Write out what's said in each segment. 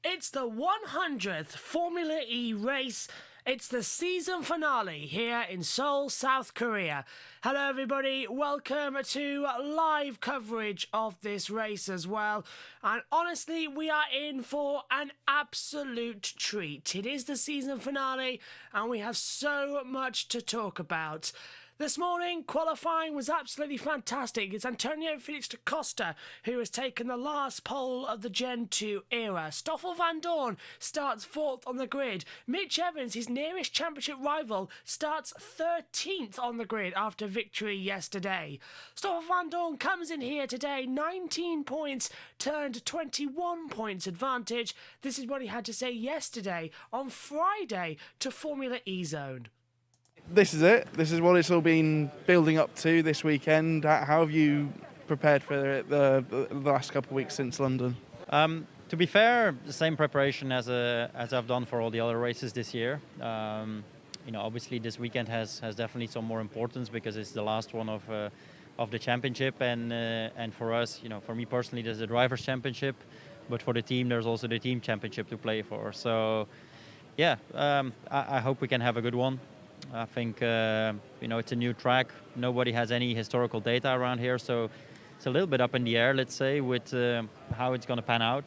It's the 100th Formula E race. It's the season finale here in Seoul, South Korea. Hello everybody, welcome to live coverage of this race as well. And honestly, we are in for an absolute treat. It is the season finale and we have so much to talk about. This morning, qualifying was absolutely fantastic. It's Antonio Felix da Costa who has taken the last pole of the Gen 2 era. Stoffel Vandoorne starts 4th on the grid. Mitch Evans, his nearest championship rival, starts 13th on the grid after victory yesterday. Stoffel Vandoorne comes in here today, 19 points turned 21 points advantage. This is what he had to say yesterday on Friday to Formula E Zone. This is it. This is what it's all been building up to this weekend. How have you prepared for it the last couple of weeks since London? To be fair, the same preparation as I've done for all the other races this year. Obviously this weekend has definitely some more importance because it's the last one of the championship, and for us, for me personally, there's the drivers' championship, but for the team, there's also the team championship to play for. So, yeah, I hope we can have a good one. I think, it's a new track. Nobody has any historical data around here, so it's a little bit up in the air, let's say, with how it's going to pan out.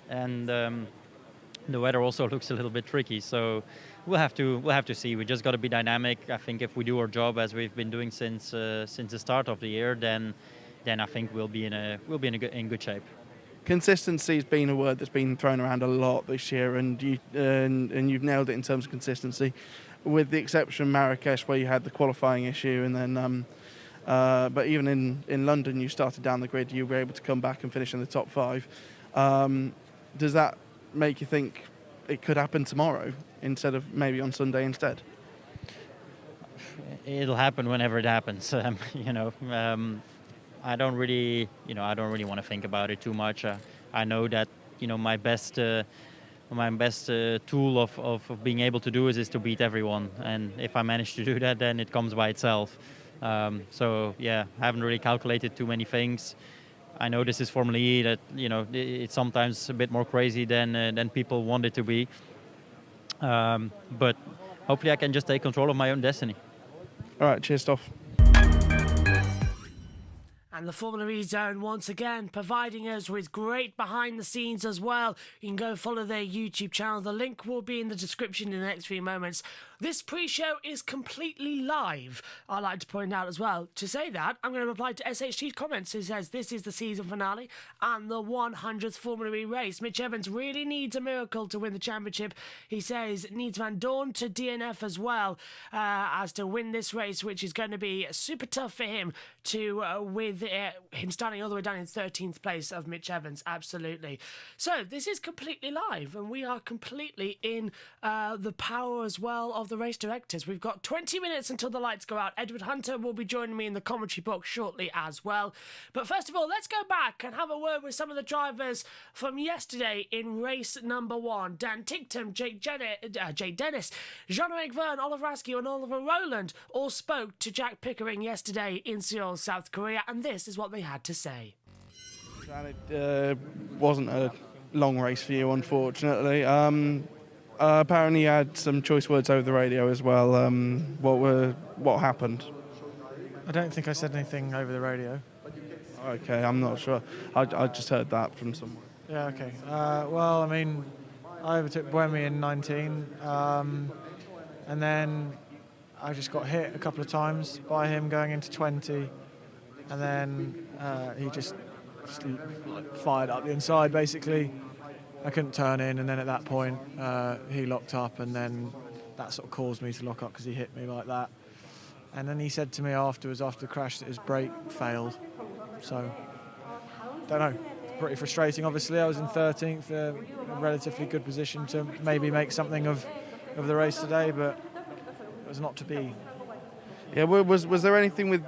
And the weather also looks a little bit tricky, so we'll have to see. We just got to be dynamic. I think if we do our job as we've been doing since the start of the year, then I think we'll be in good shape. Consistency has been a word that's been thrown around a lot this year, and you've nailed it in terms of consistency. With the exception of Marrakesh, where you had the qualifying issue, and then, but even in London, you started down the grid, you were able to come back and finish in the top 5. Does that make you think it could happen tomorrow instead of maybe on Sunday instead? It'll happen whenever it happens. I don't really want to think about it too much. I know that my best tool of being able to do is to beat everyone, and if I manage to do that, then it comes by itself. So yeah, I haven't really calculated too many things. I know this is Formula E, that it's sometimes a bit more crazy than people want it to be. But hopefully I can just take control of my own destiny. All right, cheers, Stoff. And the Formula E Zone, once again, providing us with great behind the scenes as well. You can go follow their YouTube channel. The link will be in the description in the next few moments. This pre-show is completely live, I like to point out as well. To say that, I'm going to reply to SHT's comments, who says this is the season finale and the 100th Formula E race. Mitch Evans really needs a miracle to win the championship. He says it needs Vandoorne to DNF as well as to win this race, which is going to be super tough for him to with him starting all the way down in 13th place of Mitch Evans. Absolutely. So this is completely live, and we are completely in the power as well of the race directors. We've got 20 minutes until the lights go out. Edward Hunter will be joining me in the commentary box shortly as well. But first of all, let's go back and have a word with some of the drivers from yesterday in race number 1. Dan Tinctum, Jake Dennis, Jean-Eric Verne, Oliver Askew and Oliver Rowland all spoke to Jack Pickering yesterday in Seoul, South Korea, and this is what they had to say. And it wasn't a long race for you, unfortunately. Apparently you had some choice words over the radio as well. What happened? I don't think I said anything over the radio. Okay, I'm not sure. I just heard that from someone. Yeah, okay. I overtook Buemi in 19, and then I just got hit a couple of times by him going into 20, and then he just fired up the inside, basically. I couldn't turn in, and then at that point he locked up, and then that sort of caused me to lock up because he hit me like that. And then he said to me afterwards, after the crash, that his brake failed. So, don't know. Pretty frustrating, obviously. I was in 13th, a relatively good position to maybe make something of the race today, but it was not to be. Yeah, was there anything with,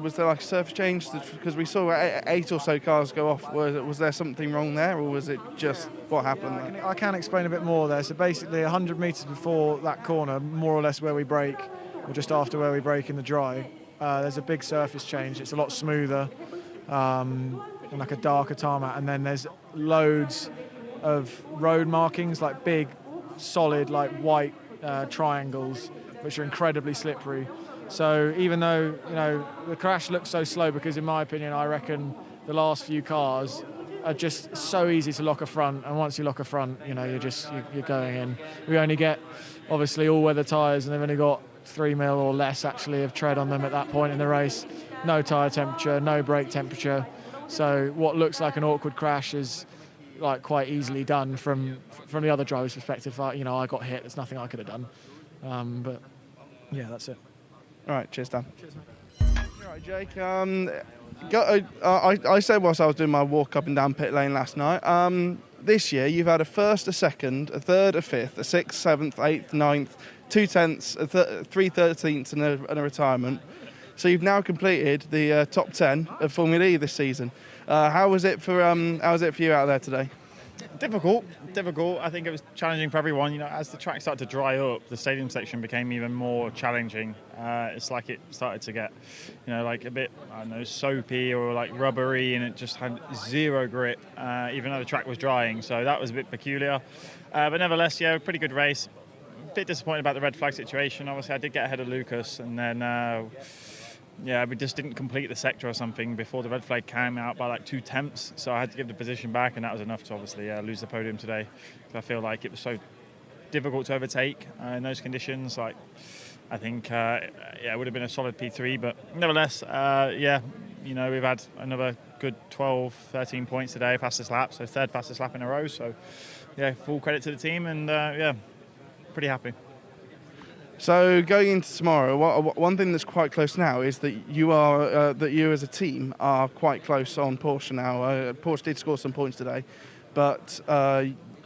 was there like a surface change? Because we saw 8 or so cars go off. Was there something wrong there, or was it just what happened? I can explain a bit more there. So basically 100 metres before that corner, more or less where we brake, or just after where we brake in the dry, there's a big surface change. It's a lot smoother and like a darker tarmac, and then there's loads of road markings, like big, solid, like white triangles, which are incredibly slippery. So even though, you know, the crash looks so slow, because in my opinion, I reckon the last few cars are just so easy to lock a front, and once you lock a front, you know, you're going in. We only get obviously all-weather tyres, and they've only got 3 mil or less actually of tread on them at that point in the race. No tyre temperature, no brake temperature. So what looks like an awkward crash is like quite easily done from the other driver's perspective. You know, I got hit. There's nothing I could have done. But yeah, that's it. All right, cheers, Dan. Cheers, mate. All right, Jake. I said whilst I was doing my walk up and down pit lane last night, this year you've had a first, a second, a third, a fifth, a sixth, seventh, eighth, ninth, 2 tenths, 3 13ths and a retirement. So you've now completed the top 10 of Formula E this season. How was it for you out there today? Difficult. I think it was challenging for everyone. You know, as the track started to dry up, the stadium section became even more challenging. It's like it started to get, you know, like a bit, I don't know, soapy or like rubbery, and it just had zero grip, even though the track was drying. So that was a bit peculiar. But nevertheless, yeah, pretty good race. A bit disappointed about the red flag situation. Obviously, I did get ahead of Lucas, and then yeah, we just didn't complete the sector or something before the red flag came out by like 2 tenths. So I had to give the position back, and that was enough to obviously lose the podium today. I feel like it was so difficult to overtake in those conditions. Like, I think yeah, it would have been a solid P3, but nevertheless, yeah, you know, we've had another good 12, 13 points today, fastest lap, so third fastest lap in a row. So yeah, full credit to the team, and yeah, pretty happy. So going into tomorrow, one thing that's quite close now is that you as a team are quite close on Porsche now. Porsche did score some points today, but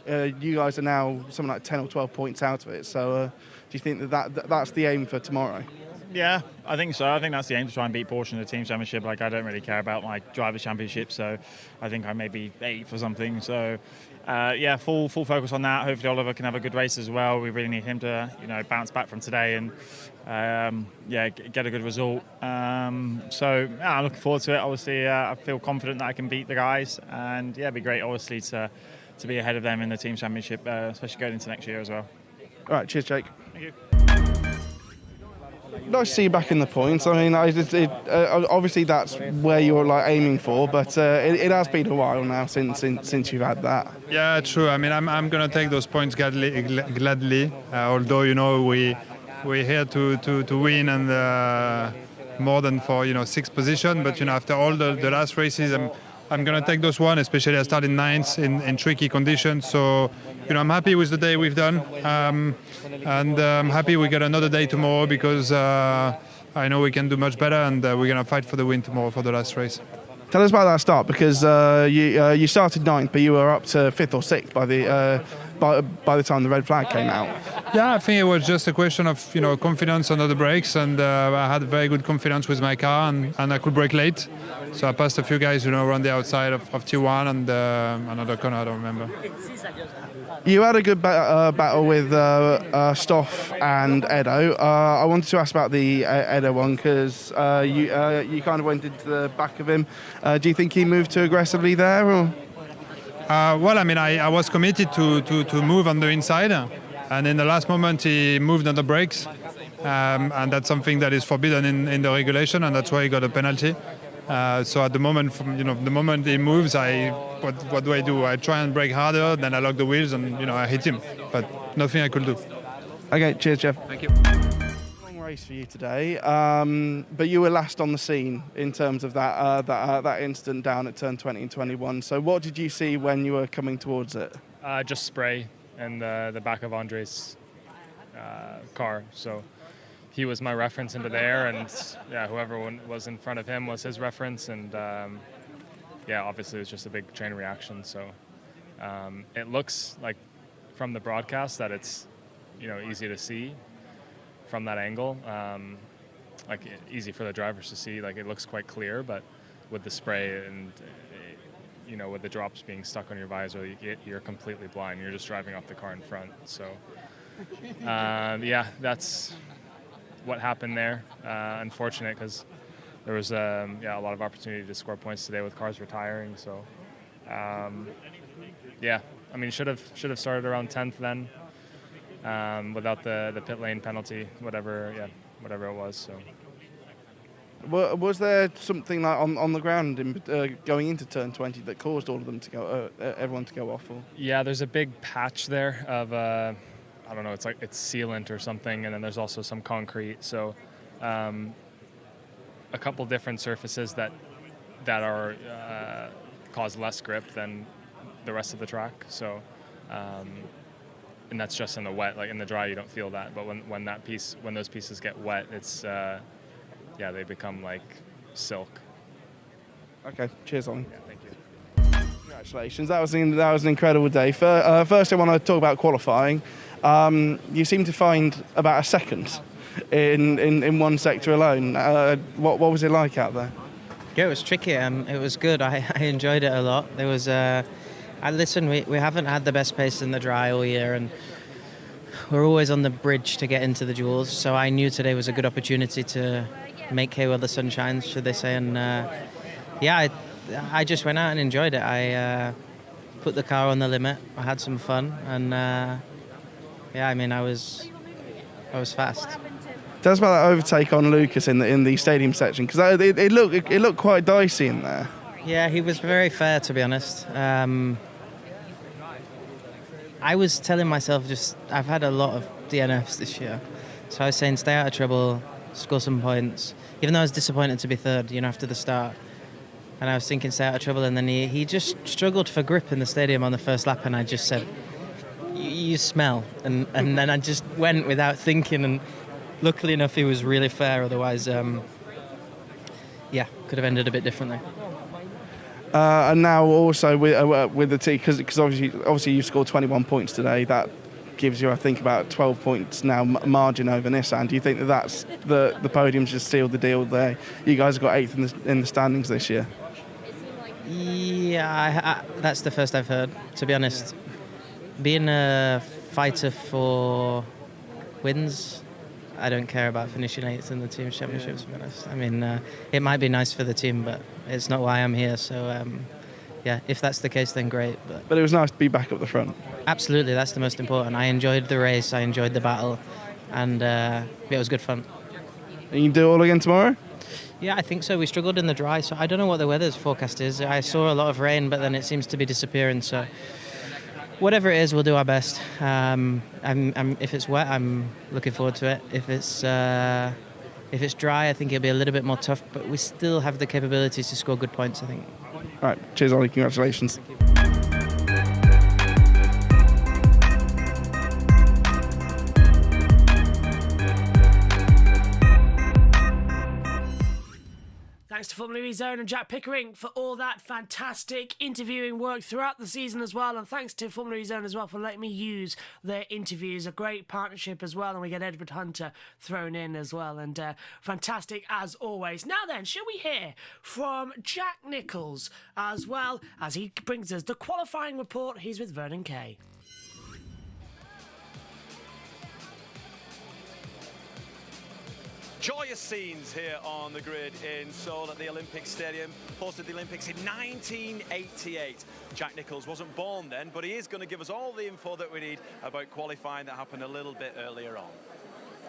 you guys are now something like 10 or 12 points out of it. So do you think that's the aim for tomorrow? Yeah, I think so. I think that's the aim, to try and beat Porsche in the team championship. Like, I don't really care about my driver's championship, so I think I may be 8th or something. So yeah, full focus on that. Hopefully Oliver can have a good race as well. We really need him to, you know, bounce back from today and yeah, get a good result. So yeah, I'm looking forward to it. Obviously, I feel confident that I can beat the guys, and yeah, it'd be great, obviously, to be ahead of them in the team championship, especially going into next year as well. All right, cheers, Jake. Thank you. Nice to see you back in the points. I mean, obviously that's where you're like aiming for, but it has been a while now since you've had that. Yeah, true. I mean, I'm gonna take those points gladly. Although, you know, we're here to win, and more than for, you know, 6th position. But, you know, after all the last races, I'm gonna take those one. Especially I started 9th in tricky conditions. So, you know, I'm happy with the day we've done, and I'm happy we got another day tomorrow, because I know we can do much better, and we're gonna fight for the win tomorrow for the last race. Tell us about that start, because you started 9th, but you were up to 5th or 6th by the time the red flag came out. Yeah, I think it was just a question of, you know, confidence under the brakes, and I had very good confidence with my car, and I could brake late. So I passed a few guys, you know, around the outside of T1 and another corner, I don't remember. You had a good battle with Stoff and Edo. I wanted to ask about the Edo one, because you kind of went into the back of him. Do you think he moved too aggressively there? Or? Well, I mean, I was committed to move on the inside, and in the last moment he moved on the brakes, and that's something that is forbidden in the regulation, and that's why he got a penalty. So at the moment, the moment he moves, what do? I try and brake harder, then I lock the wheels, and, you know, I hit him. But nothing I could do. Okay, cheers, Jeff. Thank you. Long race for you today, but you were last on the scene in terms of that incident down at turn 20 and 21. So what did you see when you were coming towards it? Just spray in the back of Andre's car. So he was my reference into there, and yeah, whoever was in front of him was his reference, and yeah, obviously it was just a big chain reaction. So it looks like from the broadcast that it's, you know, easy to see from that angle, like easy for the drivers to see, like it looks quite clear, but with the spray and you know, with the drops being stuck on your visor, you're completely blind. You're just driving off the car in front. So yeah, that's what happened there. Unfortunate, because there was yeah, a lot of opportunity to score points today with cars retiring. So yeah, I mean, should have started around 10th then, without the pit lane penalty, whatever it was. So. Was there something like on the ground going into turn 20 that caused all of them to go, everyone to go off? Or? Yeah, there's a big patch there of I don't know, it's sealant or something, and then there's also some concrete. So a couple different surfaces that are cause less grip than the rest of the track. So and that's just in the wet. Like in the dry, you don't feel that, but when those pieces get wet, it's they become like silk. Okay, cheers, Ollie. Yeah, thank you. Congratulations, that was an incredible day. First, I want to talk about qualifying. You seem to find about a second in one sector alone. What was it like out there? Yeah, it was tricky. It was good. I enjoyed it a lot. There was listen, we haven't had the best pace in the dry all year, and we're always on the bridge to get into the duels. So I knew today was a good opportunity to make hay while the sun shines, should they say. And I just went out and enjoyed it. I put the car on the limit. I had some fun, and I was fast. Tell us about that overtake on Lucas in the stadium section, because it looked quite dicey in there. Yeah, he was very fair, to be honest. I was telling myself, I've had a lot of DNFs this year, so I was saying stay out of trouble, score some points. Even though I was disappointed to be third, after the start, and I was thinking stay out of trouble, and then he just struggled for grip in the stadium on the first lap, and I just said, you smell, and then I just went without thinking, and luckily enough he was really fair. Otherwise, could have ended a bit differently. And now also with the team, because obviously you scored 21 points today. That gives you, I think, about 12 points now margin over Nissan. Do you think that's the podium just sealed the deal there? You guys have got 8th in the standings this year. Yeah, that's the first I've heard, to be honest. Being a fighter for wins, I don't care about finishing 8th in the team's championships, to be honest. I mean, it might be nice for the team, but it's not why I'm here. So, if that's the case, then great. But it was nice to be back up the front. Absolutely, that's the most important. I enjoyed the race, I enjoyed the battle, and it was good fun. And you can do it all again tomorrow? Yeah, I think so. We struggled in the dry, so I don't know what the weather's forecast is. I saw a lot of rain, but then it seems to be disappearing, so whatever it is, we'll do our best. If it's wet, I'm looking forward to it. If it's dry, I think it'll be a little bit more tough, but we still have the capabilities to score good points, I think. All right, cheers, Ollie. Congratulations. Thanks to Formula E Zone and Jack Pickering for all that fantastic interviewing work throughout the season as well. And thanks to Formula E Zone as well for letting me use their interviews. A great partnership as well. And we get Edward Hunter thrown in as well. And fantastic as always. Now then, shall we hear from Jack Nicholls as well as he brings us the qualifying report. He's with Vernon Kay. Joyous scenes here on the grid in Seoul at the Olympic Stadium. Hosted the Olympics in 1988. Jack Nicholls wasn't born then, but he is going to give us all the info that we need about qualifying that happened a little bit earlier on.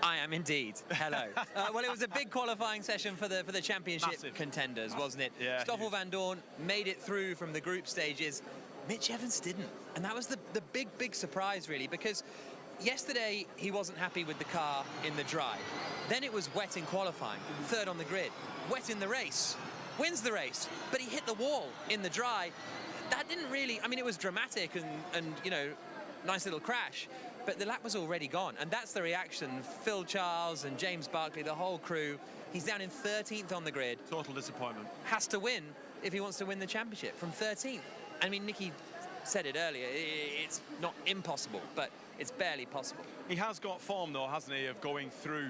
I am indeed. Hello. Well, it was a big qualifying session for the championship contenders, wasn't it? Yeah. Stoffel Vandoorne made it through from the group stages. Mitch Evans didn't. And that was the big surprise, really, because yesterday he wasn't happy with the car in the dry. Then it was wet in qualifying, third on the grid. Wet in the race, wins the race, but he hit the wall in the dry. That didn't really, I mean, it was dramatic and you know, nice little crash, but the lap was already gone. And that's the reaction. Phil Charles and James Barkley, the whole crew, he's down in 13th on the grid. Total disappointment. Has to win if he wants to win the championship from 13th. I mean, Nicky said it earlier, it's not impossible, but it's barely possible. He has got form, though, hasn't he, of going through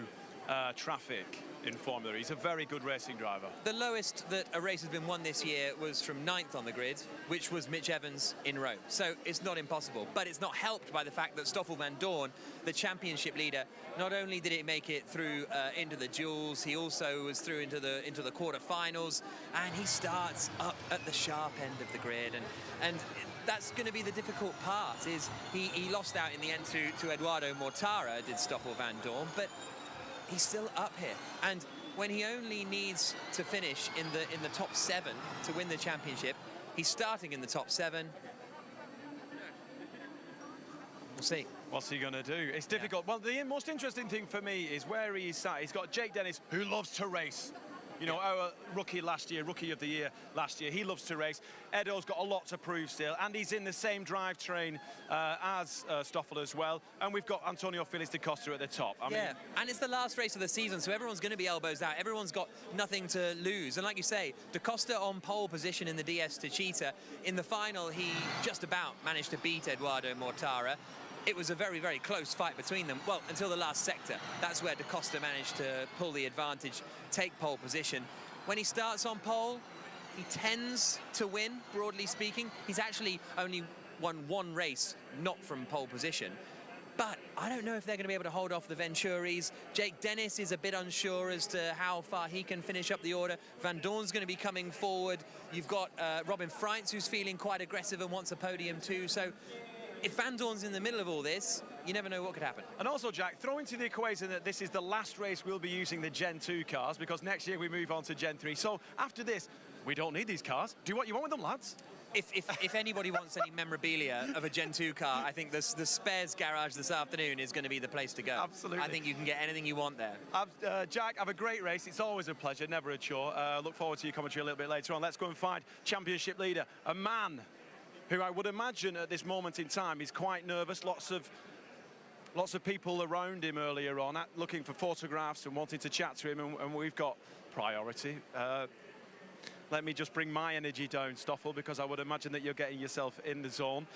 traffic in Formula. He's a very good racing driver. The lowest that a race has been won this year was from 9th on the grid, which was Mitch Evans in Rome. So it's not impossible, but it's not helped by the fact that Stoffel Vandoorne, the championship leader, not only did he make it through into the duels, he also was through into the quarterfinals, and he starts up at the sharp end of the grid, and that's going to be the difficult part. Is he lost out in the end to Eduardo Mortara, did Stoffel Vandoorne, but he's still up here, and when he only needs to finish in the top 7 to win the championship, he's starting in the top 7. We'll see. What's he going to do? It's difficult. Yeah. Well, the most interesting thing for me is where he's sat. He's got Jake Dennis, who loves to race. You know, our rookie of the year last year, he loves to race. Edo's got a lot to prove still, and he's in the same drivetrain as Stoffel as well. And we've got Antonio Felix da Costa at the top. I mean, and it's the last race of the season, so everyone's going to be elbows out. Everyone's got nothing to lose. And like you say, da Costa on pole position in the DS Techeetah. In the final, he just about managed to beat Eduardo Mortara. It was a very, very close fight between them, well, until the last sector. That's where da Costa managed to pull the advantage, take pole position. When he starts on pole, he tends to win, broadly speaking. He's actually only won one race, not from pole position. But I don't know if they're going to be able to hold off the Venturis. Jake Dennis is a bit unsure as to how far he can finish up the order. Vandoorne's going to be coming forward. You've got Robin Freitz, who's feeling quite aggressive and wants a podium too. So if Vandoorne's in the middle of all this, you never know what could happen. And also, Jack, throw into the equation that this is the last race we'll be using the Gen 2 cars, because next year we move on to Gen 3. So after this, we don't need these cars. Do what you want with them, lads. If anybody wants any memorabilia of a Gen 2 car, I think the spares garage this afternoon is going to be the place to go. Absolutely. I think you can get anything you want there. Jack, have a great race. It's always a pleasure, never a chore. Look forward to your commentary a little bit later on. Let's go and find championship leader, a man who I would imagine at this moment in time is quite nervous. Lots of people around him earlier on looking for photographs and wanting to chat to him, and we've got priority. Let me just bring my energy down, Stoffel, because I would imagine that you're getting yourself in the zone.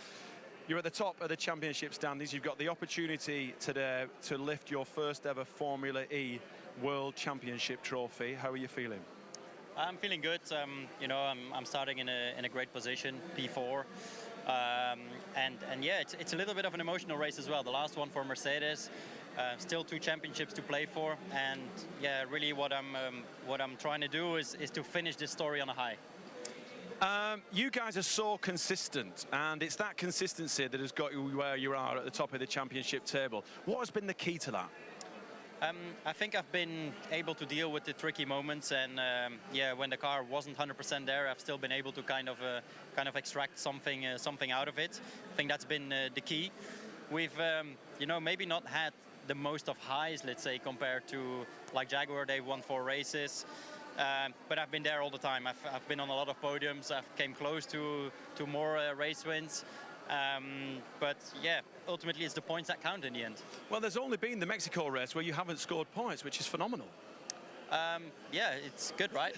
You're at the top of the championship standings. You've got the opportunity today to lift your first ever Formula E World Championship trophy. How are you feeling? I'm feeling good. You know, I'm starting in a great position, P4. And yeah, it's a little bit of an emotional race as well. The last one for Mercedes, still 2 championships to play for, and yeah, really what I'm trying to do is to finish this story on a high. You guys are so consistent, and it's that consistency that has got you where you are at the top of the championship table. What has been the key to that? I think I've been able to deal with the tricky moments, and yeah, when the car wasn't 100% there, I've still been able to kind of extract something out of it. I think that's been the key. We've you know, maybe not had the most of highs, let's say, compared to like Jaguar. They've won 4 races, but I've been there all the time. I've been on a lot of podiums. I've came close to more race wins. But yeah, ultimately it's the points that count in the end. Well, there's only been the Mexico race where you haven't scored points, which is phenomenal. Yeah, it's good, right?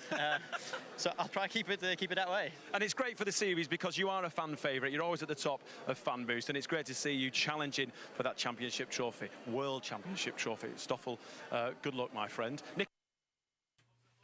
So I'll try to keep it that way. And it's great for the series because you are a fan favourite. You're always at the top of Fan Boost, and it's great to see you challenging for that championship trophy, World Championship trophy. Stoffel, good luck, my friend. Nick.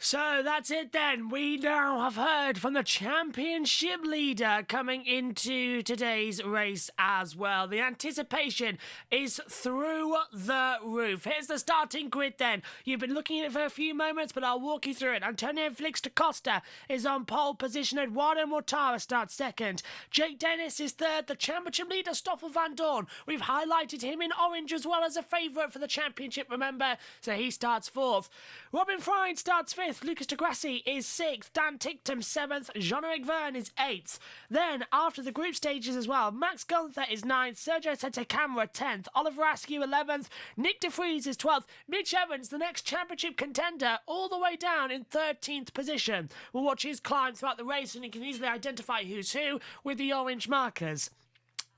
So that's it then. We now have heard from the championship leader coming into today's race as well. The anticipation is through the roof. Here's the starting grid then. You've been looking at it for a few moments, but I'll walk you through it. Antonio Felix da Costa is on pole position. Eduardo Mortara starts second. Jake Dennis is third. The championship leader, Stoffel Vandoorne. We've highlighted him in orange as well as a favourite for the championship, remember? So he starts fourth. Robin Freitz starts fifth. Lucas de Grassi is 6th, Dan Ticktum 7th, Jean-Eric Verne is 8th. Then, after the group stages as well, Max Gunther is 9th, Sergio Santacamera 10th, Oliver Askew 11th, Nick de Vries is 12th, Mitch Evans, the next championship contender, all the way down in 13th position. We'll watch his climb throughout the race and you can easily identify who's who with the orange markers.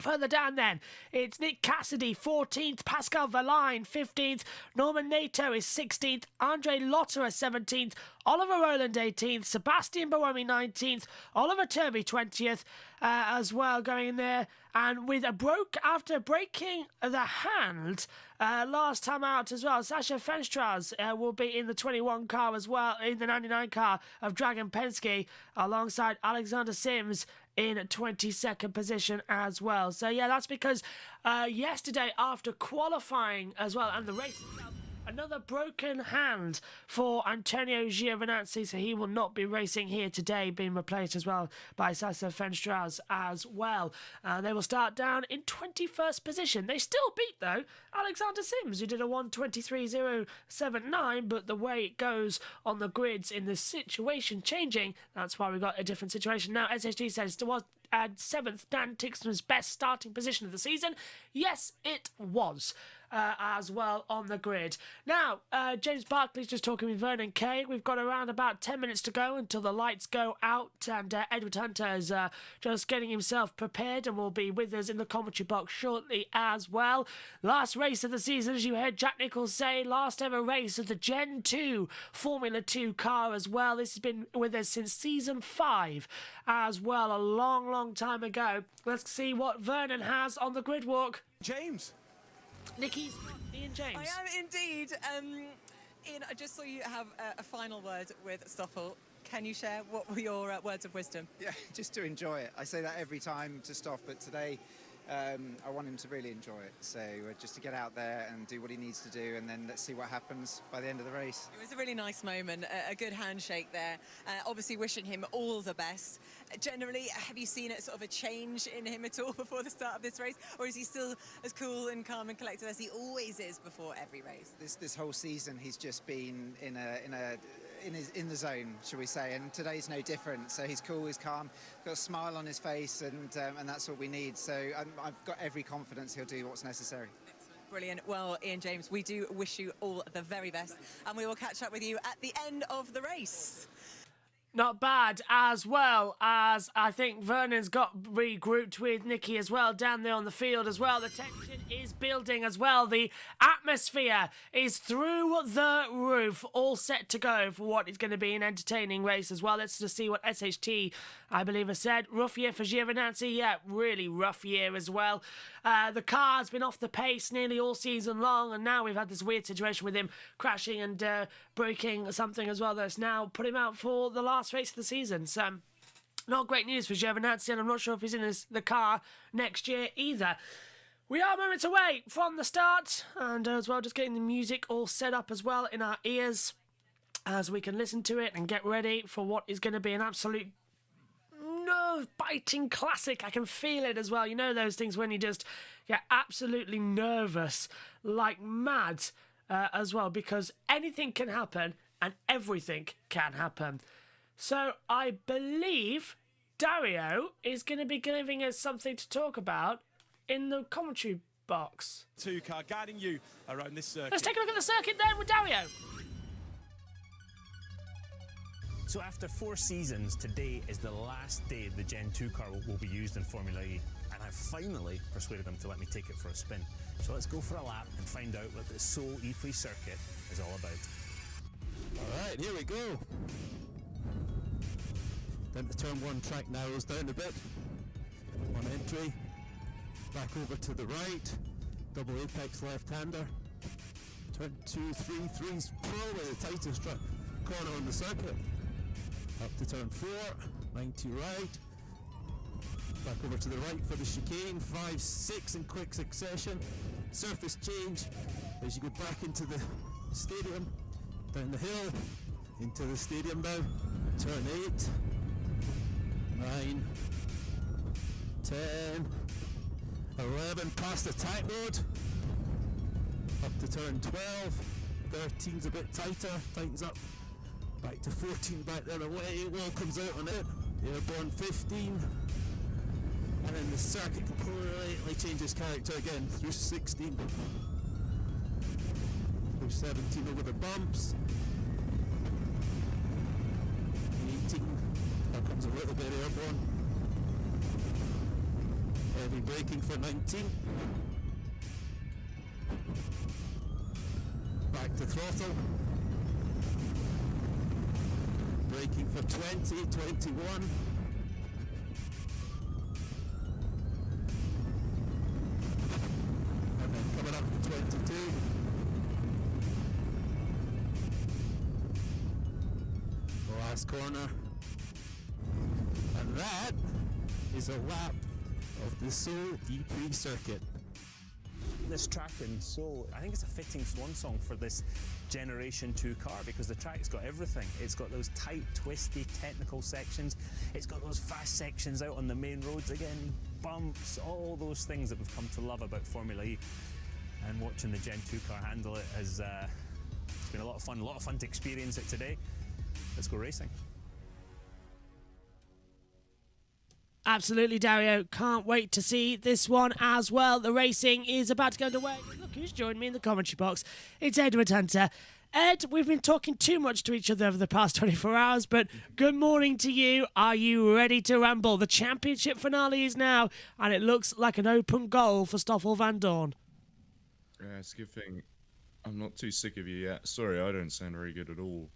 Further down then, it's Nick Cassidy, 14th, Pascal Verlaine, 15th, Norman Nato is 16th, Andre Lotterer, 17th, Oliver Rowland 18th, Sebastian Buemi 19th, Oliver Turvey 20th as well going in there. And with after breaking the hand last time out as well, Sasha Fenstras will be in the 21 car as well, in the 99 car of Dragon Penske, alongside Alexander Sims in 22nd position as well. So yeah, that's because yesterday after qualifying as well and the race itself, another broken hand for Antonio Giovinazzi, so he will not be racing here today, being replaced as well by Sasha Fenstras as well. They will start down in 21st position. They still beat, though, Alexander Sims, who did a 1:23.079, but the way it goes on the grids in this situation changing, that's why we got a different situation. Now, SHG says it was at 7th, Dan Tixton's best starting position of the season. Yes, it was. As well on the grid. Now, James Barkley's just talking with Vernon Kay. We've got around about 10 minutes to go until the lights go out, and Edward Hunter is just getting himself prepared and will be with us in the commentary box shortly as well. Last race of the season, as you heard Jack Nicholls say, last ever race of the Gen 2 Formula 2 car as well. This has been with us since season 5 as well, a long, long time ago. Let's see what Vernon has on the grid walk. James. Nikki's Ian James. I am indeed. Ian, I just saw you have a final word with Stoffel. Can you share what were your words of wisdom? Yeah, just to enjoy it. I say that every time to Stoff, but today I want him to really enjoy it. So just to get out there and do what he needs to do, and then let's see what happens by the end of the race. It was a really nice moment, a good handshake there. Obviously wishing him all the best. Generally, have you seen a sort of a change in him at all before the start of this race, or is he still as cool and calm and collected as he always is before every race? This whole season, he's just been in the zone, shall we say, and today's no different. So he's cool, he's calm, got a smile on his face, and that's what we need. So I've got every confidence he'll do what's necessary. Brilliant. Well, Ian James, we do wish you all the very best, and we will catch up with you at the end of the race. Not bad, as well as I think Vernon's got regrouped with Nikki as well down there on the field as well. The tension is building as well. The atmosphere is through the roof, all set to go for what is going to be an entertaining race as well. Let's just see what SHT, I believe, has said. Rough year for Giovinazzi. Yeah, really rough year as well. The car's been off the pace nearly all season long, and now we've had this weird situation with him crashing and breaking something as well that's now put him out for the last race of the season. So not great news for Giovinazzi, and I'm not sure if he's in the car next year either. We are moments away from the start, and as well just getting the music all set up as well in our ears as we can listen to it and get ready for what is going to be an absolute nerve-biting classic. I can feel it as well. You know those things when you just get absolutely nervous like mad as well, because anything can happen and everything can happen. So I believe Dario is going to be giving us something to talk about in the commentary box. 2-car guiding you around this circuit. Let's take a look at the circuit then with Dario. So after 4 seasons, today is the last day the Gen 2 car will be used in Formula E, and I've finally persuaded them to let me take it for a spin. So let's go for a lap and find out what this Seoul ePrix circuit is all about. All right, here we go. Then the turn 1 track narrows down a bit. On entry, back over to the right, double apex left-hander. Turn 2, 3, 3's probably the tightest corner on the circuit. Up to turn 4, 90 right. Back over to the right for the chicane, 5, 6 in quick succession. Surface change as you go back into the stadium, down the hill, into the stadium now. Turn 8, 9, 10, 11, past the tight road. Up to turn 12, 13's a bit tighter, tightens up. Back to 14, back there away, wall comes out on it. Airborne 15. And then the circuit completely changes character again through 16. Through 17 over the bumps. 18, there comes a little bit airborne. Heavy braking for 19. Back to throttle. braking for 20, 21. And then coming up to 22. The last corner. And that is a lap of the Seoul ePrix circuit. This track in Seoul, I think it's a fitting swan song for this Generation 2 car because the track's got everything. It's got those tight, twisty, technical sections. It's got those fast sections out on the main roads again, bumps, all those things that we've come to love about Formula E. And watching the Gen 2 car handle it has it's been a lot of fun to experience it today. Let's go racing. Absolutely, Dario. Can't wait to see this one as well. The racing is about to go underway. Look who's joined me in the commentary box. It's Edward Hunter. Ed, we've been talking too much to each other over the past 24 hours, but good morning to you. Are you ready to rumble? The championship finale is now, and it looks like an open goal for Stoffel Vandoorne. Yeah, it's a good thing I'm not too sick of you yet. Sorry, I don't sound very good at all.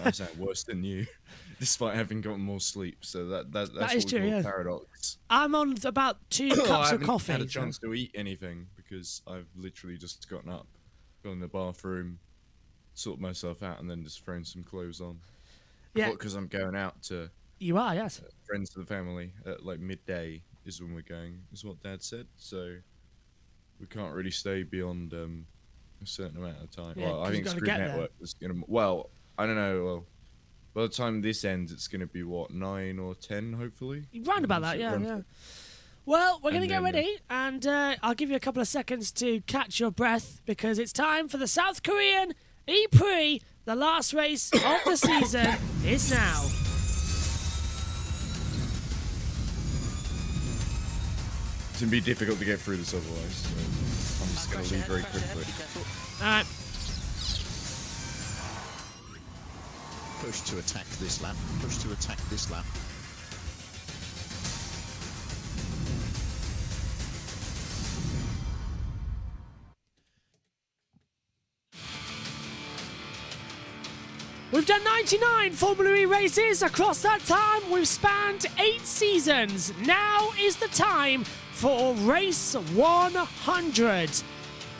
I sound worse than you, despite having gotten more sleep. So that's what is we true, call yeah. paradox. I'm on about 2 cups I of haven't coffee. had a chance to eat anything because I've literally just gotten up, gone in the bathroom, sorted myself out, and then just thrown some clothes on. Yeah. Because I'm going out to. You are, yes. Friends of the family at like midday is when we're going, is what Dad said. So we can't really stay beyond a certain amount of time. Yeah, well, I 'cause think you've gotta Screw get there. Network is gonna. Well, I don't know. Well, by the time this ends, it's gonna be what, 9 or 10, hopefully. Round about that, yeah. Well, we're going to And get then, ready, and I'll give you a couple of seconds to catch your breath because it's time for the South Korean ePrix. The last race of the season is now. It's gonna be difficult to get through this otherwise. So I'm just gonna leave very quickly. All right. Push to attack this lap. Push to attack this lap. We've done 99 Formula E races across that time. We've spanned 8 seasons. Now is the time for race 100.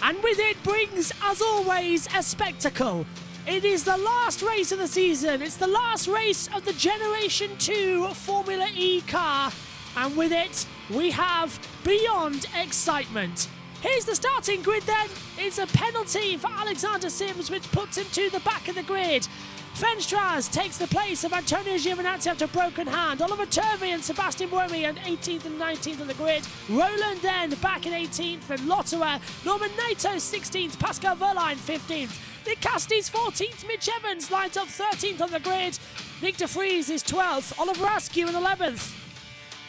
And with it brings, as always, a spectacle. It is the last race of the season. It's the last race of the Generation 2 Formula E car. And with it, we have beyond excitement. Here's the starting grid then. It's a penalty for Alexander Sims, which puts him to the back of the grid. Fenstras takes the place of Antonio Giovinazzi after a broken hand. Oliver Turvey and Sebastian Buemi and 18th and 19th on the grid. Roland then back in 18th, and Lotterer. Norman Nato 16th, Pascal Verline 15th. Nick Cassidy's 14th, Mitch Evans lines up 13th on the grid. Nick De Vries is 12th, Oliver Askew in 11th.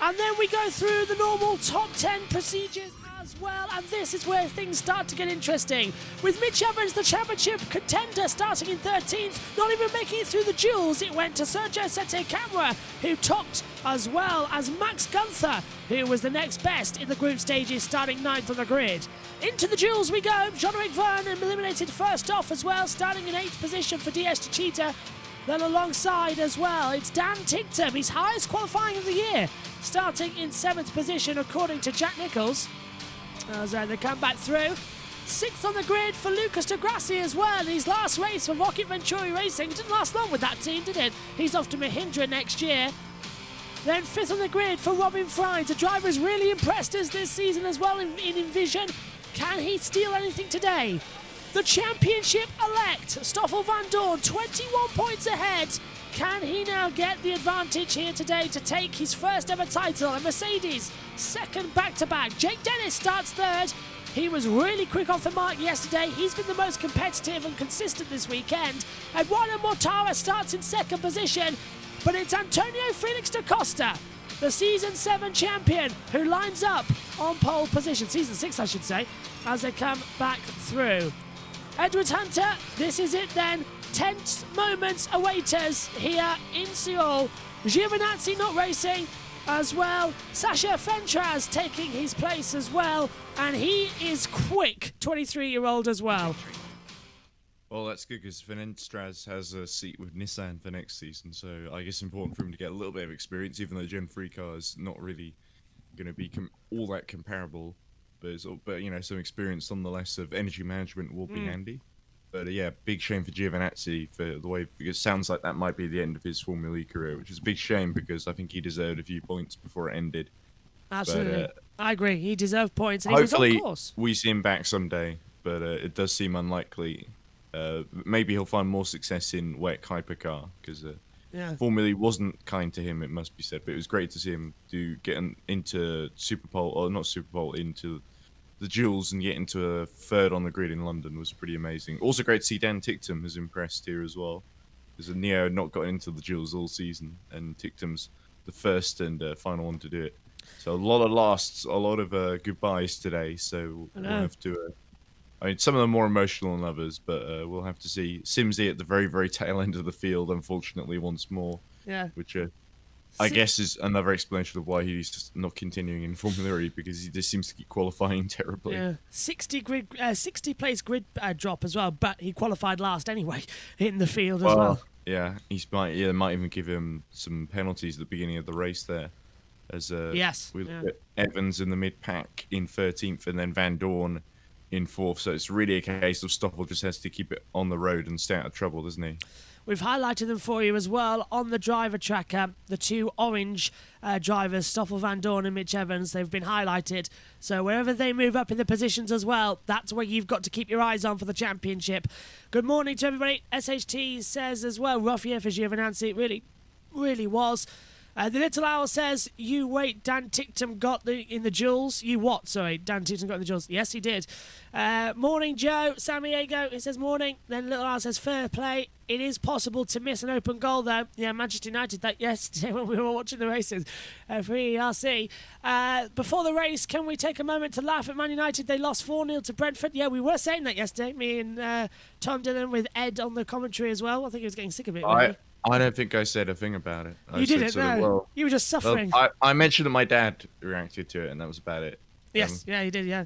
And then we go through the normal top 10 procedures as well, and this is where things start to get interesting. With Mitch Evans, the championship contender, starting in 13th, not even making it through the duels, it went to Sergio Sette Camara, who topped, as well as Max Gunther, who was the next best in the group stages, starting 9th on the grid. Into the duels we go. Jean-Eric Verne eliminated first off as well, starting in 8th position for DS Techeetah. Then alongside as well, it's Dan Tinctum, his highest qualifying of the year, starting in 7th position according to Jack Nicholls. As they come back through. 6th on the grid for Lucas de Grassi as well. His last race for Rocket Venturi Racing. It didn't last long with that team, did it? He's off to Mahindra next year. Then 5th on the grid for Robin Fries. The driver has really impressed us this season as well in Envision. Can he steal anything today? The championship elect, Stoffel Vandoorne, 21 points ahead. Can he now get the advantage here today to take his first ever title? And Mercedes, second back-to-back. Jake Dennis starts 3rd. He was really quick off the mark yesterday. He's been the most competitive and consistent this weekend. Eduardo Mortara starts in 2nd position. But it's Antonio Felix da Costa, the Season 7 champion, who lines up on pole position. Season 6, I should say, as they come back through. Edward Hunter, this is it then. Tense moments await us here in Seoul. Giovinazzi not racing as well. Sasha Fentras taking his place as well. And he is quick, 23-year-old as well. Well, that's good because Venestraz has a seat with Nissan for next season, so I guess it's important for him to get a little bit of experience, even though Gen 3 car is not really going to be all that comparable. But you know, some experience nonetheless of energy management will be handy. But yeah, big shame for Giovinazzi for the way, because it sounds like that might be the end of his Formula E career, which is a big shame because I think he deserved a few points before it ended. Absolutely. But, I agree. He deserved points, and he was on hopefully course. we see him back someday, but it does seem unlikely. Maybe he'll find more success in wet hypercar because Formula E wasn't kind to him, it must be said. But it was great to see him into Superpole, or not Superpole, into the duels and get into a third on the grid in London was pretty amazing. Also great to see Dan Ticktum has impressed here as well. Because Neo had not got into the duels all season, and Ticktum's the first and final one to do it. So a lot of lasts, a lot of goodbyes today. So we'll have to. I mean, some of them more emotional than others, but we'll have to see. Simsy at the very, very tail end of the field, unfortunately, once more. Yeah. Which I guess is another explanation of why he's just not continuing in Formula E, because he just seems to keep qualifying terribly. Yeah, 60 place grid drop as well, but he qualified last anyway in the field as well. Yeah, might even give him some penalties at the beginning of the race there. As we look at Evans in the mid pack in 13th, and then Vandoorne in 4th. So it's really a case of Stoffel just has to keep it on the road and stay out of trouble, doesn't he? We've highlighted them for you as well on the driver tracker. The two orange drivers, Stoffel Vandoorne and Mitch Evans, they've been highlighted. So wherever they move up in the positions as well, that's where you've got to keep your eyes on for the championship. Good morning to everybody. SHT says as well, rough year for Giovinazzi. It really was. The Little Owl says, you wait, Dan Ticktum got in the duels. You what? Sorry, Dan Ticktum got in the duels. Yes, he did. Morning, Joe. Samiego, he says morning. Then Little Owl says, fair play. It is possible to miss an open goal, though. Yeah, Manchester United that yesterday when we were watching the races for ERC. Before the race, can we take a moment to laugh at Man United? They lost 4-0 to Brentford. Yeah, we were saying that yesterday. Me and Tom Dillon with Ed on the commentary as well. I think he was getting sick of it, really. I don't think I said a thing about it. You didn't, no. You were just suffering. I mentioned that my dad reacted to it, and that was about it. Yes, yeah, you did, yeah.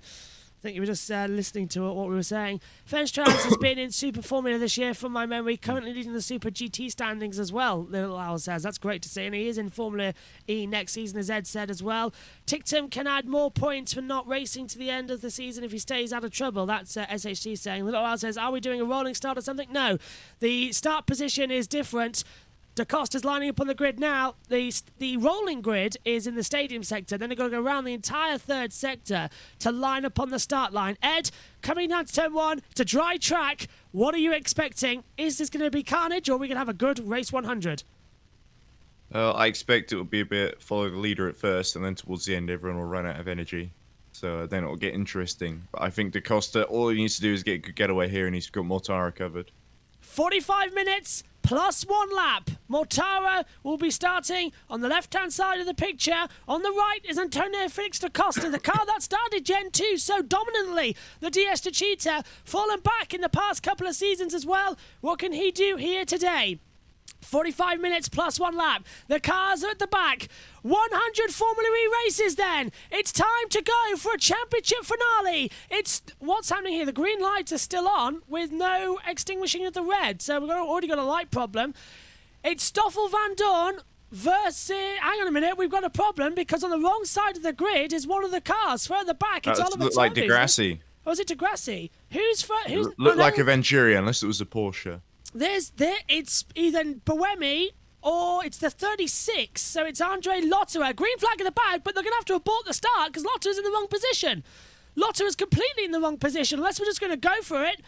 I think you were just listening to what we were saying. Fenstrans has been in Super Formula this year, from my memory, currently leading the Super GT standings as well, Little Owl says. That's great to see, and he is in Formula E next season, as Ed said as well. Ticktum can add more points for not racing to the end of the season if he stays out of trouble. That's SHT saying. Little Owl says, are we doing a rolling start or something? No. The start position is different. Da Costa's lining up on the grid now. The rolling grid is in the stadium sector. Then they've got to go around the entire third sector to line up on the start line. Ed, coming down to turn 1, it's a dry track. What are you expecting? Is this going to be carnage, or are we going to have a good race 100? I expect it will be a bit follow the leader at first, and then towards the end everyone will run out of energy. So then it will get interesting. But I think Da Costa, all he needs to do is get a good getaway here, and he's got Mortara covered. 45 minutes plus 1 lap. Mortara will be starting on the left-hand side of the picture. On the right is Antonio Felix da Costa, the car that started Gen 2 so dominantly. The DS Cheetah fallen back in the past couple of seasons as well. What can he do here today? 45 minutes plus 1 lap. The cars are at the back. 100 Formula E races then. It's time to go for a championship finale. What's happening here? The green lights are still on with no extinguishing of the red. So we've already got a light problem. It's Stoffel Vandoorne versus... Hang on a minute. We've got a problem because on the wrong side of the grid is one of the cars. Further back, it's Oliver looked like Degrassi. Oh, is it Degrassi? Looked like a Venturi, unless it was a Porsche. It's either Boemi or it's the 36, so it's Andre Lotterer. Green flag in the back, but they're going to have to abort the start because Lotterer's in the wrong position. Lotterer's completely in the wrong position, unless we're just going to go for it.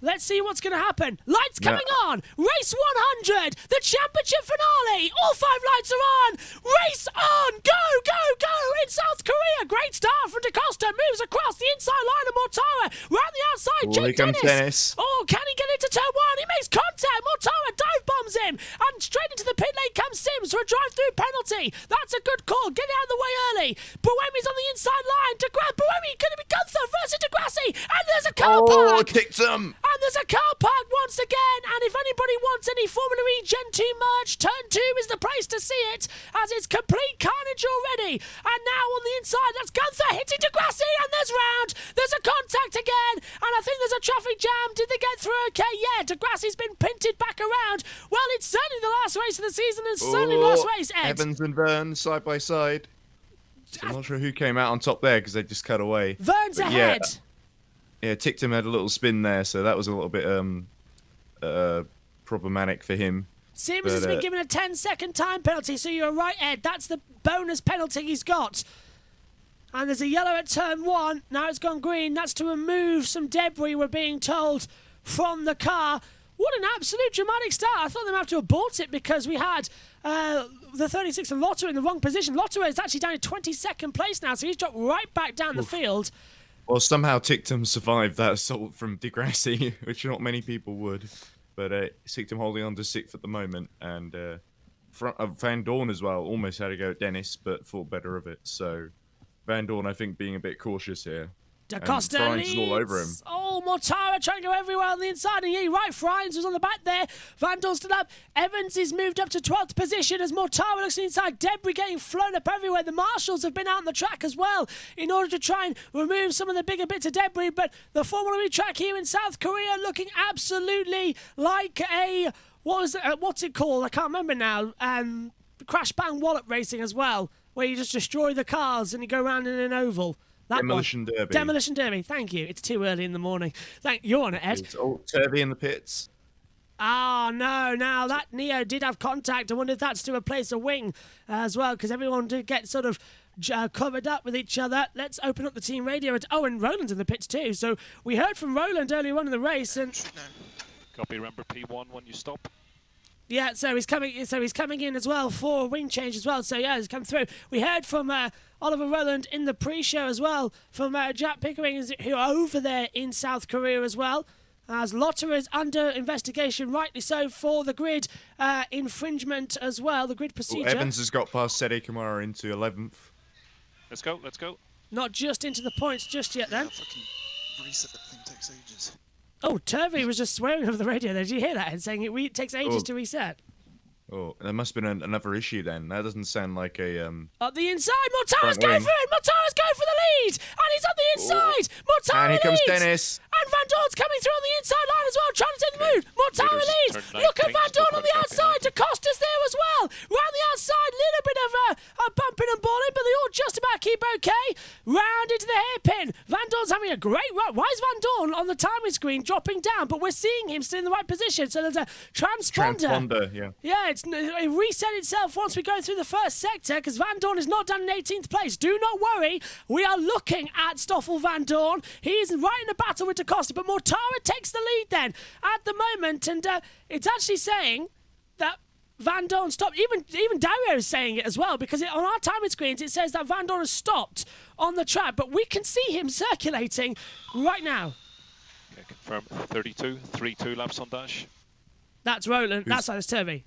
Let's see what's going to happen. Lights coming on. Race 100. The championship finale. All 5 lights are on. Race on. Go, go, go. In South Korea. Great start from Da Costa. Moves across the inside line of Mortara. Round the outside. Jake Dennis. Oh, can he get into turn 1? He makes contact. Mortara dive bombs him. And straight into the pit lane comes Sims for a drive-through penalty. That's a good call. Get out of the way early. Boemi's on the inside line. Boemi going to be Gunther versus Degrassi. And there's a car park. Oh, kicked him. And there's a car park once again, and if anybody wants any Formula E Gen 2 merch, turn 2 is the place to see it, as it's complete carnage already. And now on the inside. That's Gunther hitting Degrassi, and there's round. There's a contact again, and I think there's a traffic jam. Did they get through okay? Yeah, Degrassi's been pinted back around. Well, it's certainly the last race of the season, and certainly the last race, Ed. Evans and Verne side by side. I'm not sure who came out on top there because they just cut away. Verne's ahead. Yeah, Tictum had a little spin there, so that was a little bit problematic for him. Simmons has been given a 10-second time penalty, so you're right, Ed. That's the bonus penalty he's got. And there's a yellow at turn 1. Now it's gone green. That's to remove some debris, we're being told, from the car. What an absolute dramatic start. I thought they might have to abort it because we had the 36 and Lotterer in the wrong position. Lotterer is actually down in 22nd place now, so he's dropped right back down the field. Well, somehow Tictum survived that assault from Degrassi, which not many people would. But Tictum holding on to 6th at the moment, and Vandoorne as well almost had to go at Dennis, but thought better of it. So Vandoorne, I think, being a bit cautious here. Da Costa leads. All over him. Oh, Mortara trying to go everywhere on the inside. And yeah, right, Friends was on the back there. Vandoorne stood up. Evans is moved up to 12th position as Mortara looks inside. Debris getting flown up everywhere. The marshals have been out on the track as well in order to try and remove some of the bigger bits of debris. But the Formula E track here in South Korea looking absolutely like a... what's it called? I can't remember now. Crash Bang Wallop racing as well, where you just destroy the cars and you go around in an oval. Demolition Derby. Demolition Derby, thank you. It's too early in the morning. You're on it, Ed. It's Turvey in the pits. Oh, no. Now, that Neo did have contact. I wonder if that's to replace a wing as well, because everyone did get sort of covered up with each other. Let's open up the team radio. Oh, and Roland's in the pits too. So we heard from Roland earlier on in the race. And Copy, remember P1 when you stop. yeah, so he's coming in as well for a wing change as well. So yeah, he's come through. We heard from Oliver Roland in the pre-show as well, from Jack Pickering, who are over there in South Korea as well. As Lotterer is under investigation, rightly so, for the grid infringement as well, the grid procedure. Evans has got past Sede Kamara into 11th. Let's go, let's go. Not just into the points just yet then. Fucking reset that thing takes ages. Oh, Turvey was just swearing over the radio there. Did you hear that? And saying it takes ages to reset. Oh, there must have been another issue then. That doesn't sound like a... Up the inside, Mortara's going for it! Mortara's going for the lead! And he's on the inside! Mortara and here leads! comes Dennis. And Vandoorne's coming through on the inside line as well, trying to take the move. Mortara leads! Look at Vandoorne on the outside! Da Costa's there as well! Round the outside, little bit of a bumping and balling, but they all just about keep okay. Round into the hairpin. Vandoorne's having a great run. Why is Vandoorne on the timing screen dropping down? But we're seeing him still in the right position, so there's a transponder. Yeah. Yeah, it reset itself once we go through the first sector because Vandoorne is not down in 18th place. Do not worry. We are looking at Stoffel Vandoorne. He's right in a battle with Da Costa, but Mortara takes the lead then at the moment, and it's actually saying that Vandoorne stopped. Even Dario is saying it as well because on our timing screens it says that Vandoorne has stopped on the track, but we can see him circulating right now. Okay, confirm 32, 3-2 laps on dash. That's Roland. That's Turvey.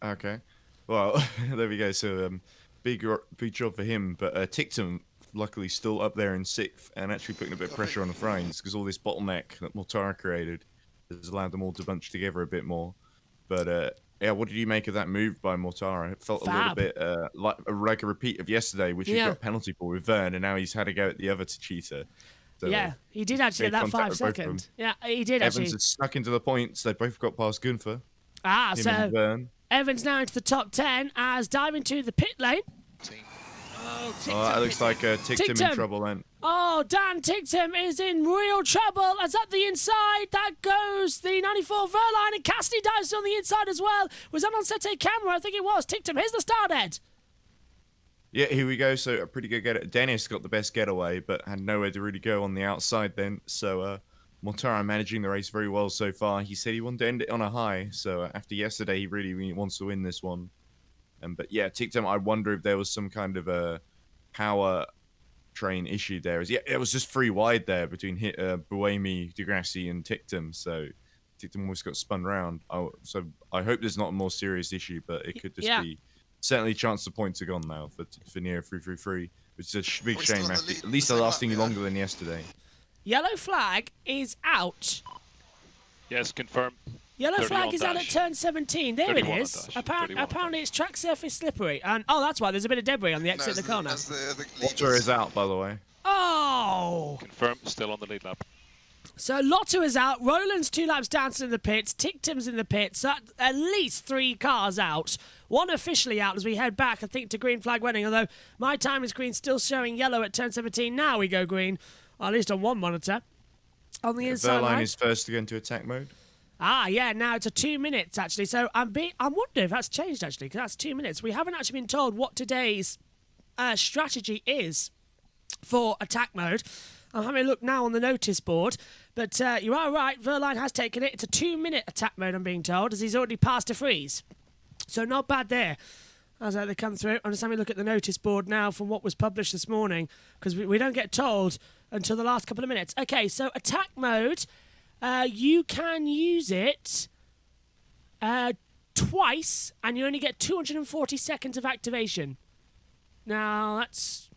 Okay. Well, there we go. So, big job for him. But Tictum, luckily, still up there in 6th and actually putting a bit of pressure on the Friends because all this bottleneck that Mortara created has allowed them all to bunch together a bit more. But, yeah, what did you make of that move by Mortara? It felt a little bit like a repeat of yesterday, which he got a penalty for with Verne, and now he's had to go at the other Cheetah. So, yeah, he did actually get that 5 second. Yeah, he did actually. Evans had snuck into the points. They both got past Gunther. So Evans now into the top 10 as diving to the pit lane. Oh, that looks like Tictum in trouble then. Oh, Dan Tictum is in real trouble as at the inside. That goes the 94 Verline, and Cassidy dives on the inside as well. Was that on Sete camera? I think it was. Tictum, here's the start, Ed. Yeah, here we go. So a pretty good get. Dennis got the best getaway, but had nowhere to really go on the outside then. So Mortara managing the race very well so far. He said he wanted to end it on a high. So after yesterday, he really wants to win this one. But yeah, Tictum, I wonder if there was some kind of a power train issue there. Yeah, it was just 3 wide there between Buemi, Degrassi, and Tictum. So Tictum almost got spun round. So I hope there's not a more serious issue, but it could just be certainly chance the points are gone now for Neo 333, which is a big shame. At least they're lasting longer than yesterday. Yellow flag is out. Yes, confirm. Yellow 30 flag on is out at dash. turn 17. There it 31 on is. dash. Apparently it's track surface slippery. And oh, that's why there's a bit of debris on the exit of the car now. Water is out, by the way. Oh! Confirm, still on the lead lap. So Lotto is out. Roland's 2 laps down in the pits. Tictum's in the pits. So at least 3 cars out. One officially out as we head back, I think, to green flag running. Although my time is green, still showing yellow at turn 17. Now we go green, or at least on one monitor. On the inside Verline line is first to go into attack mode. Ah, yeah, now it's a 2 minutes, actually. So I'm wondering if that's changed, actually, because that's 2 minutes. We haven't actually been told what today's strategy is for attack mode. I'm having a look now on the notice board. But you are right, Verline has taken it. It's a 2-minute attack mode, I'm being told, as he's already passed a freeze. So not bad there. As they come through, I'm just having a look at the notice board now from what was published this morning, because we don't get told until the last couple of minutes. Okay, so attack mode, you can use it twice, and you only get 240 seconds of activation. Now, that's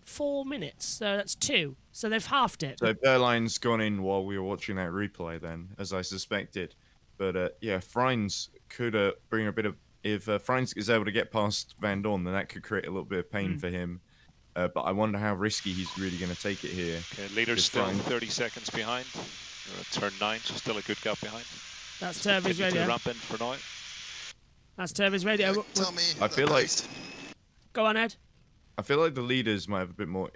4 minutes, so that's 2. So they've halved it. So Verline's gone in while we were watching that replay then, as I suspected. But yeah, Freins could bring a bit of... If Freins is able to get past Vandoorne, then that could create a little bit of pain for him. But I wonder how risky he's really going to take it here. Okay, leader's still 30 seconds behind. We're at turn 9, so still a good gap behind. That's Turby's radio. Ramp in for now. That's Turby's radio. Tell me. I feel like... Go on, Ed. I feel like the leaders might have a bit more,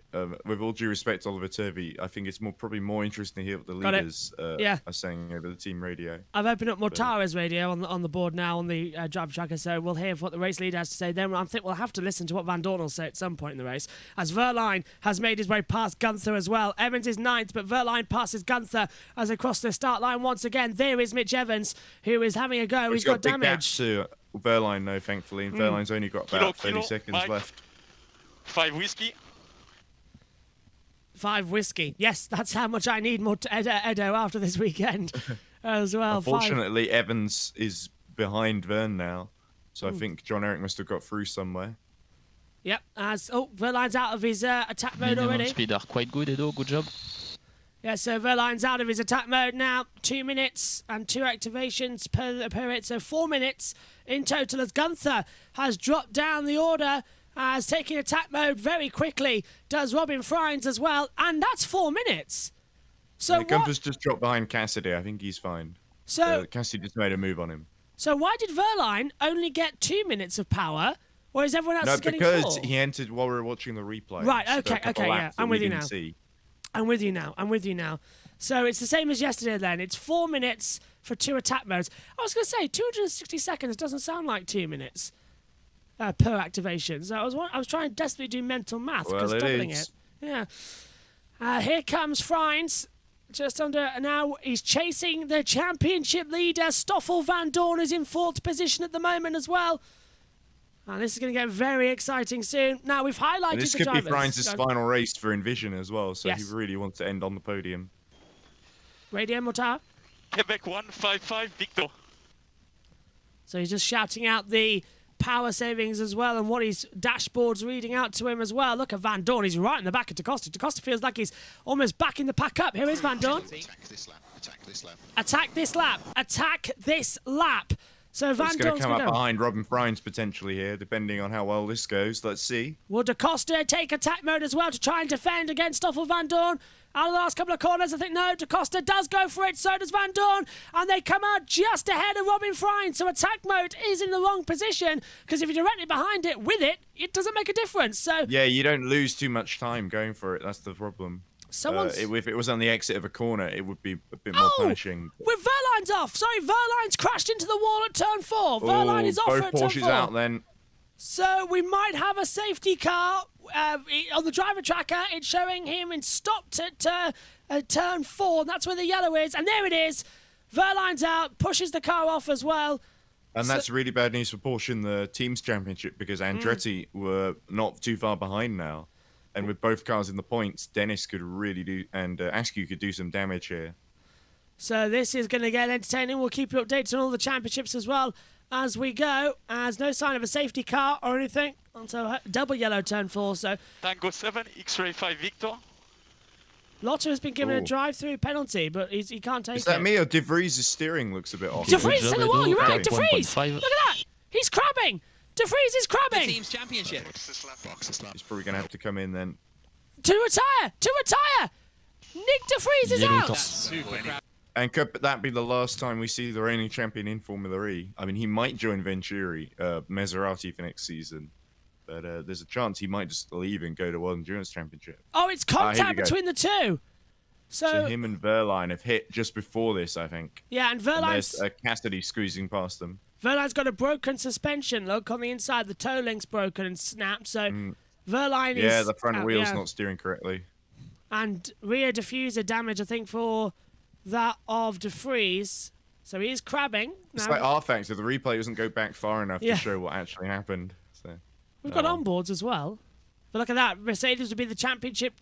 with all due respect to Oliver Turvey, I think it's probably more interesting to hear what the leaders are saying over the team radio. I've opened up Mortara's radio on the board now on the driver tracker, so we'll hear what the race leader has to say. Then I think we'll have to listen to what Vandoorne will say at some point in the race, as Verline has made his way past Gunther as well. Evans is 9th, but Verline passes Gunther as they cross the start line once again. There is Mitch Evans, who is having a go. He's got damage. To Verline, though, thankfully. And Verline's only got about 30 seconds left. 5 whiskey. 5 whiskey. Yes, that's how much I need more Edo after this weekend as well. Unfortunately, Evans is behind Vern now, so I think John Eric must have got through somewhere. Yep. Verline's out of his attack mode already. Speed are quite good, Edo. Good job. Yeah, so Verline's out of his attack mode now. 2 minutes and 2 activations per hit, so 4 minutes in total as Gunther has dropped down the order. As taking attack mode very quickly, does Robin Freins as well, and that's 4 minutes. So yeah, Gunther's just dropped behind Cassidy. I think he's fine. So Cassidy just made a move on him. So why did Verline only get 2 minutes of power, whereas everyone else is getting 4? No, because he entered while we were watching the replay. Right. Okay. Yeah, I'm with you now. I'm with you now. So it's the same as yesterday then. It's 4 minutes for 2 attack modes. I was going to say 260 seconds doesn't sound like 2 minutes. Per activation. So I was trying to desperately do mental math because doubling it. Yeah. Here comes Freins. Just under now, he's chasing the championship leader. Stoffel Vandoorne is in 4th position at the moment as well. And this is going to get very exciting soon. Now we've highlighted this the drivers. This could be Freins' final race for Envision as well, so yes. He really wants to end on the podium. Radio Motar. Quebec 155 Victor. So he's just shouting out the power savings as well and what his dashboard's reading out to him as well. Look at Vandoorne, he's right in the back of DaCosta. DaCosta feels like he's almost backing the pack up. Here is Vandoorne. Attack this lap, attack this lap. Attack this lap, attack this lap. So Vandoorne's going to come up behind Robin Freins potentially here, depending on how well this goes. Let's see. Will DaCosta take attack mode as well to try and defend against Stoffel Vandoorne? Out of the last couple of corners, I think, no, DaCosta does go for it, so does Vandoorne, and they come out just ahead of Robin Freins, so attack mode is in the wrong position, because if you're directly behind it with it, it doesn't make a difference, so... Yeah, you don't lose too much time going for it, that's the problem. If it was on the exit of a corner, it would be a bit more punishing. With Verline's off! Sorry, Verline's crashed into the wall at turn 4. Verline is off at turn 4. Both Porsches out then. So we might have a safety car on the driver tracker. It's showing him in stopped at turn 4. That's where the yellow is. And there it is. Verline's out, pushes the car off as well. And that's really bad news for Porsche in the Teams Championship because Andretti were not too far behind now. And with both cars in the points, Dennis could really do, and Askew could do some damage here. So this is going to get entertaining. We'll keep you updated on all the championships as well as we go. As no sign of a safety car or anything. So double yellow turn 4. So Tango 7, X-Ray 5 Victor. Lotto has been given a Ooh. drive-through penalty, but he can't take it. Is that me or De Vries' steering looks a bit off? De Vries is in the wall. You're right, De Vries. Look at that. He's crabbing. De Vries is The crabbing. team's championship. He's probably going to have to come in then. To retire. Nick De Vries is out. And could that be the last time we see the reigning champion in Formula E? I mean, he might join Venturi, Maserati for next season. But there's a chance he might just leave and go to World Endurance Championship. Oh, it's Here we contact go. between the two. So him and Verline have hit just before this, I think. Yeah, and Verline's... there's Cassidy squeezing past them. Verline's got a broken suspension, look, on the inside. The toe link's broken and snapped, so Verline is... Yeah, the front out, wheel's yeah. not steering correctly. And rear diffuser damage, I think, for that of De Vries. So he is crabbing. It's Now, like R Factor. The replay doesn't go back far enough Yeah. to show what actually happened. So we've got onboards as well. But look at that. Mercedes would be the championship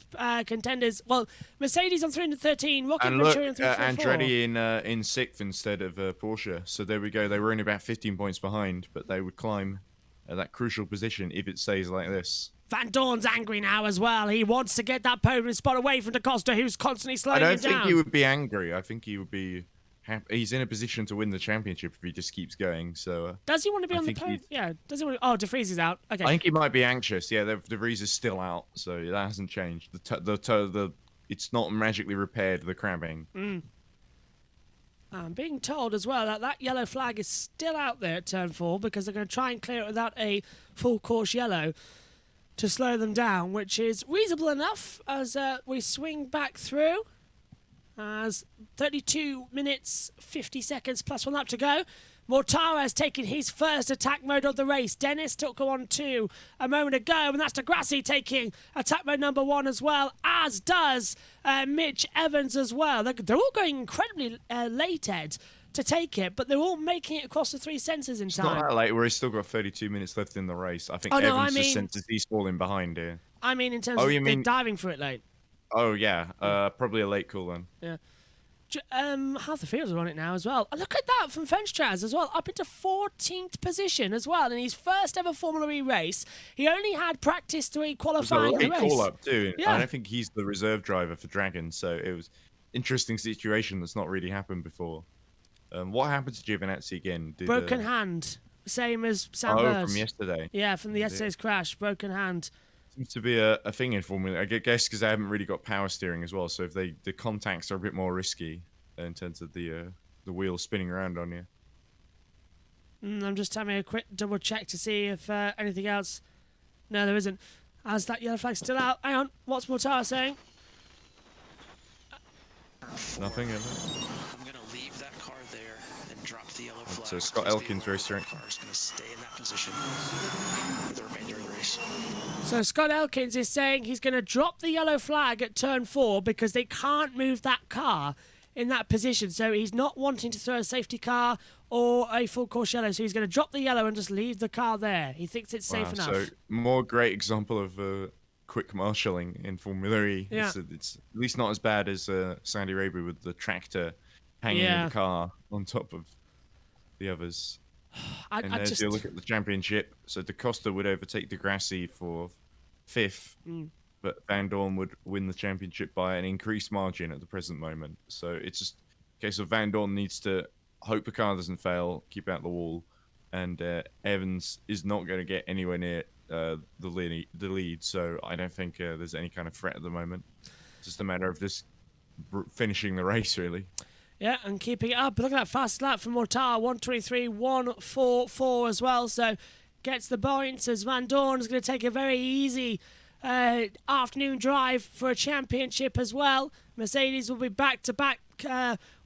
contenders. Well, Mercedes on 313, Rocket And look, Venturi on 344. Andretti in sixth instead of Porsche. So there we go. They were only about 15 points behind, but they would climb that crucial position if it stays like this. Vandoorne's angry now as well. He wants to get that podium spot away from Da Costa, who's constantly I slowing don't him think down. he would be angry. I think he would be happy. He's in a position to win the championship if he just keeps going. So Does he want to be I on the think podium? Yeah. Does he want to... Oh, De Vries is out. Okay. I think he might be anxious. Yeah, De Vries is still out, so that hasn't changed. It's not magically repaired. The crabbing. I'm being told as well that that yellow flag is still out there at turn 4 because they're going to try and clear it without a full course yellow to slow them down, which is reasonable enough as we swing back through. As 32 minutes, 50 seconds plus 1 lap to go. Mortara has taken his first attack mode of the race. Dennis took one 2 a moment ago, and that's Degrassi taking attack mode number 1 as well, as does Mitch Evans as well. They're all going incredibly late, Ed, to take it, but they're all making it across the 3 sensors in It's time. not that late. We've still got 32 minutes left in the race. I think Oh, no, Evans I just mean- senses he's falling behind here. I mean, in terms Oh, of you they're mean- diving for it late. Oh yeah, probably a late call then. Yeah. Half the fields are on it now as well. And look at that from French Chaz as well, up into 14th position as well in his first ever Formula E race. He only had practice 3 It was a qualifying in late the race. call up too. Yeah. I don't think he's the reserve driver for Dragon, so it was interesting situation that's not really happened before. What happened to Giovinazzi again? Did, Broken hand, same as Sam Oh, Burch. from yesterday. Yeah, from the Was it? yesterday's crash, broken hand. Seems to be a thing in Formula. I guess because they haven't really got power steering as well. So if the contacts are a bit more risky in terms of the wheels spinning around on you. I'm just having a quick double check to see if anything else. No, there isn't. As that yellow flag's still out. Hang on, what's Mortara saying? Nothing. I'm going to leave that car there and drop the yellow flag. So Scott Elkins racing. The car is going to stay in that position for the remainder of the race. So Scott Elkins is saying he's going to drop the yellow flag at turn 4 because they can't move that car in that position. So he's not wanting to throw a safety car or a full course yellow. So he's going to drop the yellow and just leave the car there. He thinks it's safe enough. So more great example of quick marshalling in Formula E. Yeah. It's at least not as bad as Saudi Arabia with the tractor hanging in the car on top of the others. And as you look at the championship, so Da Costa would overtake Degrassi for 5th, but Vandoorne would win the championship by an increased margin at the present moment. So it's just a case of Vandoorne needs to hope the car doesn't fail, keep out the wall, and Evans is not going to get anywhere near the lead. So I don't think there's any kind of threat at the moment. It's just a matter of just finishing the race, really. Yeah, and keeping it up. Look at that fast lap from Mortar, 1:23.144 as well. So gets the points as Vandoorne is going to take a very easy afternoon drive for a championship as well. Mercedes will be back-to-back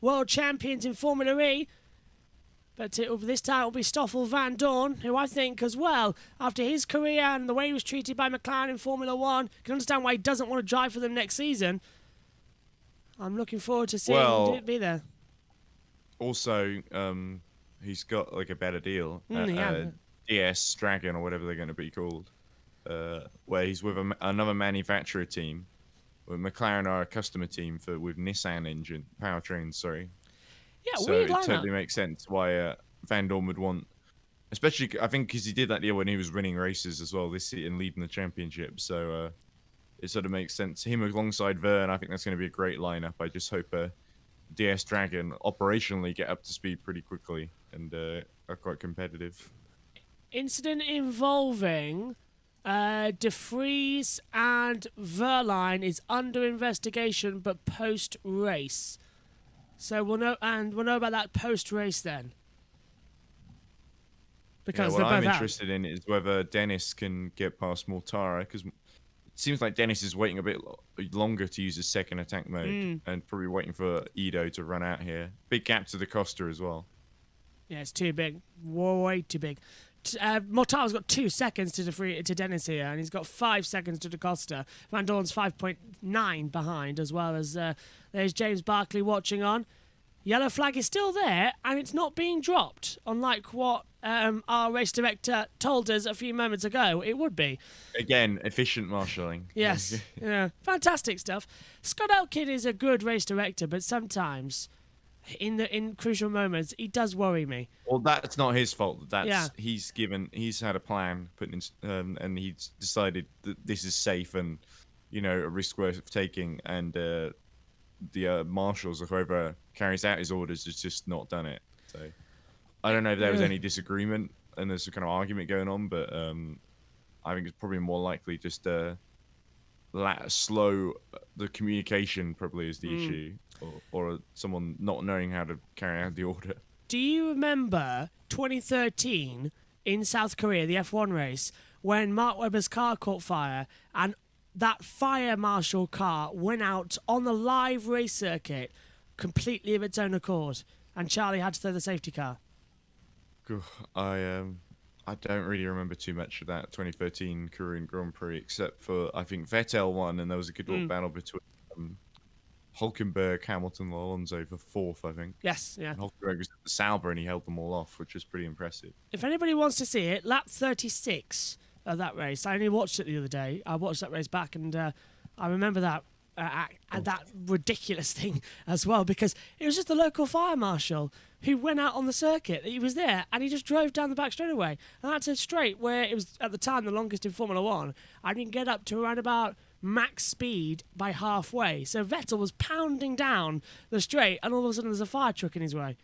world champions in Formula E. But this time it will be Stoffel Vandoorne, who I think as well, after his career and the way he was treated by McLaren in Formula 1, can understand why he doesn't want to drive for them next season. I'm looking forward to seeing him be there. Also, he's got like a better deal. Yeah. DS Dragon or whatever they're going to be called, where he's with another manufacturer team. Where McLaren are a customer team with Nissan engine powertrains. Sorry. Yeah, so weird it lineup. totally makes sense why Vandoorne would want, especially I think because he did that deal when he was winning races as well this year and leading the championship. So it sort of makes sense. Him alongside Verne, I think that's going to be a great lineup. I just hope DS Dragon operationally get up to speed pretty quickly and are quite competitive. Incident involving De Vries and Verline is under investigation, but post-race. So we'll know about that post-race then. Because what they're both I'm out. interested in is whether Dennis can get past Mortara, because it seems like Dennis is waiting a bit longer to use his second attack mode, and probably waiting for Edo to run out here. Big gap to the Costa as well. Yeah, it's too big. Way too big. Mortara's got 2 seconds to Dennis here, and he's got 5 seconds to DaCosta. Vandoorne's 5.9 behind, as well as there's James Barkley watching on. Yellow flag is still there, and it's not being dropped, unlike what our race director told us a few moments ago it would be. Again, efficient marshalling. Yes, yeah, fantastic stuff. Scott Elkin is a good race director, but sometimes, in crucial moments, he does worry me. Well, that's not his fault. Yeah. He's had a plan put in, and he's decided that this is safe and, a risk worth taking, and the marshals or whoever carries out his orders has just not done it. So I don't know if there was any disagreement and there's a kind of argument going on, but I think it's probably more likely just slow the communication probably is the issue, or someone not knowing how to carry out the order. Do you remember 2013 in South Korea, the F1 race, when Mark Webber's car caught fire and that fire marshal car went out on the live race circuit completely of its own accord, and Charlie had to throw the safety car? I don't really remember too much of that 2013 Korean Grand Prix, except for I think Vettel won, and there was a good little battle between Hulkenberg, Hamilton, and Alonso for fourth, I think. Yes, yeah. And Hulkenberg was at the Sauber, and he held them all off, which was pretty impressive. If anybody wants to see it, lap 36 of that race. I only watched it the other day. I watched that race back, and I remember that that ridiculous thing as well, because it was just the local fire marshal who went out on the circuit. He was there, and he just drove down the back straightaway. And that's a straight where it was, at the time, the longest in Formula One. I didn't get up to around about max speed by halfway. So Vettel was pounding down the straight, and all of a sudden there's a fire truck in his way.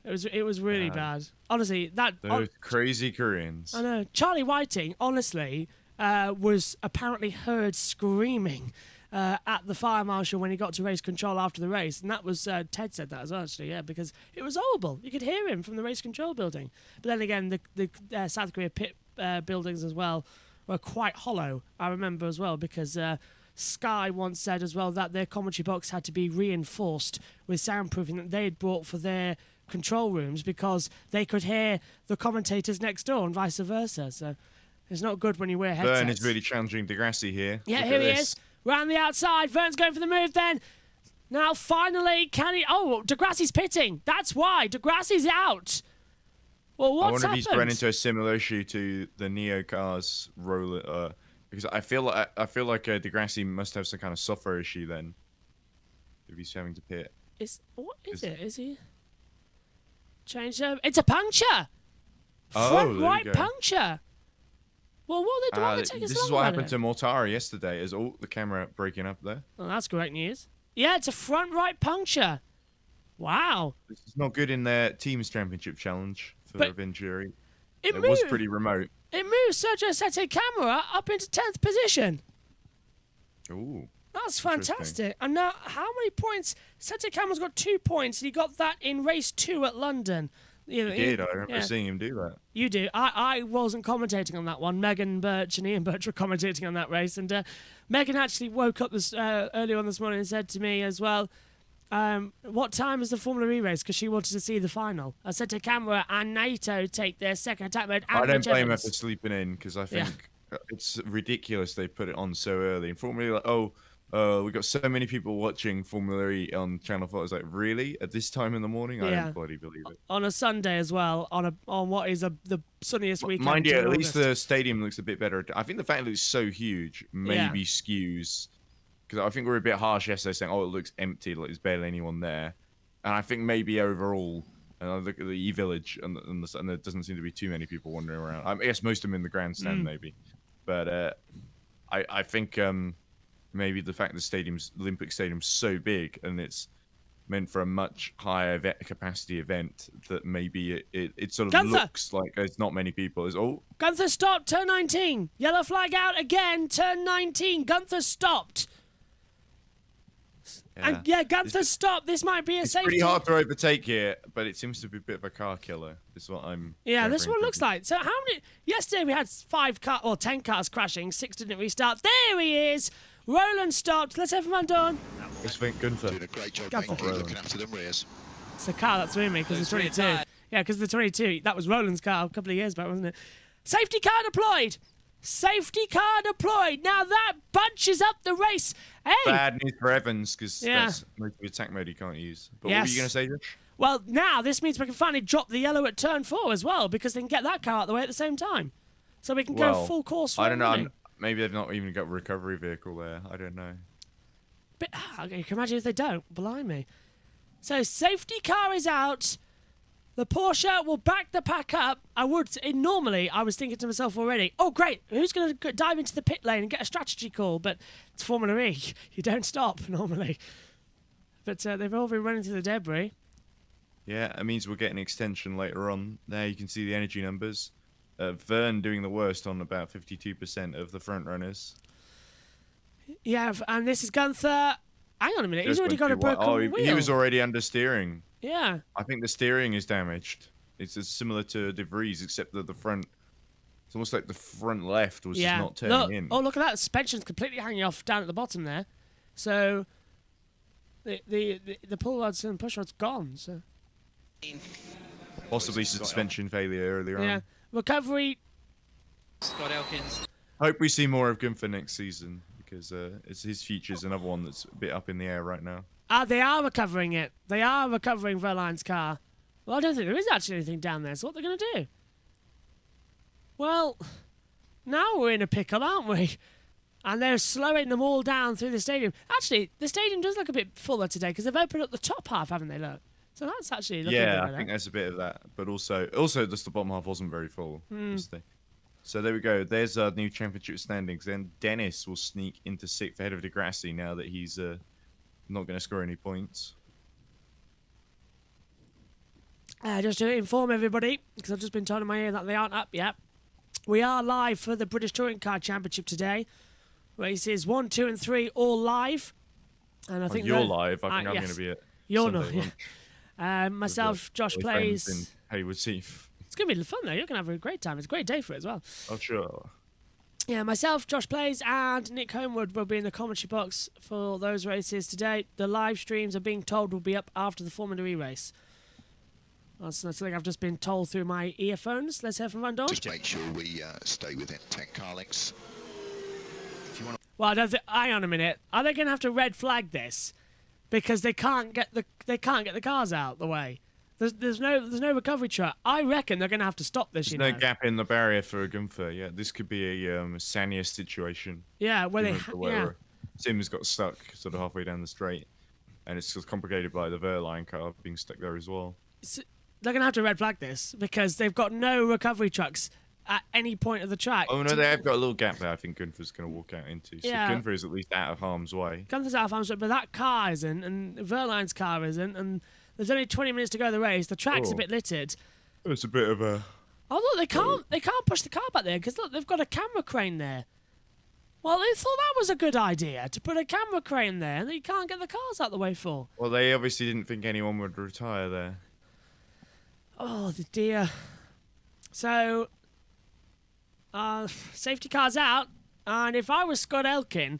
It was really bad. Honestly, those crazy Koreans. I know. Charlie Whiting, honestly, was apparently heard screaming at the fire marshal when he got to race control after the race, and that was Ted said that as well, actually, yeah, because it was horrible. You could hear him from the race control building. But then again, the South Korea pit buildings as well were quite hollow. I remember as well, because Sky once said as well that their commentary box had to be reinforced with soundproofing that they had brought for their control rooms, because they could hear the commentators next door and vice versa. So it's not good when you wear headsets. Verne is really challenging Degrassi here. Yeah, Look here at he this. is. Round the outside. Verne's going for the move then. Now, finally, can he... Oh, Degrassi's pitting. That's why. Degrassi's out. Well, what's I wonder happened? if he's run into a similar issue to the Neo cars roller, because I feel like Degrassi must have some kind of software issue then, if he's having to pit. What is it? Is he... Change them. It's a puncture. Oh, Front there you right go. puncture. Well, what are they doing? Take This is what happened to Mortara yesterday. Is the camera breaking up there? Well, that's great news. Yeah, it's a front right puncture. Wow. This is not good in their teams championship challenge for Venturi. It was moved. pretty remote. It moves Sergio Sette Camera up into 10th position. Ooh. That's fantastic. And now, how many points? Sette Camera's got 2 points, and he got that in race 2 at London. You know, He did. I remember seeing him do that. You do. I wasn't commentating on that one. Megan Burch and Ian Burch were commentating on that race. And Megan actually woke up earlier on this morning and said to me as well, what time is the Formula E race? Because she wanted to see the final. I said to Camera and NATO take their second attack mode. I don't Mitch blame her Evans. for sleeping in, because I think it's ridiculous they put it on so early. In Formula E, we got so many people watching Formula E on Channel 4. I was like, really? At this time in the morning? I don't bloody believe it. On a Sunday as well, on what is the sunniest weekend. Mind you, in at least August. the stadium looks a bit better. I think the fact it looks so huge maybe skews, because I think we were a bit harsh yesterday saying, oh, it looks empty, like there's barely anyone there. And I think maybe overall, and I look at the E-Village, and there doesn't seem to be too many people wandering around. I guess most of them in the grandstand maybe. But I think maybe the fact the Olympic Stadium's so big and it's meant for a much higher capacity event, that maybe it sort of Gunther! looks like there's not many people. Gunther stopped, turn 19. Yellow flag out again, turn 19. Gunther stopped. And Gunther stopped. This might be a It's safety. pretty hard to overtake here, but it seems to be a bit of a car killer. Is what I'm. Yeah, this is what it gathering looks from- like. So how many? Yesterday we had 10 cars crashing. 6 didn't restart. There he is. Roland stopped. Let's have Vandoorne. Let's think Gunther. Doing a great job, Gunther. thank you, looking after them rears. It's the car that threw me because the 22. Yeah, because the 22. That was Roland's car a couple of years back, wasn't it? Safety car deployed. Safety car deployed. Now that bunches up the race. Hey. Bad news for Evans because Yeah. that's most of the attack mode he can't use. But what Yes. were you going to say, Josh? Well, now this means we can finally drop the yellow at turn 4 as well, because they can get that car out of the way at the same time. So we can go full course. I don't know. running. Maybe they've not even got a recovery vehicle there. I don't know. But you can imagine if they don't. Blimey. So safety car is out. The Porsche will back the pack up. Normally, I was thinking to myself already, oh, great, who's going to dive into the pit lane and get a strategy call? But it's Formula E. You don't stop, normally. But they've all been running through the debris. Yeah, it means we'll get an extension later on. There you can see the energy numbers. Vern doing the worst on about 52% of the front runners. Yeah, and this is Gunther. Hang on a minute, he's already got a broken wheel. He was already understeering. Yeah. I think the steering is damaged. It's similar to De Vries, except that the front... It's almost like the front left was just not turning in. Oh, look at that. Suspension's completely hanging off down at the bottom there. So the pull rods and push rods gone. So Possibly suspension failure earlier yeah, on. recovery. Scott Elkins. Hope we see more of Gunther next season, because it's his future's another one that's a bit up in the air right now. They are recovering it. They are recovering Verline's car. Well, I don't think there is actually anything down there. So what they're going to do? Well, now we're in a pickle, aren't we? And they're slowing them all down through the stadium. Actually, the stadium does look a bit fuller today because they've opened up the top half, haven't they? Look. So that's actually looking a bit Yeah, better. I think there's a bit of that, but also just the bottom half wasn't very full yesterday. So there we go. There's our new championship standings. Then Dennis will sneak into 6th ahead of Degrassi now that he's not going to score any points. Just to inform everybody, because I've just been told in my ear that they aren't up yet. We are live for the British Touring Car Championship today. Races 1, 2, and 3 all live. And I think you're live. I think I'm going to be at You're Sunday not. lunch Myself, Josh with friends plays. in Haywood Heath. It's going to be fun though. You're going to have a great time. It's a great day for it as well. Oh, sure. Yeah, myself, Josh Plays, and Nick Homewood will be in the commentary box for those races today. The live streams are being told will be up after the Formula E race. That's something I've just been told through my earphones. Let's hear from Vandoorne. Just make sure we stay within 10 car lengths. If you want to... Well, hang on a minute. Are they going to have to red flag this because they can't get the cars out the way? There's no recovery track. I reckon they're going to have to stop this. There's no gap in the barrier for Gunther. Yeah, this could be a Sanya situation. Yeah, where Sim's got stuck sort of halfway down the straight, and it's just complicated by the Verline car being stuck there as well. So they're going to have to red flag this because they've got no recovery trucks at any point of the track. Oh no, they have got a little gap there. I think Gunther's going to walk out into. So Yeah. Gunther is at least out of harm's way. Gunther's out of harm's way, but that car isn't, and Verline's car isn't, and there's only 20 minutes to go of the race. The track's a bit littered. It's a bit of a. Oh look, they can't push the car back there because look, they've got a camera crane there. Well, they thought that was a good idea to put a camera crane there that you can't get the cars out the way for. Well, they obviously didn't think anyone would retire there. Oh dear. So, safety car's out, and if I was Scott Elkin,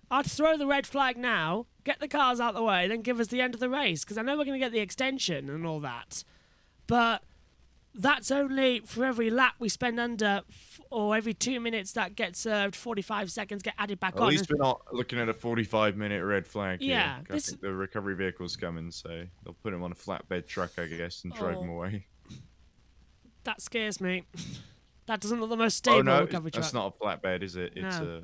I'd throw the red flag now, get the cars out the way, then give us the end of the race, because I know we're going to get the extension and all that. But that's only for every lap we spend under, or every 2 minutes that gets served, 45 seconds get added back on. At least we're not looking at a 45-minute red flag Yeah, here. I think the recovery vehicle's coming, so they'll put him on a flatbed truck, I guess, and drive him away. That scares me. That doesn't look the most stable recovery truck. That's not a flatbed, is it? It's No.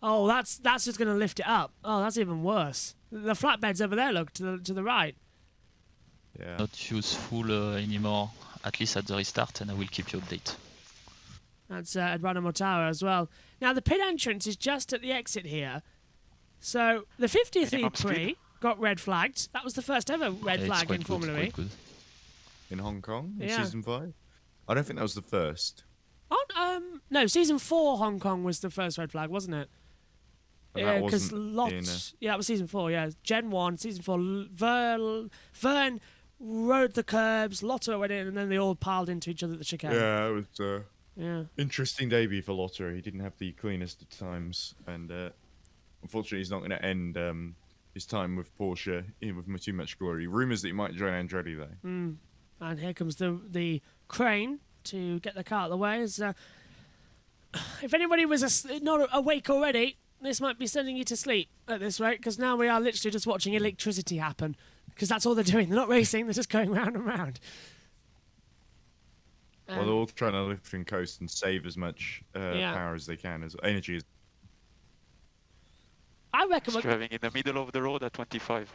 Oh, that's just going to lift it up. Oh, that's even worse. The flatbed's over there, look, to the right. Yeah. Not useful anymore, at least at the restart, and I will keep you updated. That's Eduardo Mortara as well. Now, the pit entrance is just at the exit here. So the 50th Minimum ePrix speed. got red flagged. That was the first ever red Yeah, it's flag quite in good, Formula E. quite good. In Hong Kong, in Yeah. season 5. I don't think that was the first. No, season 4 Hong Kong was the first red flag, wasn't it? And that Because wasn't lots. Yeah, that was season 4. Yeah, Gen 1, season 4. Vern rode the curbs. Lotto went in, and then they all piled into each other at the chicane. Yeah, it was Yeah. interesting debut for Lotter. He didn't have the cleanest of times, and unfortunately, he's not going to end his time with Porsche with too much glory. Rumours that he might join Andretti though. And here comes the crane to get the car out of the way. If anybody was not awake already, this might be sending you to sleep at this rate, because now we are literally just watching electricity happen, because that's all they're doing. They're not racing, they're just going round and round. Well, they're all trying to lift and coast and save as much Yeah. power as they can, as energy as. I reckon He's driving in the middle of the road at 25.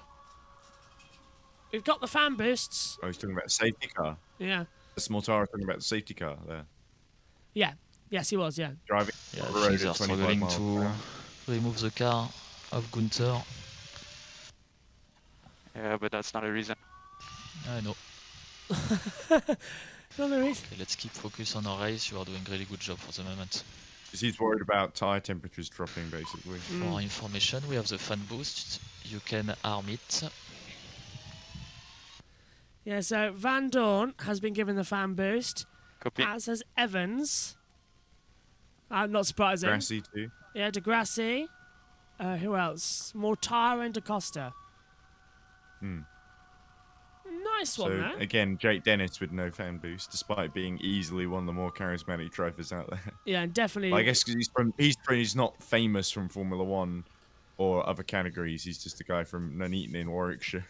we've got the fan boosts. Oh, he's talking about the safety car. Yeah. That's Mortara talking about the safety car there. Yeah. Yes, he was, yeah. Driving Yeah, on the road things are at 25 struggling miles per to hour. remove the car of Gunther. Yeah, but that's not a reason. I know. No, there is. Okay, let's keep focus on our race. You are doing a really good job for the moment. Because he's worried about tyre temperatures dropping, basically. For more information, we have the fan boost. You can arm it. Yeah, so Vandoorne has been given the fan boost, Copy. as has Evans. Not surprising. Grassy too. Yeah, Degrassi. Who else? Mortara and DaCosta. Nice one So there. again, Jake Dennis with no fan boost, despite being easily one of the more charismatic drivers out there. Yeah, and definitely. I guess because he's not famous from Formula One or other categories. He's just a guy from Nuneaton in Warwickshire.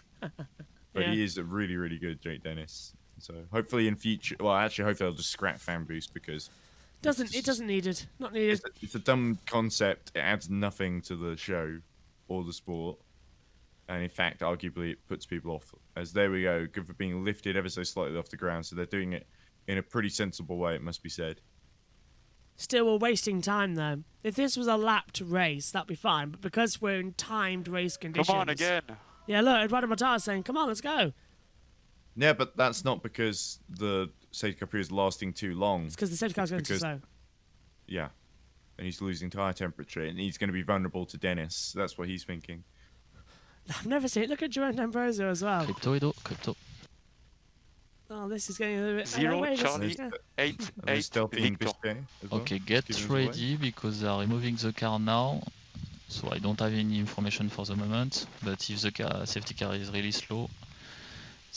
But he is a really, really good Jake Dennis. So hopefully in future, well, actually, hopefully I'll just scrap fan boost because It doesn't need it. Not needed. it's a dumb concept. It adds nothing to the show or the sport. And in fact, arguably, it puts people off. As there we go, good for being lifted ever so slightly off the ground. So they're doing it in a pretty sensible way, it must be said. Still, we're wasting time though. If this was a lapped race, that'd be fine. But because we're in timed race conditions. Come on again. Yeah, look, Eduardo Mortara is saying, "Come on, let's go." Yeah, but that's not because the safety car period is lasting too long. It's because the safety car's going too slow. Yeah, and he's losing tyre temperature, and he's going to be vulnerable to Dennis. That's what he's thinking. I've never seen it. Look at Jerome D'Ambrosio as well. Crypto, Edo, crypto. Oh, this is getting a little bit. Zero, wait, Charlie. yeah. 8, And he's 8, stealthy in Victor. Biscay as well. Okay, get Just giving us away. ready because they are removing the car now. So I don't have any information for the moment. But if the safety car is really slow,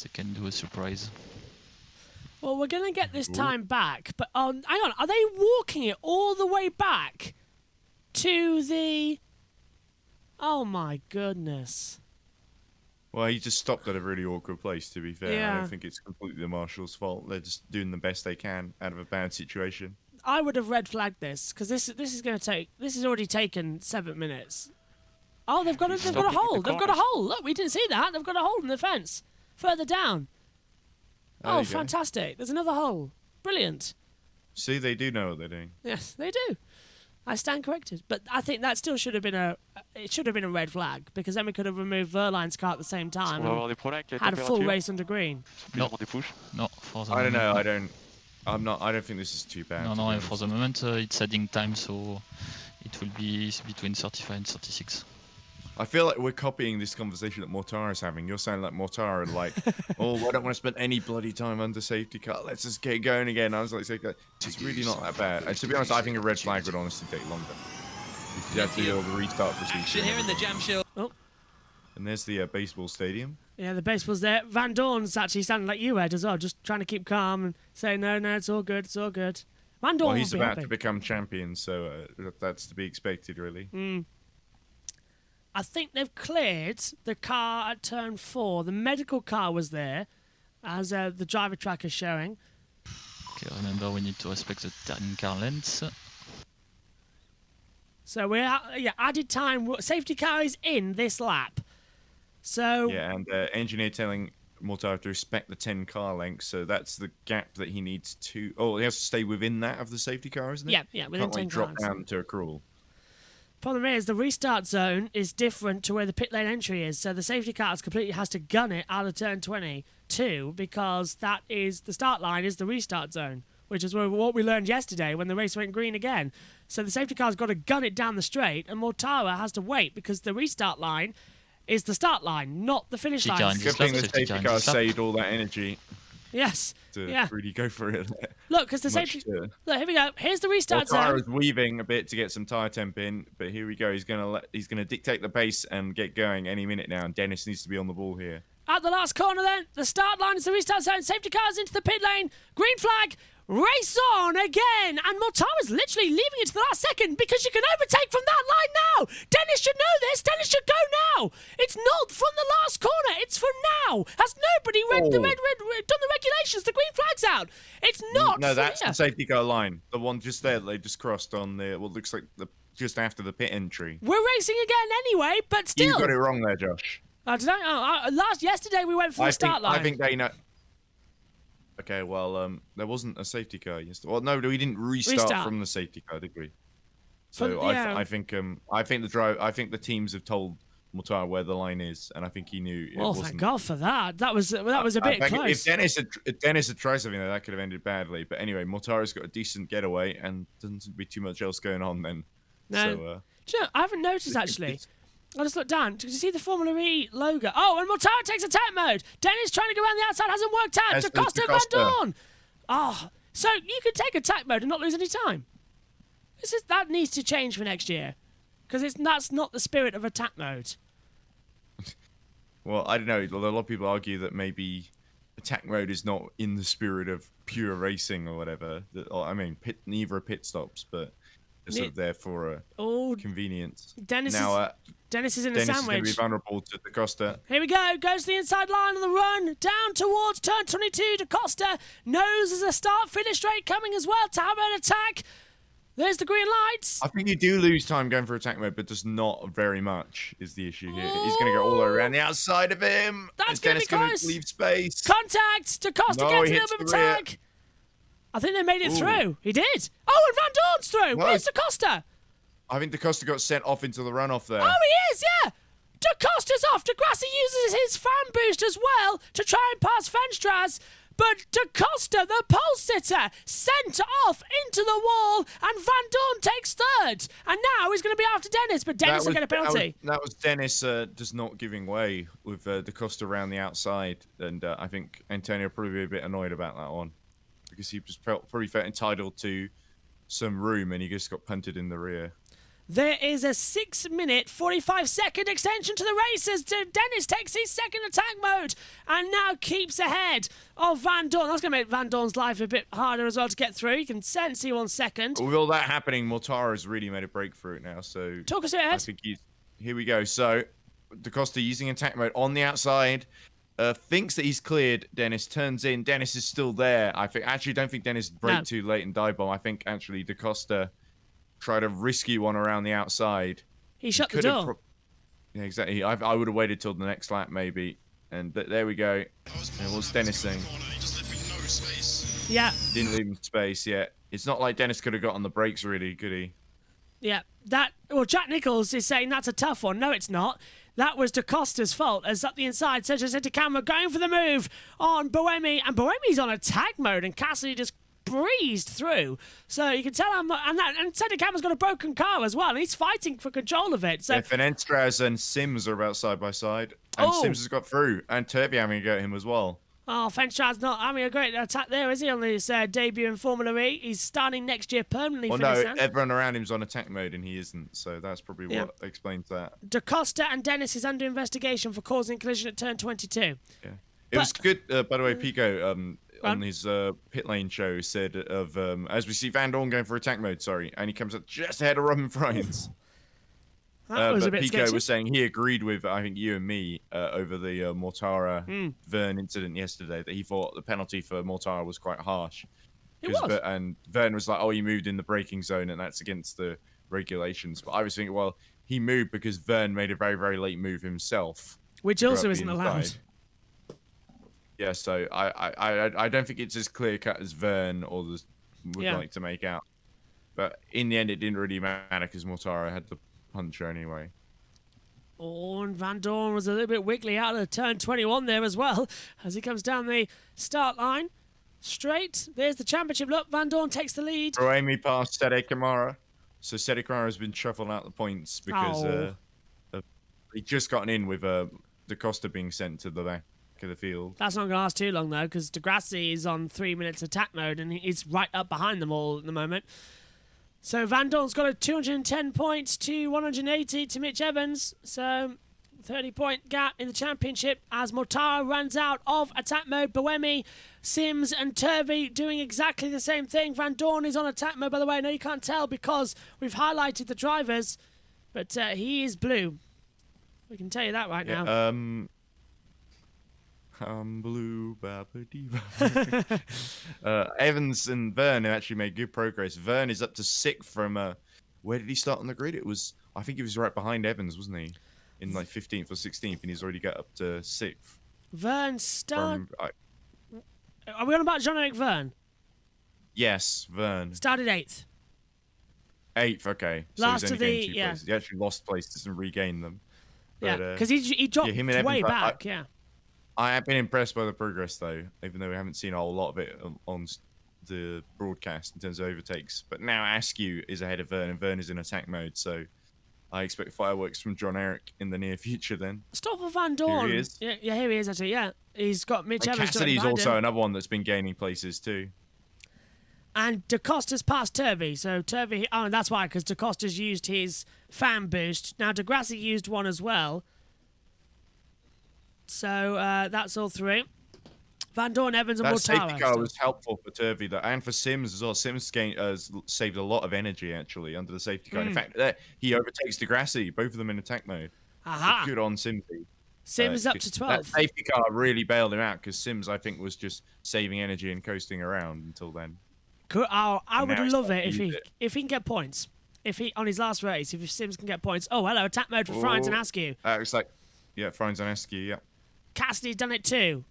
they can do a surprise. Well, we're gonna get this time back, but hang on, are they walking it all the way back to the? Oh my goodness! Well, he just stopped at a really awkward place, to be fair. I Yeah. don't think it's completely the marshal's fault. They're just doing the best they can out of a bad situation. I would have red flagged this because this is going to take. This has already taken 7 minutes. Oh, they've got a hole. They've got a hole. Look, we didn't see that. They've got a hole in the fence further down. There Oh, you go. fantastic! There's another hole. Brilliant. See, they do know what they're doing. Yes, they do. I stand corrected, but I think that still should have been a red flag because then we could have removed Verline's car at the same time On va avoir and des problèmes avec les had a full températures. race under green. No, Des push. no, for the I don't know. moment. I don't think this is too bad. No, to no, be and for honest. the moment it's adding time, so it will be between 35 and 36. I feel like we're copying this conversation that Mortara's having. You're saying like Mortara, like, oh, I don't want to spend any bloody time under safety car. Let's just get going again. I was like, it's really not that bad. And to be honest, I think a red flag would honestly take longer. You have to do all the restart procedure. Action here in the jam shield. Oh, And there's the baseball stadium. yeah, the baseball's there. Vandoorne's actually standing like you, Ed, as well, just trying to keep calm and saying, no, it's all good, it's all good. Vandoorne Well, will he's be about happy. to become champion, so that's to be expected, really. I think they've cleared the car at turn 4. The medical car was there, as the driver track is showing. Okay, remember we need to respect the turning car lengths. So we're added time. Safety car is in this lap. So Yeah, and engineer telling Mortara to respect the 10 car lengths, so that's the gap that he needs to. Oh, he has to stay within that of the safety car, isn't it? Yeah, within Can't 10 like drop cars. down to a crawl. Problem is, the restart zone is different to where the pit lane entry is, so the safety car has to gun it out of turn 22 because that is the start line is the restart zone, which is what we learned yesterday when the race went green again. So the safety car's got to gun it down the straight, and Mortara has to wait because the restart line is the start line, not the finish line. Good thing the safety car saved all that energy. Yes. To really go for it. Look, because the safety. Look, here we go. Here's the restart zone. Mortara's weaving a bit to get some tyre temp in, but here we go. He's gonna dictate the pace and get going any minute now. And Dennis needs to be on the ball here. At the last corner, then the start line is the restart zone. Safety cars into the pit lane. Green flag. Race on again, and Mortara's literally leaving it to the last second because you can overtake from that line now. Dennis should know this. Dennis should go now. It's not from the last corner. It's from now. Has nobody read done the regulations? The green flag's out. It's not. No, that's the safety car line. The one just there that they just crossed on the what looks like just after the pit entry. We're racing again anyway, but still. You got it wrong there, Josh. I don't know. Yesterday we went for the start line. I think they know. Okay, well, there wasn't a safety car yesterday. Well, no, we didn't restart from the safety car, did we? So I think the teams have told Mortara where the line is, and I think he knew. Well, thank God for that. That was a bit close. If Dennis had tried something there, that could have ended badly. But anyway, Mortara's got a decent getaway, and doesn't seem to be too much else going on then. No, so, do you know, I haven't noticed actually. I just looked down. Did you see the Formula E logo? Oh, and Mortara takes attack mode. Dennis trying to go around the outside hasn't worked out. DaCosta, Vandoorne. Oh, so you could take attack mode and not lose any time. That needs to change for next year, because that's not the spirit of attack mode. Well, I don't know. A lot of people argue that maybe attack mode is not in the spirit of pure racing or whatever. I mean, neither are pit stops, but it's sort of there for convenience. Dennis is in a sandwich. Dennis is going to be vulnerable to DaCosta. Here we go. Goes to the inside line of the run. Down towards turn 22. DaCosta knows there's a start-finish straight coming as well to have an attack. There's the green lights. I think you do lose time going for attack mode, but just not very much is the issue here. He's going to go all the way around the outside of him. That's going to be close. Leave space. Contact. DaCosta gets a little bit of attack. I think they made it through. He did. Oh, and Vandoorne's through. Where's DaCosta? I think DaCosta got sent off into the runoff there. Oh, he is, yeah. DaCosta's off. DeGrassi uses his fan boost as well to try and pass Fenstras. But DaCosta, the pole sitter, sent off into the wall, and Vandoorne takes third. And now he's going to be after Dennis, but Dennis will get a penalty. That was Dennis just not giving way with DaCosta around the outside. And I think Antonio probably be a bit annoyed about that one, because he just probably felt entitled to some room, and he just got punted in the rear. There is a 6-minute, 45-second extension to the races. Dennis takes his second attack mode and now keeps ahead of Vandoorne. That's going to make Vandoorne's life a bit harder as well to get through. You can sense he wants second. With all that happening, Mortara's really made a breakthrough now. So talk us ahead. I think here we go. So DaCosta using attack mode on the outside. Thinks that he's cleared. Dennis turns in. Dennis is still there. I don't think Dennis braked too late and dive bomb. I think actually DaCosta tried a risky one around the outside. He shut the door. Yeah, exactly. I would have waited till the next lap maybe. And there we go. And what's Dennis saying? Yeah. Didn't leave him space yet. It's not like Dennis could have got on the brakes really, could he? Yeah. Jack Nicholls is saying that's a tough one. No, it's not. That was DaCosta's fault, as up the inside, Sergio Santacamera going for the move on Buemi, and Buemi's on attack mode, and Cassidy just breezed through. So you can tell and Santacamera's got a broken car as well, and he's fighting for control of it. So yeah, Fenestras and Sims are about side by side, and Sims has got through, and Turvey having a go at him as well. Oh, Fenstrad's not having a great attack there, is he, on his debut in Formula E? He's starting next year permanently for Nissan. Everyone around him's on attack mode and he isn't, so that's probably what explains that. DaCosta and Dennis is under investigation for causing collision at turn 22. Yeah. It was good, by the way, Pico, on his pit lane show, said as we see Vandoorne going for attack mode, and he comes up just ahead of Robin Friends. That was a bit Pico sketchy. was saying he agreed with, I think, you and me over the Mortara Vern incident yesterday, that he thought the penalty for Mortara was quite harsh. It was. And Vern was like, he moved in the braking zone and that's against the regulations. But I was thinking, well, he moved because Vern made a very, very late move himself. Which also isn't allowed. Yeah, so I don't think it's as clear-cut as Vern or would like to make out. But in the end, it didn't really matter because Mortara had the puncher anyway. Oh, and Vandoorne was a little bit wiggly out of turn 21 there as well, as he comes down the start line. Straight, there's the championship. Look, Vandoorne takes the lead. Roemi passed Sede Kamara. So Sede Kamara has been shuffled out the points because he just gotten in with Da Costa being sent to the back of the field. That's not going to last too long, though, because Degrassi is on 3 minutes attack mode, and he's right up behind them all at the moment. So Vandoorne's got a 210 points to 180 to Mitch Evans. So 30-point gap in the championship as Mortara runs out of attack mode. Buemi, Sims and Turvey doing exactly the same thing. Vandoorne is on attack mode, by the way. I know you can't tell because we've highlighted the drivers, but he is blue. We can tell you that right now. I'm blue, Babadiva. Evans and Vern have actually made good progress. Vern is up to 6th from where did he start on the grid? I think he was right behind Evans, wasn't he? In like 15th or 16th, and he's already got up to 6th. Vern start. Are we on about Jean-Eric Vern? Yes, Vern. Started 8th. 8th, okay. So Last he's of only the gained 2 places. He actually lost places and regained them. Yeah, because he dropped him and way Evans, back. Yeah. I have been impressed by the progress, though, even though we haven't seen a whole lot of it on the broadcast in terms of overtakes. But now Askew is ahead of Vern, and Vern is in attack mode, so I expect fireworks from John Eric in the near future then. Stop for Vandoorne. Here he is. Yeah, here he is, actually, yeah. He's got Mitch Evans. Cassidy's also another one that's been gaining places, too. And Da Costa's passed Turvey, so Turvey... Oh, and that's why, because Da Costa's used his fan boost. Now, Degrassi used one as well. So that's all three. Vandoorne, Evans, and That Mortara. safety car was helpful for Turvey, and for Sims as well. Sims saved a lot of energy, actually, under the safety car. In fact, he overtakes Degrassi, both of them in attack mode. Aha. So good on Simsy. Sims up to 12th. That safety car really bailed him out, because Sims, I think, was just saving energy and coasting around until then. I would love it if he can get points. If he on his last race, if Sims can get points. Oh, hello, attack mode for Friends and Askew. It's like, yeah, Friends and Askew, yeah. Cassidy's done it too.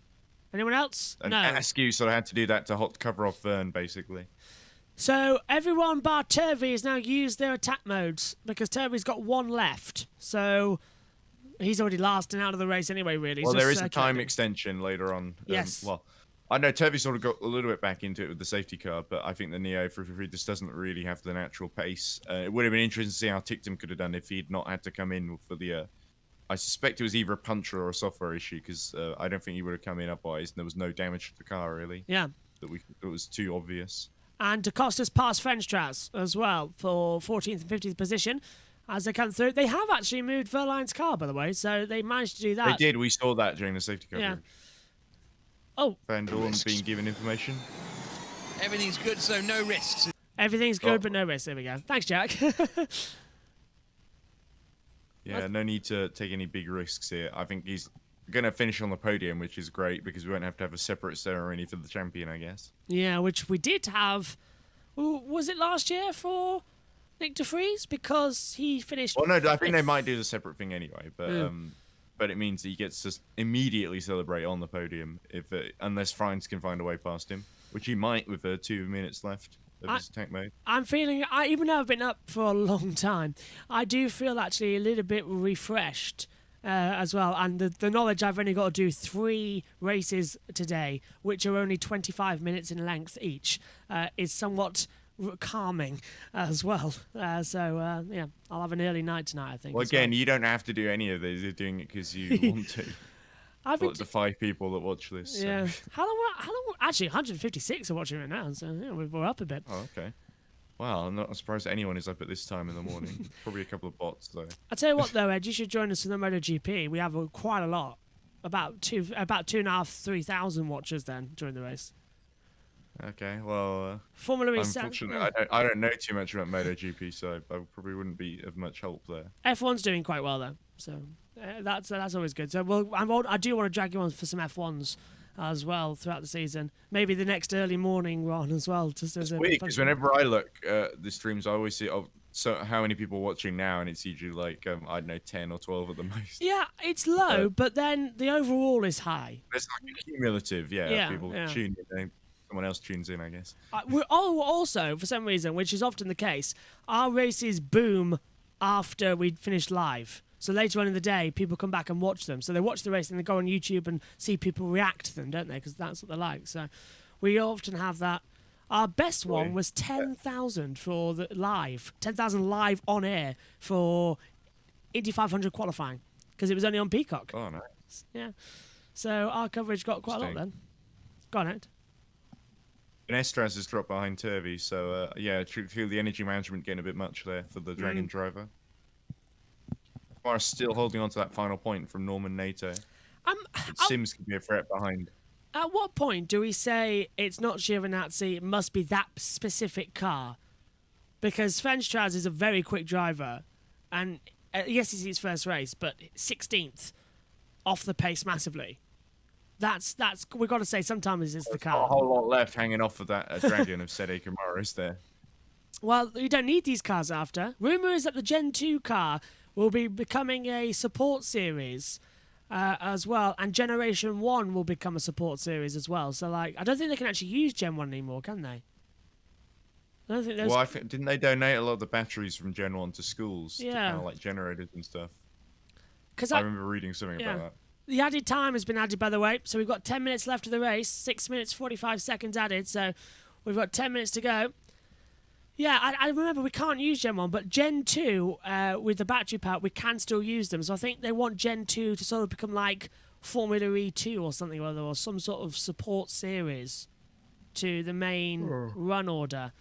Anyone else? And no. Askew sort of had to do that to cover off Vern, basically. So everyone bar Turvey has now used their attack modes because Turvey's got one left. So he's already last and out of the race anyway, really. Well, there is a time extension later on. Yes. Well, I know Turvey sort of got a little bit back into it with the safety car, but I think the Neo 353 just doesn't really have the natural pace. It would have been interesting to see how Tictum could have done if he'd not had to come in for the... I suspect it was either a puncher or a software issue, because I don't think he would have come in otherwise, and there was no damage to the car, really. Yeah. It was too obvious. And Da Costa's passed French Trass as well for 14th and 15th position as they come through. They have actually moved Verline's car, by the way, so they managed to do that. They did. We saw that during the safety car. Yeah. Oh. Vandoorne being given information. Everything's good, so no risks. Everything's good, but no risks. There we go. Thanks, Jack. Yeah, no need to take any big risks here. I think he's going to finish on the podium, which is great because we won't have to have a separate ceremony for the champion, I guess. Yeah, which we did have. Was it last year for Nick de Vries? Because he finished. Well, no, I think they might do the separate thing anyway, but it means that he gets to immediately celebrate on the podium unless Friends can find a way past him, which he might with 2 minutes left. Attack mode. I'm feeling, even though I've been up for a long time, I do feel actually a little bit refreshed as well. And the knowledge I've only got to do 3 races today, which are only 25 minutes in length each, is somewhat calming as well. Yeah, I'll have an early night tonight, I think. Well, again, you don't have to do any of these. You're doing it because you want to. I've been the 5 people that watch this. So. Yeah. How long? Actually, 156 are watching it now, so yeah, we're up a bit. Oh, okay. Well, I'm not surprised anyone is up at this time in the morning. Probably a couple of bots, though. I tell you what, though, Ed, you should join us in the MotoGP. We have quite a lot, about 2,500-3,000 watchers then during the race. Okay, well, Formula E. Unfortunately, I don't know too much about MotoGP, so I probably wouldn't be of much help there. F1's doing quite well though, so that's always good. So I do want to drag you on for some F1s as well throughout the season. Maybe the next early morning run as well. Just as it's weird because whenever I look at the streams, I always see so how many people watching now, and it's usually like I don't know, 10 or 12 at the most. Yeah, it's low, but then the overall is high. It's like cumulative, yeah. People tune in. Someone else tunes in, I guess. We're also, for some reason, which is often the case, our races boom after we'd finished live. So later on in the day, people come back and watch them. So they watch the race and they go on YouTube and see people react to them, don't they? Because that's what they like. So we often have that. Our best one was 10,000 for the live. 10,000 live on air for Indy 500 qualifying. Because it was only on Peacock. Oh, nice. Yeah. So our coverage got quite a lot then. Go on, Ed. And Estraz has dropped behind Turvey, so yeah, I feel the energy management getting a bit much there for the Dragon driver. Are still holding on to that final point from Norman Nato. Sims can be a threat behind. At what point do we say it's not Giovinazzi, it must be that specific car? Because Fenstraz is a very quick driver, and yes, it's his first race, but 16th off the pace massively. That's we've got to say sometimes it's the car. Not a whole lot left hanging off of that Dragon of Sede Kamara, is there? Well, you don't need these cars after. Rumour is that the Gen 2 car will be becoming a support series as well, and Generation 1 will become a support series as well. So, like, I don't think they can actually use Gen 1 anymore, can they? I don't think Well, didn't they donate a lot of the batteries from Gen 1 to schools? Yeah. To kind of like generators and stuff. Because I remember reading something about that. The added time has been added, by the way. So we've got 10 minutes left of the race, 6 minutes 45 seconds added. So we've got 10 minutes to go. Yeah, I remember we can't use Gen 1, but Gen 2, with the battery pack, we can still use them. So I think they want Gen 2 to sort of become like Formula E2 or something, or some sort of support series to the main run order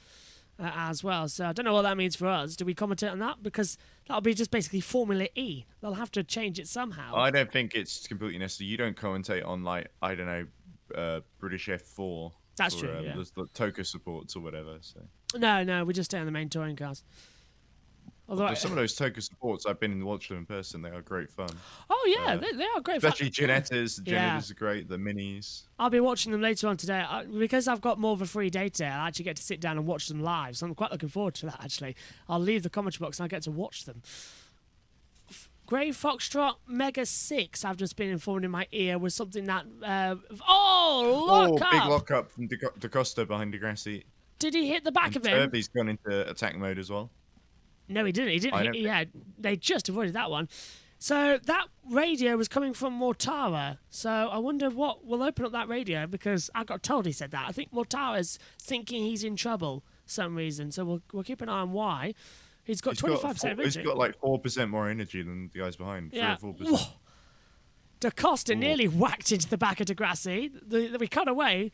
as well. So I don't know what that means for us. Do we commentate on that? Because that'll be just basically Formula E. They'll have to change it somehow. I don't think it's completely necessary. You don't commentate on, like, I don't know, British F4. That's for, true, yeah. The Toka supports or whatever. So. No, we just stay on the main touring cars. Although Some of those Toka supports, I've been and watched them in person. They are great fun. Oh yeah, they are great. Especially Genettas. The Yeah. Genettas are great. The minis. I'll be watching them later on today. Because I've got more of a free day today, I actually get to sit down and watch them live. So I'm quite looking forward to that, actually. I'll leave the commentary box and I get to watch them. Grey Foxtrot Mega 6, I've just been informed in my ear, was something that... lock up! Big lock up from Da Costa behind Degrassi. Did he hit the back of him? Turvey's gone into attack mode as well. No, he didn't. He didn't. Yeah, they just avoided that one. So that radio was coming from Mortara. So I wonder what will open up that radio, because I got told he said that. I think Mortara's thinking he's in trouble for some reason. So we'll keep an eye on why. He's got 25% of He's energy. got like 4% more energy than the guys behind. 3 or 4%. Whoa. Da Costa nearly whacked into the back of Degrassi. We cut away,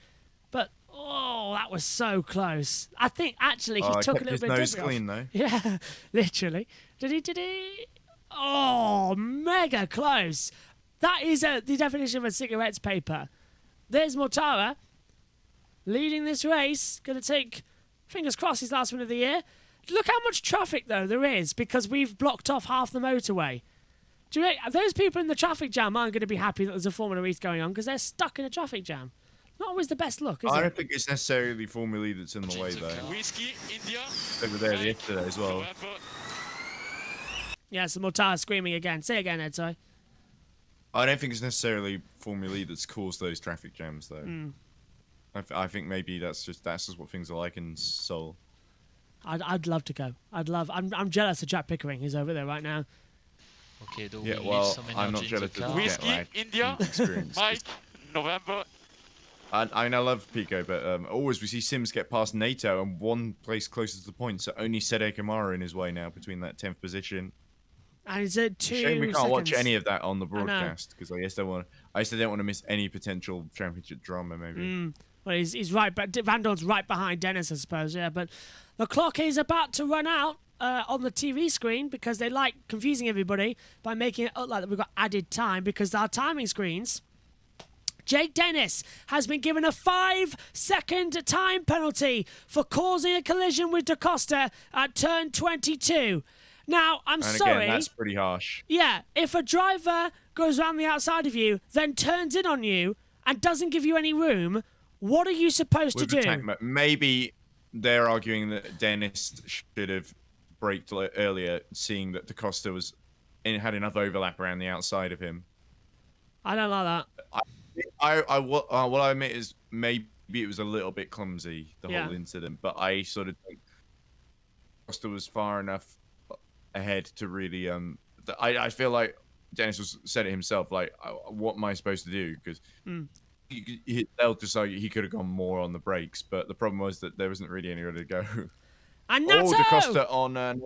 but that was so close. I think actually he took a little bit of his nose debris clean off. though. Yeah, literally. Did he? Oh, mega close. That is the definition of a cigarette's paper. There's Mortara leading this race. Going to take, fingers crossed, his last win of the year. Look how much traffic, though, there is, because we've blocked off half the motorway. Do you reckon those people in the traffic jam aren't going to be happy that there's a Formula E going on, because they're stuck in a traffic jam? Not always the best look, is it? I don't think it's necessarily Formula E that's in the way, though. Whiskey, India. Over there yesterday as well. Yeah, so Mortara screaming again. Say again, Ed, sorry. I don't think it's necessarily Formula E that's caused those traffic jams, though. Mm. I think maybe that's just what things are like in Seoul. I'd love to go. I'm jealous of Jack Pickering. He's over there right now. Okay, though Yeah, we well, leave some energy I'm not in jealous the of car. the Whiskey, jet lag India. experience. Mike, November. I love Pico, but always we see Sims get past NATO and one place closer to the point, so only Sede Kamara in his way now between that 10th position. And it's at 2 Shame we can't watch seconds. any of that on the broadcast, because I still don't want to miss any potential championship drama, maybe. Well, he's right, but Vandoorne's right behind Dennis, I suppose, yeah. But the clock is about to run out on the TV screen, because they like confusing everybody by making it look like that we've got added time, because our timing screens... Jake Dennis has been given a 5-second time penalty for causing a collision with Da Costa at turn 22. Now, I'm sorry. Again, that's pretty harsh. Yeah, if a driver goes around the outside of you, then turns in on you and doesn't give you any room, what are you supposed to do? Maybe they're arguing that Dennis should have braked earlier, seeing that Da Costa had enough overlap around the outside of him. I don't like that. What I admit is maybe it was a little bit clumsy, the whole incident, but I sort of think Costa was far enough ahead to really. I feel like Dennis said it himself. Like, what am I supposed to do? Because they'll decide he could have gone more on the brakes, but the problem was that there wasn't really anywhere to go. And Nato! Oh, Da Costa on Nato.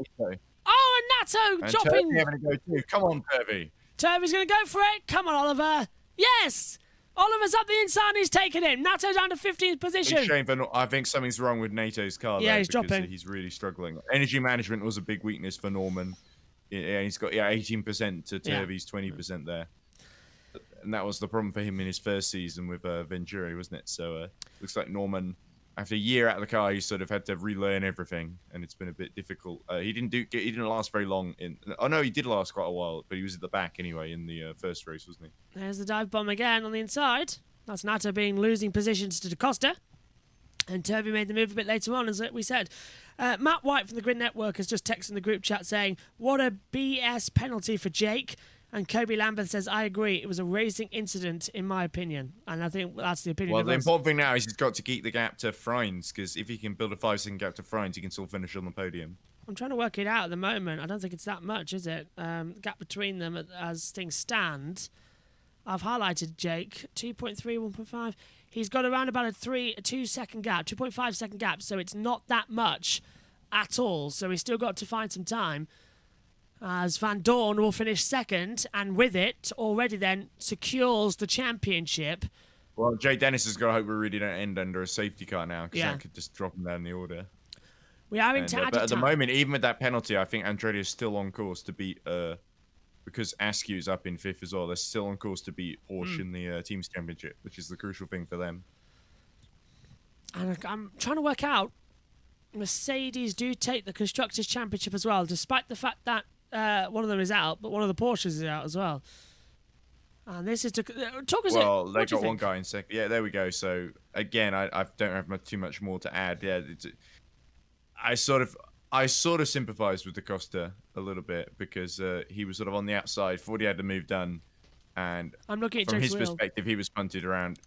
Oh, and Nato And dropping. Turvey having a go too. Come on, Turvey. Turvey's going to go for it. Come on, Oliver. Yes! Oliver's up the inside and he's taken him. Nato down to 15th position. Big shame, but I think something's wrong with NATO's car. Yeah, though, he's because dropping. He's really struggling. Energy management was a big weakness for Norman. Yeah, he's got 18% to Turvey's 20% there. And that was the problem for him in his first season with Venturi, wasn't it? So looks like Norman, after a year out of the car, he sort of had to relearn everything, and it's been a bit difficult. He didn't last very long in. Oh no, he did last quite a while, but he was at the back anyway in the first race, wasn't he? There's the dive bomb again on the inside. That's Nato losing positions to Da Costa. And Turvey made the move a bit later on, as we said. Matt White from the Grid Network has just texted in the group chat saying, "What a BS penalty for Jake." And Kobe Lambeth says, "I agree. It was a racing incident, in my opinion." And I think that's the opinion Well, of the us. important thing now is he's got to keep the gap to Frines, because if he can build a 5-second gap to Frines, he can still finish on the podium. I'm trying to work it out at the moment. I don't think it's that much, is it? Gap between them as things stand. I've highlighted Jake, 2.3, 1.5. He's got around about a 2-second gap, 2.5 second gap, so it's not that much at all. So he's still got to find some time. As Vandoorne will finish second, and with it, already then, secures the championship. Well, Jay Dennis has got to hope we really don't end under a safety car now, because Yeah. that could just drop him down the order. We are into But added at the time. moment, even with that penalty, I think Andretti is still on course to beat, because Askew's up in 5th as well, they're still on course to beat Porsche in the Teams Championship, which is the crucial thing for them. And I'm trying to work out, Mercedes do take the Constructors' Championship as well, despite the fact that one of them is out, but one of the Porsches is out as well. And this is to talk us. Well, they got one guy in second. Yeah, there we go. So again, I don't have too much more to add. Yeah, I sort of sympathised with Da Costa a little bit because he was sort of on the outside, thought he had the move done, and I'm looking at from Jake's his wheel. perspective, he was punted around.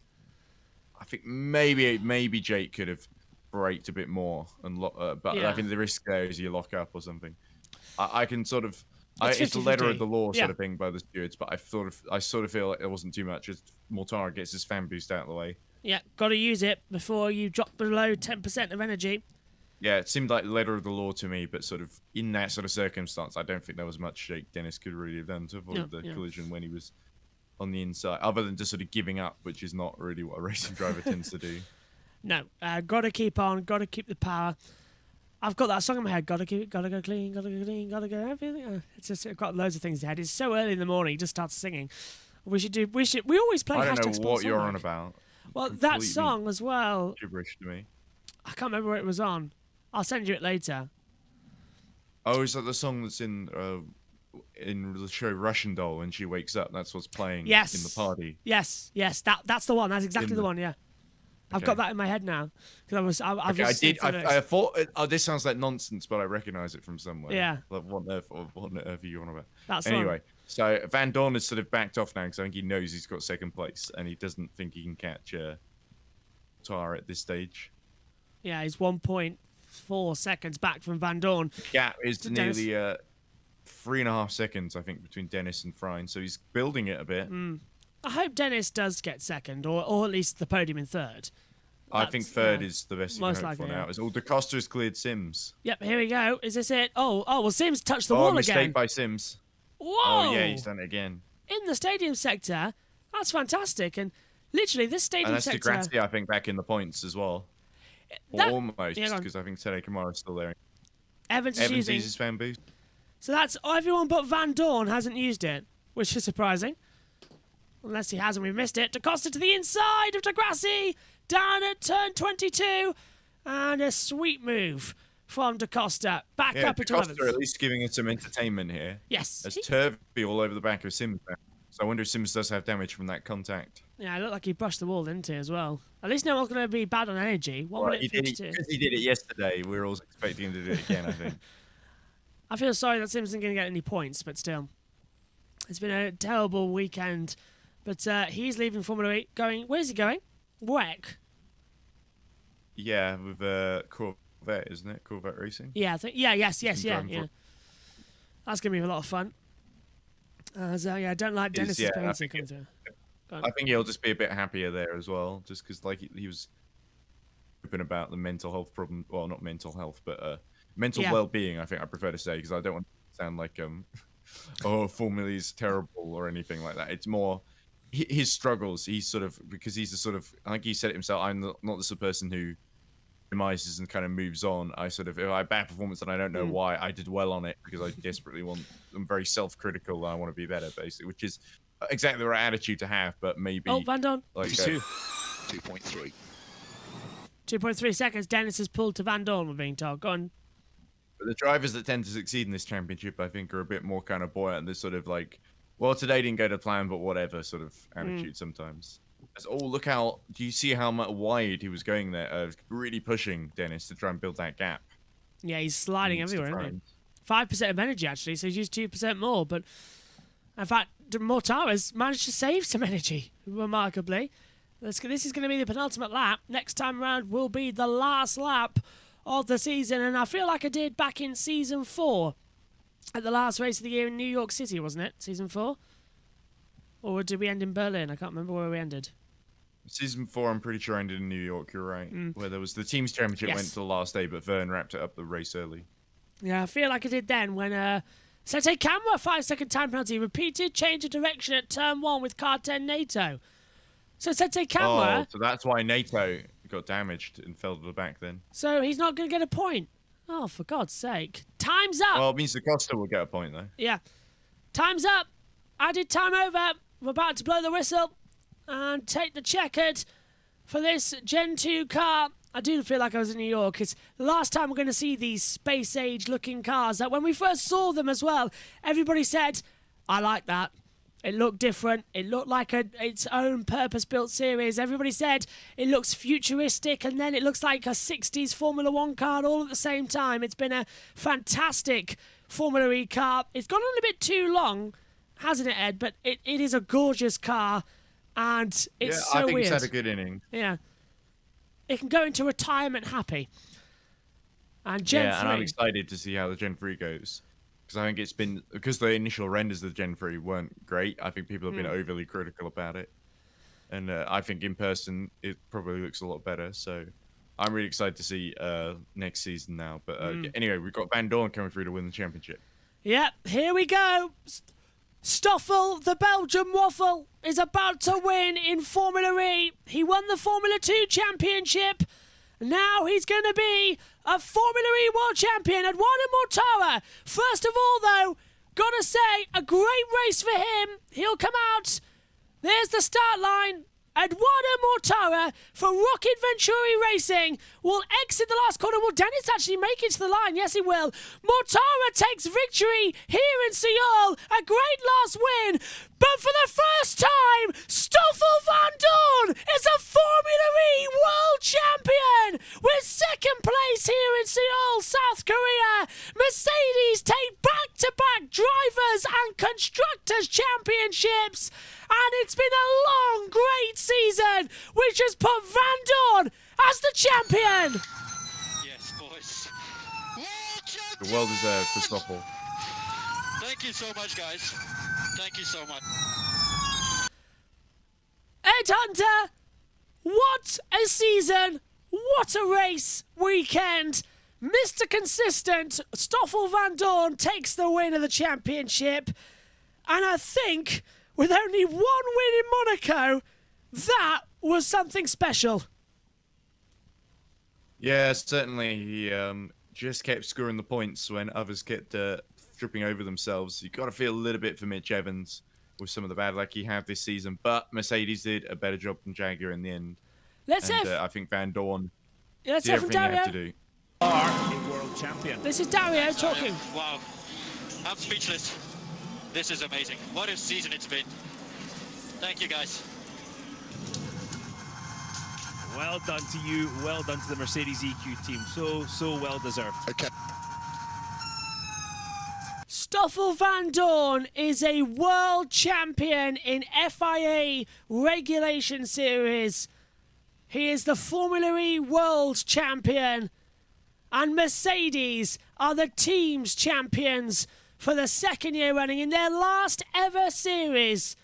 I think maybe Jake could have braked a bit more, and but Yeah. I think the risk there is you lock up or something. I can sort of. It's It's a letter of the law Yeah. sort of thing by the stewards, but I sort of feel like it wasn't too much. As Mortara gets his fan boost out of the way. Yeah, got to use it before you drop below 10% of energy. Yeah, it seemed like the letter of the law to me, but sort of in that sort of circumstance, I don't think there was much Jake Dennis could really have done to avoid the collision when he was on the inside, other than just sort of giving up, which is not really what a racing driver tends to do. No, got to keep on, got to keep the power. I've got that song in my head. Got to keep it, got to go clean, got to go clean, got to go everything. It's just I've got loads of things in my head. It's so early in the morning, you just start singing. We always play. I don't hashtag know what Sports you're Song on Bank. about. Well, that Completely song as well. Gibberish to me. I can't remember where it was on. I'll send you it later. Oh, is that the song that's in the show Russian Doll when she wakes up? That's what's playing Yes. in the party. Yes. That's the one. That's exactly the one. Yeah. I've got that in my head now because I thought this sounds like nonsense, but I recognise it from somewhere. Yeah. Like, what on earth are you on about? That's the anyway. So Vandoorne has sort of backed off now because I think he knows he's got second place and he doesn't think he can catch Tara at this stage. Yeah, he's 1.4 seconds back from Vandoorne. Gap is To Dennis. nearly 3.5 seconds, I think, between Dennis and Frine. So he's building it a bit. I hope Dennis does get second, or at least the podium in third. I think third is the best you can most hope for likely, now. yeah. It's all Da Costa's cleared Sims. Yep, here we go. Is this it? Oh, well, Sims touched the wall mistake again. by Sims. Whoa! Oh, yeah, he's done it again. In the stadium sector. That's fantastic. And literally, this stadium And that's sector... Degrassi, I think, back in the points as well. Or almost, Yeah, go on. because I think Tadej Kamara's still there. Evans is Evans using... uses fan boost. So that's everyone but Vandoorne hasn't used it, which is surprising. Unless he hasn't, we've missed it. Da Costa to the inside of Degrassi, down at turn 22, and a sweet move from Da Costa. Back Yeah, up Da into Costa 11th. at least giving us some entertainment here. Yes. There's Turvey all over the back of Sims now. So I wonder if Sims does have damage from that contact. Yeah, it looked like he brushed the wall, didn't he, as well? At least no one's going to be bad on energy. 1 Well, minute he did 52. because he did it yesterday. We're all expecting him to do it again, I think. I feel sorry that Sims isn't going to get any points, but still. It's been a terrible weekend. But he's leaving Formula 8 going... Where's he going? WEC. Yeah, with Corvette, isn't it? Corvette Racing. Yeah, yes, He's yeah, driving yeah. That's going to be a lot of fun. So, yeah, I don't like Dennis's penalty coming through. I think he'll just be a bit happier there as well, just because like he was open about the mental health problem. Well, not mental health, but mental well-being. I think I prefer to say, because I don't want to sound like oh, Formula is terrible or anything like that. It's more his struggles. He's sort of, because he's the sort of, I think he said it himself, I'm not the sort of person who minimizes and kind of moves on. I sort of, if I have bad performance and I don't know why, I did well on it because I desperately I'm very self-critical and I want to be better, basically, which is exactly the right attitude to have, but maybe... Oh, Vandoorne. Like 2.3. 2.3 seconds. Dennis has pulled to Vandoorne, we're being told. Go on. But the drivers that tend to succeed in this championship, I think, are a bit more kind of buoyant. This sort of like, well, today didn't go to plan, but whatever sort of attitude sometimes. Oh, look how, do you see how much wide he was going there? Really pushing Dennis to try and build that gap. Yeah, he's sliding everywhere, isn't he? 5% of energy, actually, so he's used 2% more. But in fact, Mortara's managed to save some energy, remarkably. This is going to be the penultimate lap. Next time around will be the last lap of the season. And I feel like I did back in Season 4 at the last race of the year in New York City, wasn't it? Season 4? Or did we end in Berlin? I can't remember where we ended. Season 4, I'm pretty sure, ended in New York, you're right. Where there was the team's championship went to the last day, but Verne wrapped it up the race early. Yeah, I feel like I did then when Sete Camera, 5-second time penalty, repeated change of direction at turn 1 with car 10 NATO. So Sete Camera... Oh, so that's why NATO got damaged and fell to the back then. So he's not going to get a point. Oh, for God's sake. Time's up! Well, it means the Costa will get a point, though. Yeah. Time's up! Added time over. We're about to blow the whistle and take the checkered for this Gen 2 car. I do feel like I was in New York. It's the last time we're going to see these space-age looking cars. That when we first saw them as well, everybody said, I like that. It looked different. It looked like its own purpose-built series. Everybody said it looks futuristic, and then it looks like a 60s Formula 1 car all at the same time. It's been a fantastic Formula E car. It's gone on a bit too long, hasn't it, Ed? But it is a gorgeous car, and it's so weird. I think it's had a good inning. Yeah. It can go into retirement happy. And Gen 3... and I'm excited to see how the Gen 3 goes. Because I think it's been... Because the initial renders of the Gen 3 weren't great, I think people have been overly critical about it. And I think in person, it probably looks a lot better. So I'm really excited to see next season now. But anyway, we've got Vandoorne coming through to win the championship. Yep, here we go. Stoffel, the Belgian waffle, is about to win in Formula E. He won the Formula 2 championship. Now he's going to be a Formula E world champion. Eduardo Mortara. First of all, though, gotta say, a great race for him. He'll come out. There's the start line. Eduardo Mortara for Rocket Venturi Racing will exit the last corner. Will Dennis actually make it to the line? Yes, he will. Mortara takes victory here in Seoul. A great last win. But for the first time, Stoffel Vandoorne is a Formula E world champion with second place here in Seoul, South Korea. Mercedes take back-to-back drivers and constructors championships. And it's been a long, great season, which has put Vandoorne as the champion. Yes, boys. Well deserved for Stoffel. Thank you so much, guys. Thank you so much. Ed Hunter, what a season. What a race weekend. Mr. Consistent, Stoffel Vandoorne takes the win of the championship. And I think... with only one win in Monaco, that was something special. Yeah, certainly. He just kept scoring the points when others kept tripping over themselves. You've got to feel a little bit for Mitch Evans with some of the bad luck he had this season. But Mercedes did a better job than Jaguar in the end. I think Vandoorne did everything he had to do. A world champion. This is Dario talking. Wow. I'm speechless. This is amazing. What a season it's been. Thank you, guys. Well done to you. Well done to the Mercedes EQ team. So well deserved. Okay. Stoffel Vandoorne is a world champion in FIA Regulation Series. He is the Formula E world champion. And Mercedes are the team's champions for the second year running in their last ever series.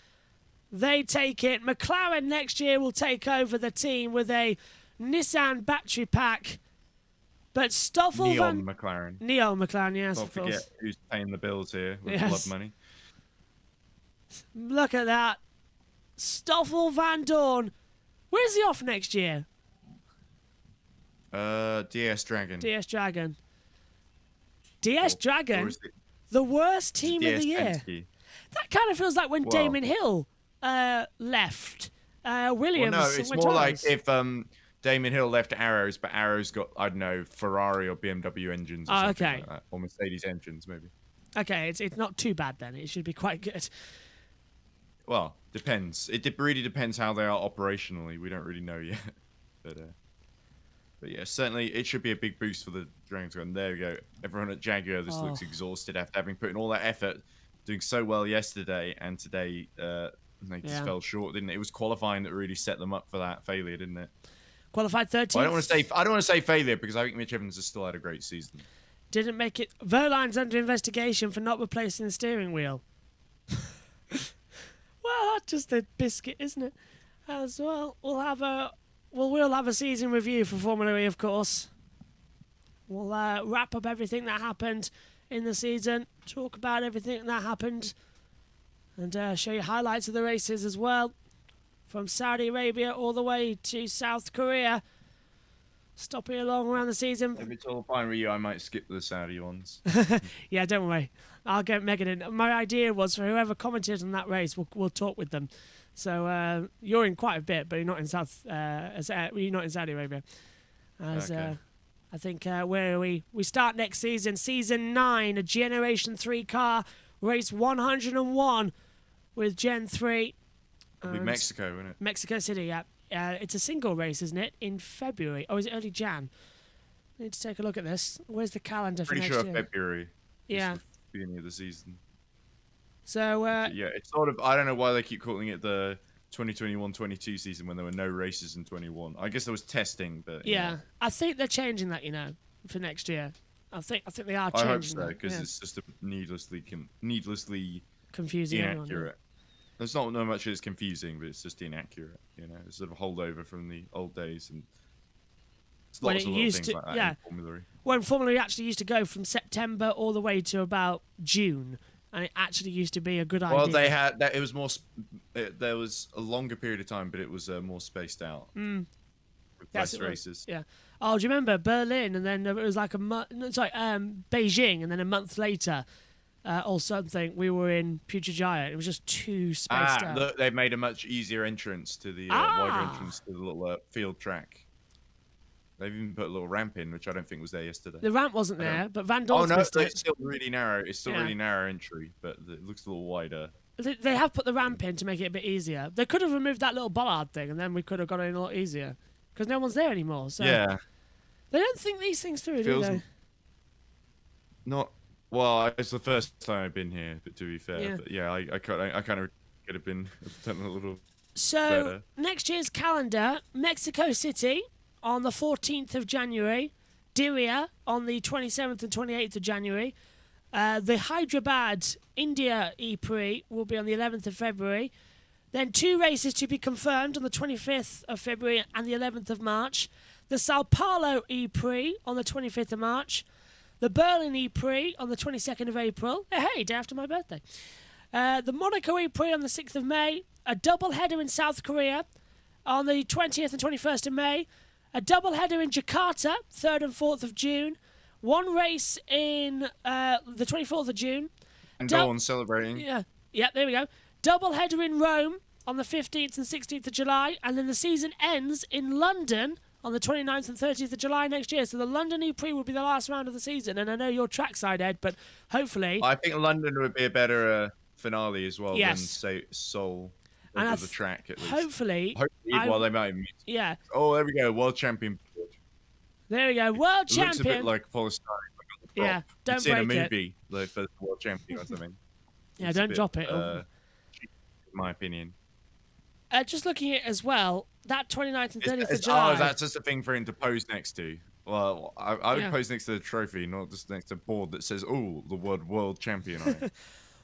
They take it. McLaren next year will take over the team with a Nissan battery pack. But Stoffel Neon McLaren. Neon McLaren, yes, Don't of course. forget who's paying the bills here with Yes. blood money. Look at that. Stoffel Vandoorne. Where's he off next year? DS Dragon. DS Dragon. DS Dragon? or is it- The worst team of DS the year. Penske? That kind of feels like when Well- Damon Hill left. Williams. Well, no, it's went more to like ours. if Damon Hill left Arrows, but Arrows got, I don't know, Ferrari or BMW engines or Oh, something okay. like that. Or Mercedes engines, maybe. Okay, it's not too bad then. It should be quite good. Well, depends. It really depends how they are operationally. We don't really know yet. But yeah, certainly it should be a big boost for the Dragons. And there we go. Everyone at Jaguar just looks exhausted after having put in all that effort, doing so well yesterday, and today they just fell short, didn't it? It was qualifying that really set them up for that failure, didn't it? Qualified 13th. Well, I don't want to say failure because I think Mitch Evans has still had a great season. Didn't make it. Verline's under investigation for not replacing the steering wheel. Well, that's just a biscuit, isn't it? As well, we'll have a season review for Formula E, of course. We'll wrap up everything that happened in the season, talk about everything that happened, and show you highlights of the races as well, from Saudi Arabia all the way to South Korea. Stopping along around the season. If it's all fine with you, I might skip the Saudi ones. Yeah, don't worry. I'll get Megan in. My idea was for whoever commented on that race, we'll talk with them. So you're in quite a bit, but you're not in you're not in Saudi Arabia. Okay. I think where we start next season, season 9, a Generation 3 car, race 101 with Gen 3. It'll be Mexico, won't it? Mexico City, yeah. It's a single race, isn't it? In February. Oh, is it early Jan? Need to take a look at this. Where's the calendar for Pretty next sure year? February. Yeah. Is the beginning of the season. So Yeah, it's sort of. I don't know why they keep calling it the 2021-22 season when there were no races in 21. I guess there was testing, but you yeah, know. I think they're changing that, for next year. I think they are I changing. hope so that, because yeah. it's just a needlessly Confusing everyone, yeah. inaccurate. There's not much that's confusing, but it's just inaccurate. It's sort of a holdover from the old days, and it's When lots it of little used things to- like that yeah. in Formula E. When Formula E actually used to go from September all the way to about June, and it actually used to be a good idea. Well, they had that. It was more. There was a longer period of time, but it was more spaced out. Mm. With Yes, less it was, races. Yeah. Oh, do you remember Berlin, and then it was like a month. Sorry, Beijing, and then a month later, or something. We were in Putrajaya. It was just too spaced out. Look, they've made a much easier entrance to the wider entrance to the little field track. They've even put a little ramp in, which I don't think was there yesterday. The ramp wasn't there, but Van Oh Dorn's no, missed it. it's still really narrow. It's still Yeah. really narrow entry, but it looks a little wider. They have put the ramp in to make it a bit easier. They could have removed that little bollard thing, and then we could have got in a lot easier. Because no one's there anymore. So Yeah. They don't think these things through, do Feels they? Not well. It's the first time I've been here, but to be fair, Yeah. but yeah, I kind of could have been done a little So better. next year's calendar: Mexico City on the 14th of January, Diriyah on the 27th and 28th of January. The Hyderabad India ePrix will be on the 11th of February. Then 2 races to be confirmed on the 25th of February and the 11th of March. The Sao Paulo ePrix on the 25th of March. The Berlin ePrix on the 22nd of April. Hey, day after my birthday. The Monaco ePrix on the 6th of May. A double header in South Korea on the 20th and 21st of May. A double header in Jakarta, 3rd and 4th of June. 1 race in the 24th of June. And Dawn celebrating. Yeah, there we go. Double header in Rome on the 15th and 16th of July. And then the season ends in London on the 29th and 30th of July next year. So the London ePrix will be the last round of the season. And I know you're trackside, Ed, but hopefully... I think London would be a better finale as well Yes. than say Seoul. And As a track, at least. Hopefully... well, they might. Yeah. Oh, there we go. World champion. There we go. World It champion. looks a bit like polystyrene. Yeah, don't it's in a break it. movie, the first world champion or something. Yeah, It's a don't bit, drop it. cheap, in my opinion. Just looking at it as well, that 29th and 30th of July. Oh, that's just a thing for him to pose next to. Well, I would Yeah. post next to the trophy, not just next to a board that says, "Oh, the word world champion" on it.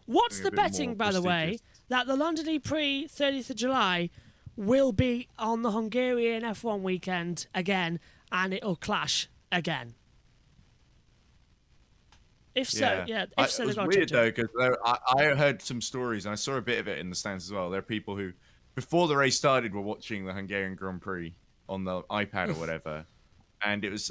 What's Something the a bit betting, more by the way, prestigious. that the London E-Prix 30th of July will be on the Hungarian F1 weekend again, and it'll clash again? If so, yeah. If so, it they've was got to weird change though it. because I heard some stories and I saw a bit of it in the stands as well. There are people who, before the race started, were watching the Hungarian Grand Prix on the iPad or whatever, and it was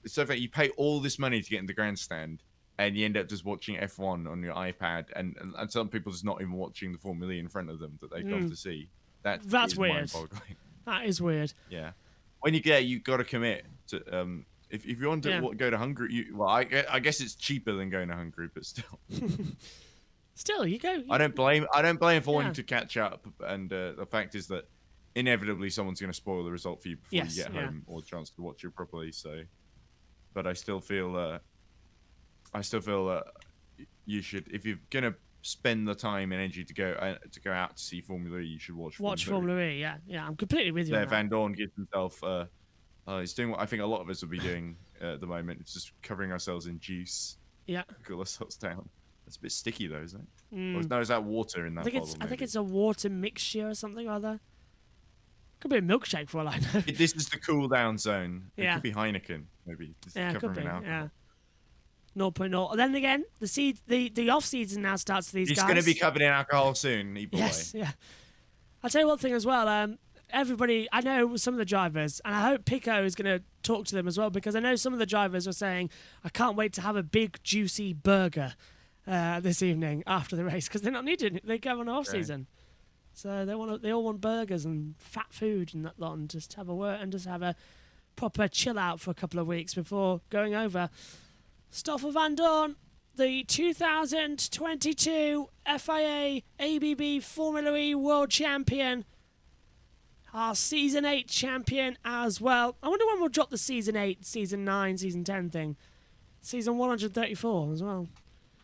so that you pay all this money to get in the grandstand, and you end up just watching F1 on your iPad, and some people just not even watching the Formula E in front of them that they've gone to see. That's is weird. mind-boggling. That is weird. Yeah, when you got to commit to if you want to go to Hungary, I guess it's cheaper than going to Hungary, but still. Still, you go. I don't blame for wanting to catch up, and the fact is that inevitably someone's going to spoil the result for you before you get home or a chance to watch it properly. So, but I still feel you should, if you're going to spend the time and energy to go out to see Formula E, you should watch Formula E. Yeah, I'm completely with you. Yeah, on that. Vandoorne gives himself. He's doing what I think a lot of us will be doing at the moment. It's just covering ourselves in juice. Yeah. Cool ourselves down. It's a bit sticky though, isn't it? Mm. Or no, is that water in that bottle? I think it's a water mixture or something or other. Could be a milkshake for all I know. This is the cool down zone. It Yeah. could be Heineken, maybe. Just Yeah, cover could be. him in alcohol. Yeah. 0.0. And then again, the off season now starts for these He's guys. going to be covered in alcohol soon. Yes, yeah. I'll tell you one thing as well. Everybody, I know some of the drivers, and I hope Pico is going to talk to them as well, because I know some of the drivers are saying, I can't wait to have a big, juicy burger this evening after the race, because they're not needing it. They go on off season. So they all want burgers and fat food and that lot, and just have a proper chill out for a couple of weeks before going over. Stoffel Vandoorne, the 2022 FIA ABB Formula E World Champion, our Season 8 champion as well. I wonder when we'll drop the Season 8, Season 9, Season 10 thing. Season 134 as well.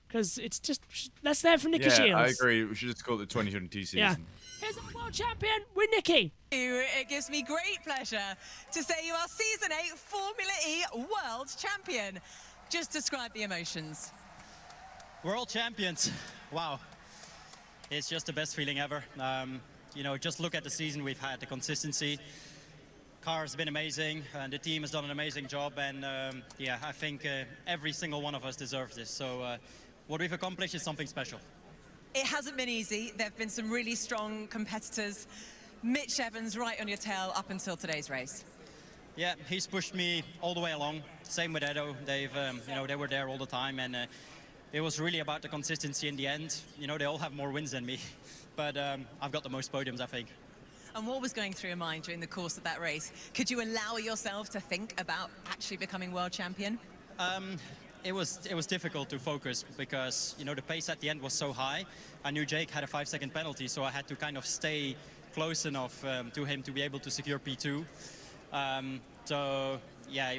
Because it's just, that's there for Nicky Shields. Yeah, I agree. We should just call it the 2022 season. Yeah. Here's our world champion with Nicky. It gives me great pleasure to say you are Season 8 Formula E World Champion. Just describe the emotions. World champions, wow. It's just the best feeling ever. Just look at the season we've had, the consistency. Car has been amazing, and the team has done an amazing job, and I think every single one of us deserves this. So what we've accomplished is something special. It hasn't been easy. There have been some really strong competitors. Mitch Evans right on your tail up until today's race. Yeah, he's pushed me all the way along. Same with Edo. They were there all the time, and it was really about the consistency in the end. They all have more wins than me, but I've got the most podiums, I think. And what was going through your mind during the course of that race? Could you allow yourself to think about actually becoming world champion? It was difficult to focus because the pace at the end was so high. I knew Jake had a 5-second penalty, so I had to kind of stay close enough to him to be able to secure P2. It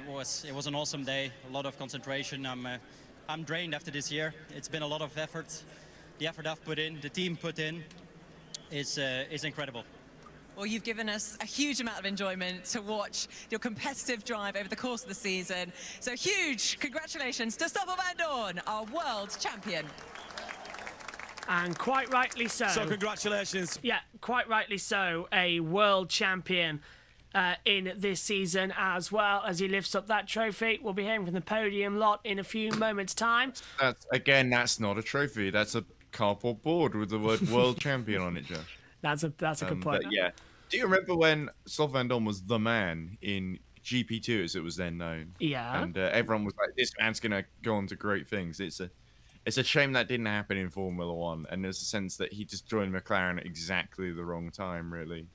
was an awesome day. A lot of concentration. I'm drained after this year. It's been a lot of effort. The effort I've put in, the team put in, is incredible. Well, you've given us a huge amount of enjoyment to watch your competitive drive over the course of the season. So huge congratulations to Stoffel Vandoorne, our world champion. And quite rightly so. So congratulations. Yeah, quite rightly so. A world champion in this season as well, as he lifts up that trophy. We'll be hearing from the podium lot in a few moments' time. That's not a trophy. That's a cardboard board with the word world champion on it, Josh. That's a good point. But yeah. Do you remember when Stoffel Vandoorne was the man in GP2, as it was then known? Yeah. And everyone was like, "This man's gonna go on to great things." It's a shame that didn't happen in Formula One, and there's a sense that he just joined McLaren at exactly the wrong time, really.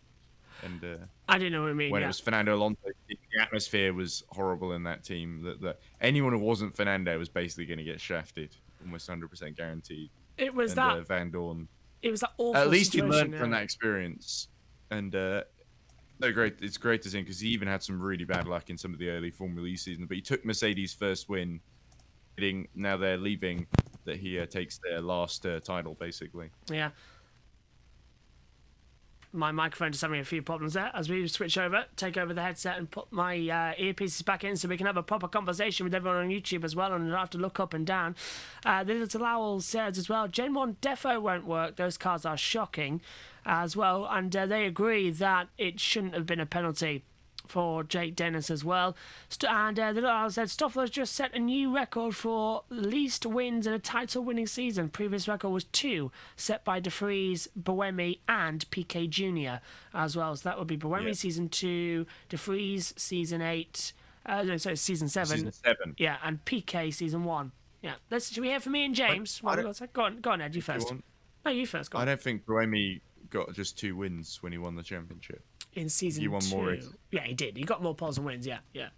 And I didn't know what you mean. When it was Fernando Alonso, the atmosphere was horrible in that team. That anyone who wasn't Fernando was basically going to get shafted, almost 100% guaranteed. It was Vandoorne. It was that awful. At least he situation, learned from that experience, and it's great to see because he even had some really bad luck in some of the early Formula E seasons. But he took Mercedes' first win, now they're leaving. That he takes their last title, basically. Yeah. my microphone just having a few problems there as we switch over, take over the headset and put my earpieces back in so we can have a proper conversation with everyone on YouTube as well and not have to look up and down. The Little Owl says as well, Gen 1 defo won't work. Those cars are shocking as well. And they agree that it shouldn't have been a penalty for Jake Dennis as well. And the Little Owl said Stoffler's just set a new record for least wins in a title-winning season. Previous record was 2, set by De Vries, Buemi, and Piquet Jr. as well. So that would be Buemi season 2, De Vries season 8, season 7. Season 7. Yeah, and Piquet season 1. Yeah. Should we hear from Ian James? Go on, Ed, you first. No, you first. Go on. I don't think Buemi got just 2 wins when he won the championship. In season 2. He won more races. Yeah, he did. He got more poles and wins, yeah. Yeah,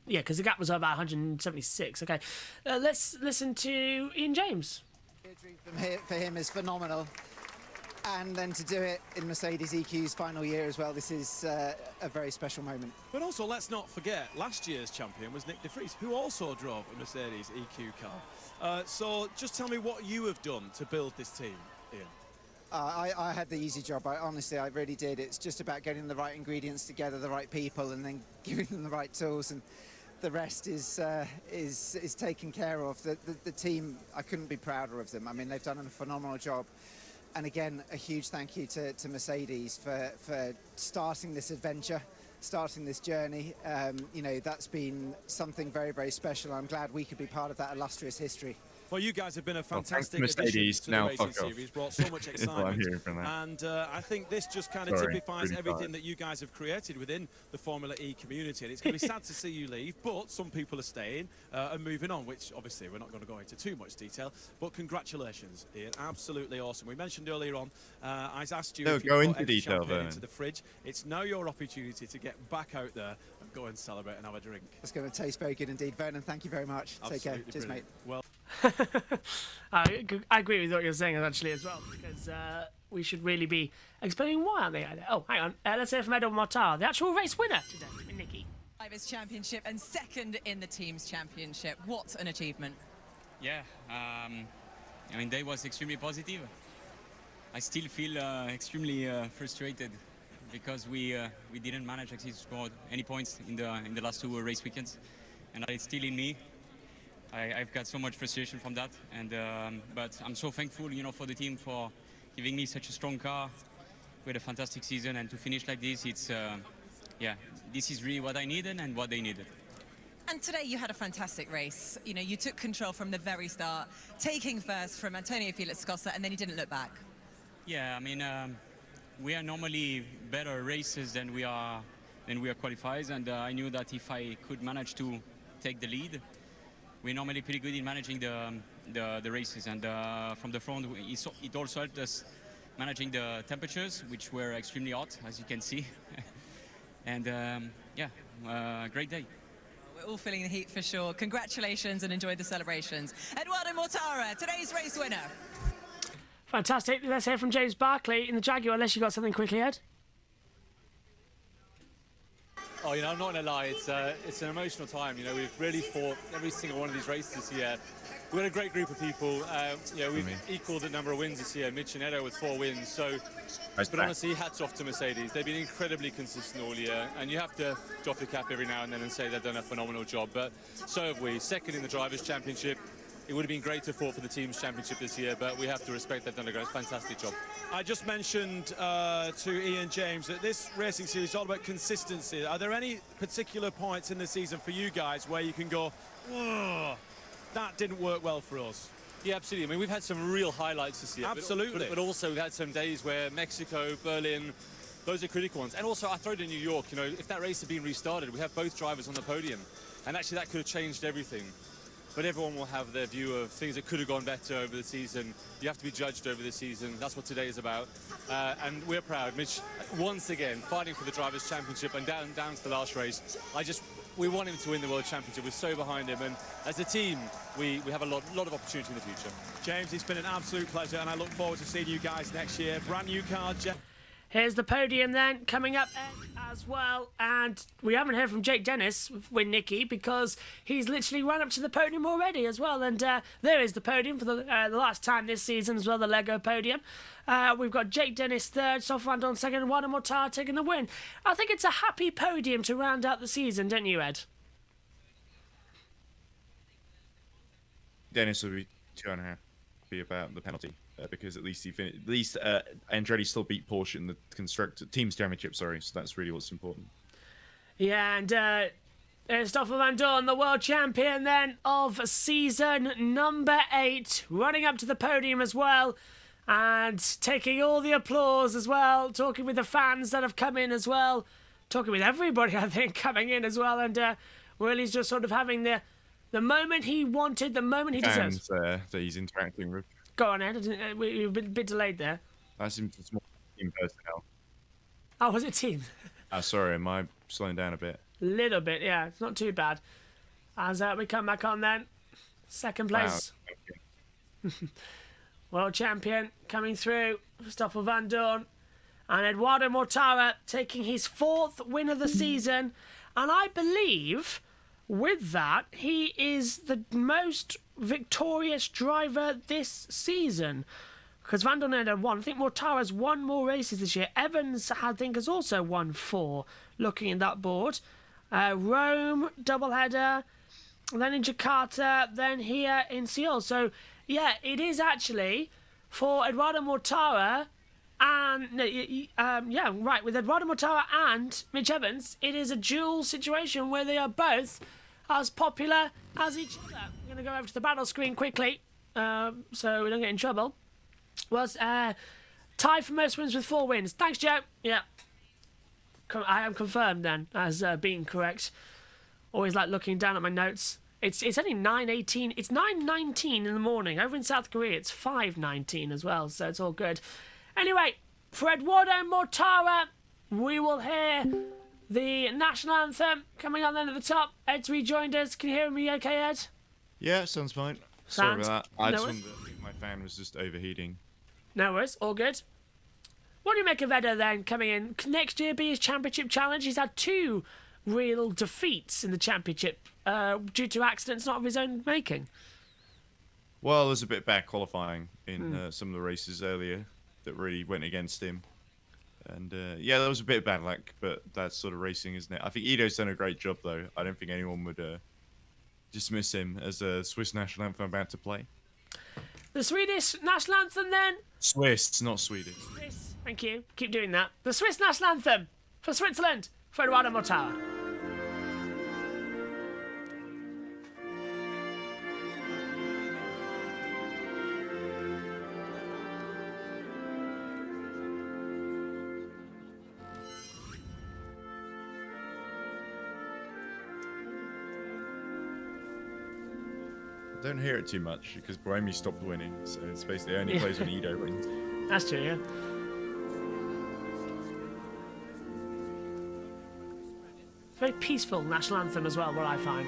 because the gap was about 176. Okay, let's listen to Ian James. For him is phenomenal. And then to do it in Mercedes EQ's final year as well, this is a very special moment. But also, let's not forget, last year's champion was Nick De Vries, who also drove a Mercedes EQ car. So just tell me what you have done to build this team, Ian. I had the easy job. Honestly, I really did. It's just about getting the right ingredients together, the right people, and then giving them the right tools, and the rest is taken care of. The team, I couldn't be prouder of them. I mean, they've done a phenomenal job. And again, a huge thank you to Mercedes for starting this adventure, starting this journey. You know, that's been something very, very special. I'm glad we could be part of that illustrious history. Well, you guys have been a fantastic Mercedes, addition to the racing series, brought so much excitement, and I think this just kind of typifies everything that you guys have created within the Formula E community, and it's going to be sad to see you leave, but some people are staying and moving on, which obviously we're not going to go into too much detail, but congratulations, Ian, absolutely awesome. We mentioned earlier on, I asked you if you put extra champagne into the fridge. It's now your opportunity to get back out there and go and celebrate and have a drink. It's going to taste very good indeed. Vernon, thank you very much. Absolutely Take care. Cheers, brilliant. mate. Well. I agree with what you're saying actually as well, because we should really be explaining why aren't they out there. Oh, hang on. Let's hear from Edward Mortar, the actual race winner today, Nicky. Drivers' Championship and second in the Teams Championship. What an achievement. Yeah, I mean, day was extremely positive. I still feel extremely frustrated because we didn't manage actually to score any points in the last 2 race weekends, and it's still in me. I've got so much frustration from that, and but I'm so thankful, you know, for the team for giving me such a strong car. We had a fantastic season, and to finish like this, it's yeah, this is really what I needed and what they needed. And today you had a fantastic race. You know, you took control from the very start, taking first from Antonio Felix Costa, and then you didn't look back. Yeah, I mean, we are normally better racers than we are qualifiers, and I knew that if I could manage to take the lead, we're normally pretty good in managing the races, and from the front it also helped us managing the temperatures, which were extremely hot, as you can see. And yeah, great day. We're all feeling the heat for sure. Congratulations and enjoy the celebrations. Eduardo Mortara, today's race winner. Fantastic. Let's hear from James Barclay in the Jaguar, unless you got something quickly, Ed. Oh, you know, I'm not going to lie, it's an emotional time. You know, we've really fought every single one of these races this year. We've got a great group of people. You know, we've equalled the number of wins this year, Mitch and Edo with 4 wins. So, but honestly, hats off to Mercedes. They've been incredibly consistent all year, and you have to drop the cap every now and then and say they've done a phenomenal job. But so have we. Second in the Drivers' Championship. It would have been great to have fought for the Team's Championship this year, but we have to respect they've done a fantastic job. I just mentioned to Ian James that this racing series is all about consistency. Are there any particular points in the season for you guys where you can go, whoa, that didn't work well for us? Yeah, absolutely. I mean, we've had some real highlights this year. Absolutely. But also we've had some days where Mexico, Berlin, those are critical ones. And also I throw it in New York, you know, if that race had been restarted, we have both drivers on the podium. And actually that could have changed everything. But everyone will have their view of things that could have gone better over the season. You have to be judged over the season. That's what today is about. And we're proud. Mitch, once again, fighting for the Drivers' Championship and down to the last race. We want him to win the World Championship. We're so behind him. And as a team, we have a lot of opportunity in the future. James, it's been an absolute pleasure, and I look forward to seeing you guys next year. Brand new car. Here's the podium then, coming up as well. And we haven't heard from Jake Dennis with Nicky because he's literally run up to the podium already as well. And there is the podium for the last time this season as well, the Lego podium. We've got Jake Dennis third, Stoffel Vandoorne second, and Vandoorne Mortara taking the win. I think it's a happy podium to round out the season, don't you, Ed? Dennis will be 2.5 be about the penalty because at least Andretti still beat Porsche in the teams championship. Sorry, so that's really what's important. Yeah, and Stoffel Vandoorne, the world champion then of season number 8, running up to the podium as well. And taking all the applause as well, talking with the fans that have come in as well, talking with everybody, I think, coming in as well, and really just sort of having the moment he wanted, the moment he deserves. Fans that he's interacting with. Go on, Ed. We've been a bit delayed there. That's more team personnel. Oh, was it team? Sorry, am I slowing down a bit? Little bit, yeah. It's not too bad. As we come back on then, second place. Wow. World champion coming through, Stoffel Vandoorne, and Eduardo Mortara taking his 4th win of the season. And I believe with that, he is the most victorious driver this season. Because Vandoorne had won. I think Mortara's won more races this year. Evans, I think, has also won 4, looking at that board. Rome, doubleheader, then in Jakarta, then here in Seoul. So, yeah, it is actually for Eduardo Mortara and with Eduardo Mortara and Mitch Evans, it is a dual situation where they are both as popular as each other. I'm going to go over to the battle screen quickly so we don't get in trouble. Was tied for most wins with 4 wins. Thanks, Joe. Yeah, I am confirmed then as being correct. Always like looking down at my notes. It's only 9:18. It's 9:19 in the morning. Over in South Korea, it's 5:19 as well, so it's all good. Anyway, for Eduardo Mortara, we will hear the national anthem coming on then at the top. Ed's rejoined us. Can you hear me okay, Ed? Yeah, sounds fine. Sorry about that. I think my fan was just overheating. No worries, all good. What do you make of Edo then coming in? Next year be his championship challenge. He's had 2 real defeats in the championship due to accidents not of his own making. Well, there's a bit of bad qualifying in some of the races earlier that really went against him. And yeah, that was a bit of bad luck, but that's sort of racing, isn't it? I think Ido's done a great job, though. I don't think anyone would dismiss him as a Swiss national anthem about to play. The Swedish national anthem then? Swiss, not Swedish. Swiss. Thank you. Keep doing that. The Swiss national anthem for Switzerland for Eduardo Mortara. Don't hear it too much because Bohemi stopped winning, so it's basically only plays when Ido wins. That's true, yeah. Very peaceful national anthem as well, what I find.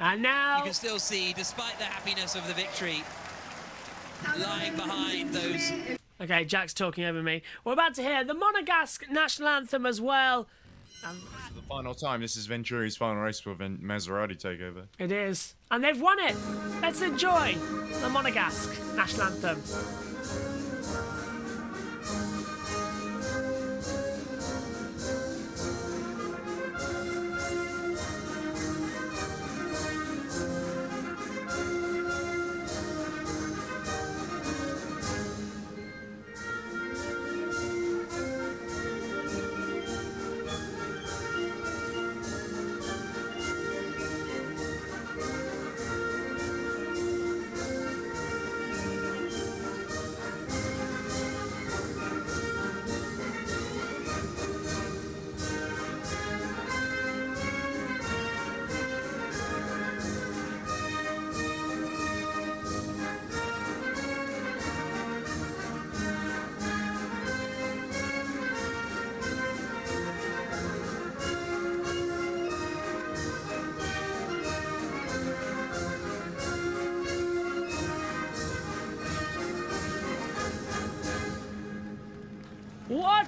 And now you can still see, despite the happiness of the victory, lying behind those. Okay, Jack's talking over me. We're about to hear the Monegasque national anthem as well. This is the final time. This is Venturi's final race for Maserati takeover. It is. And they've won it. Let's enjoy the Monegasque national anthem.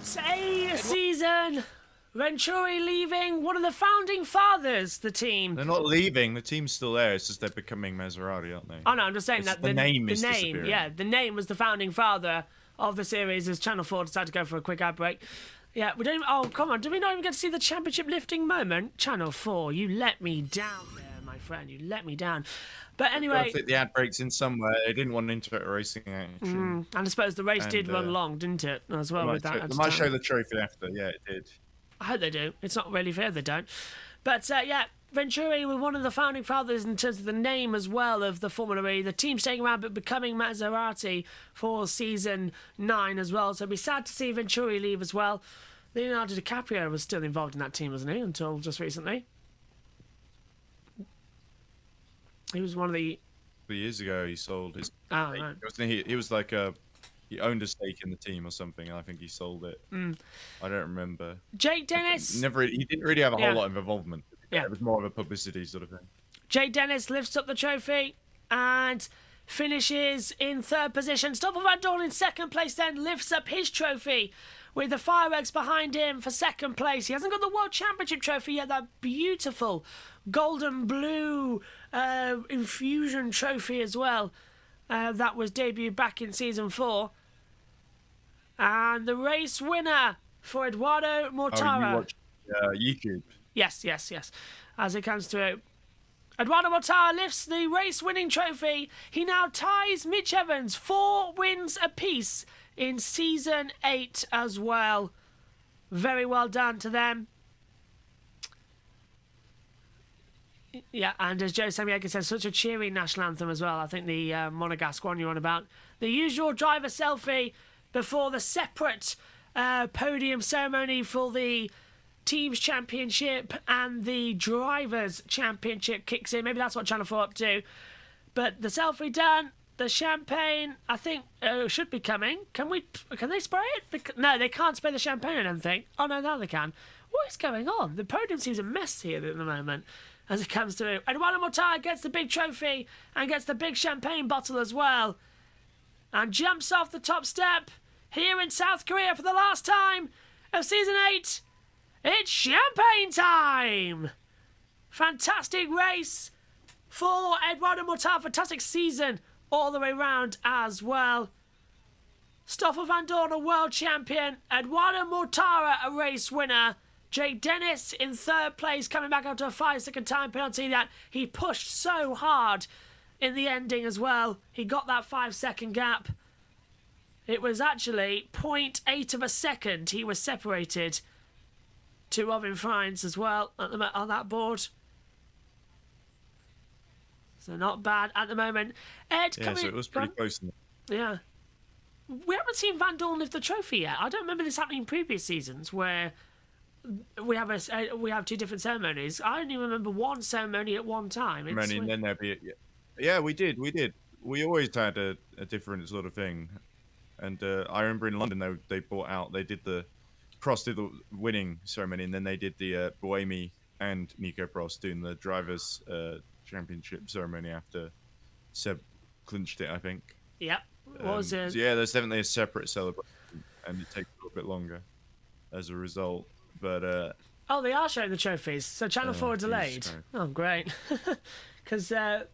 What a season! Venturi leaving one of the founding fathers, the team. They're not leaving. The team's still there. It's just they're becoming Maserati, aren't they? Oh no, I'm just saying that the name is disappearing. Yeah, the name was the founding father of the series as Channel 4 decided to go for a quick ad break. Yeah, we don't even, oh, come on. Do we not even get to see the championship lifting moment? Channel 4, you let me down there, my friend. You let me down. But anyway... Got to the ad breaks in somewhere. They didn't want Inter racing action. And I suppose the race did run long, didn't it? As well with that. They might show the trophy after. Yeah, it did. I hope they do. It's not really fair they don't. But, yeah, Venturi was one of the founding fathers in terms of the name as well of the Formula E. The team staying around but becoming Maserati for season 9 as well. So it'd be sad to see Venturi leave as well. Leonardo DiCaprio was still involved in that team, wasn't he, until just recently? He was one of the... 3 years ago, he sold his... Oh, right. He was like a... He owned a stake in the team or something, and I think he sold it. I don't remember. Jake Dennis... He didn't really have a whole lot of involvement. Yeah. It was more of a publicity sort of thing. Jake Dennis lifts up the trophy and finishes in 3rd position. Stoffel Vandoorne in 2nd place then lifts up his trophy with the fireworks behind him for 2nd place. He hasn't got the World Championship trophy yet, that beautiful golden blue infusion trophy as well. That was debuted back in season 4. And the race winner for Eduardo Mortara. Oh, you watched YouTube? Yes. As it comes to Eduardo Mortara lifts the race-winning trophy. He now ties Mitch Evans 4 wins apiece in season 8 as well. Very well done to them. Yeah, and as Joe Samioka says, such a cheery national anthem as well. I think the Monegasque one you're on about. The usual driver selfie before the separate podium ceremony for the Teams Championship and the Drivers Championship kicks in. Maybe that's what Channel 4 up to. But the selfie done. The champagne, I think, should be coming. Can they spray it? No, they can't spray the champagne, I don't think. Oh, no, now they can. What is going on? The podium seems a mess here at the moment as it comes to it. Eduardo Mortara gets the big trophy and gets the big champagne bottle as well. And jumps off the top step here in South Korea for the last time of Season 8. It's champagne time! Fantastic race for Eduardo Mortara. Fantastic season all the way round as well. Stoffel Vandoorne, a world champion. Eduardo Mortara, a race winner. Jake Dennis in 3rd place, coming back after a 5-second time penalty that he pushed so hard in the ending as well. He got that 5-second gap. It was actually 0.8 of a second he was separated to Robin Friends as well on that board. So not bad at the moment. Ed, yeah, so it was pretty close. Yeah. We haven't seen Vandoorne lift the trophy yet. I don't remember this happening in previous seasons where we have 2 different ceremonies. I only remember one ceremony at one time. And then there'd be yeah, we did. We always had a different sort of thing. And I remember in London they brought out, they did the Prost did the winning ceremony, and then they did the Buemi and Nico Prost doing the drivers' championship ceremony after Seb clinched it, I think. Yep. What was it? So yeah, there's definitely a separate celebration, and it takes a little bit longer as a result. But oh, they are showing the trophies. So Channel 4 are delayed. Oh, great. Because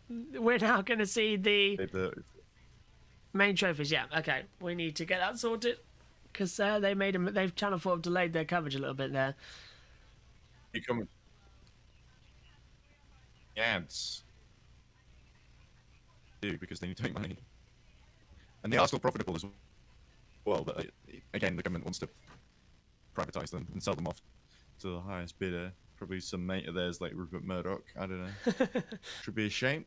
we're now going to see the main trophies. Yeah, okay. We need to get that sorted. Because they've Channel 4 have delayed their coverage a little bit there. You come ads do because they need to make money, and they are still profitable as well. But again, the government wants to privatise them and sell them off to the highest bidder. Probably some mate of theirs like Rupert Murdoch. I don't know. Should be a shame.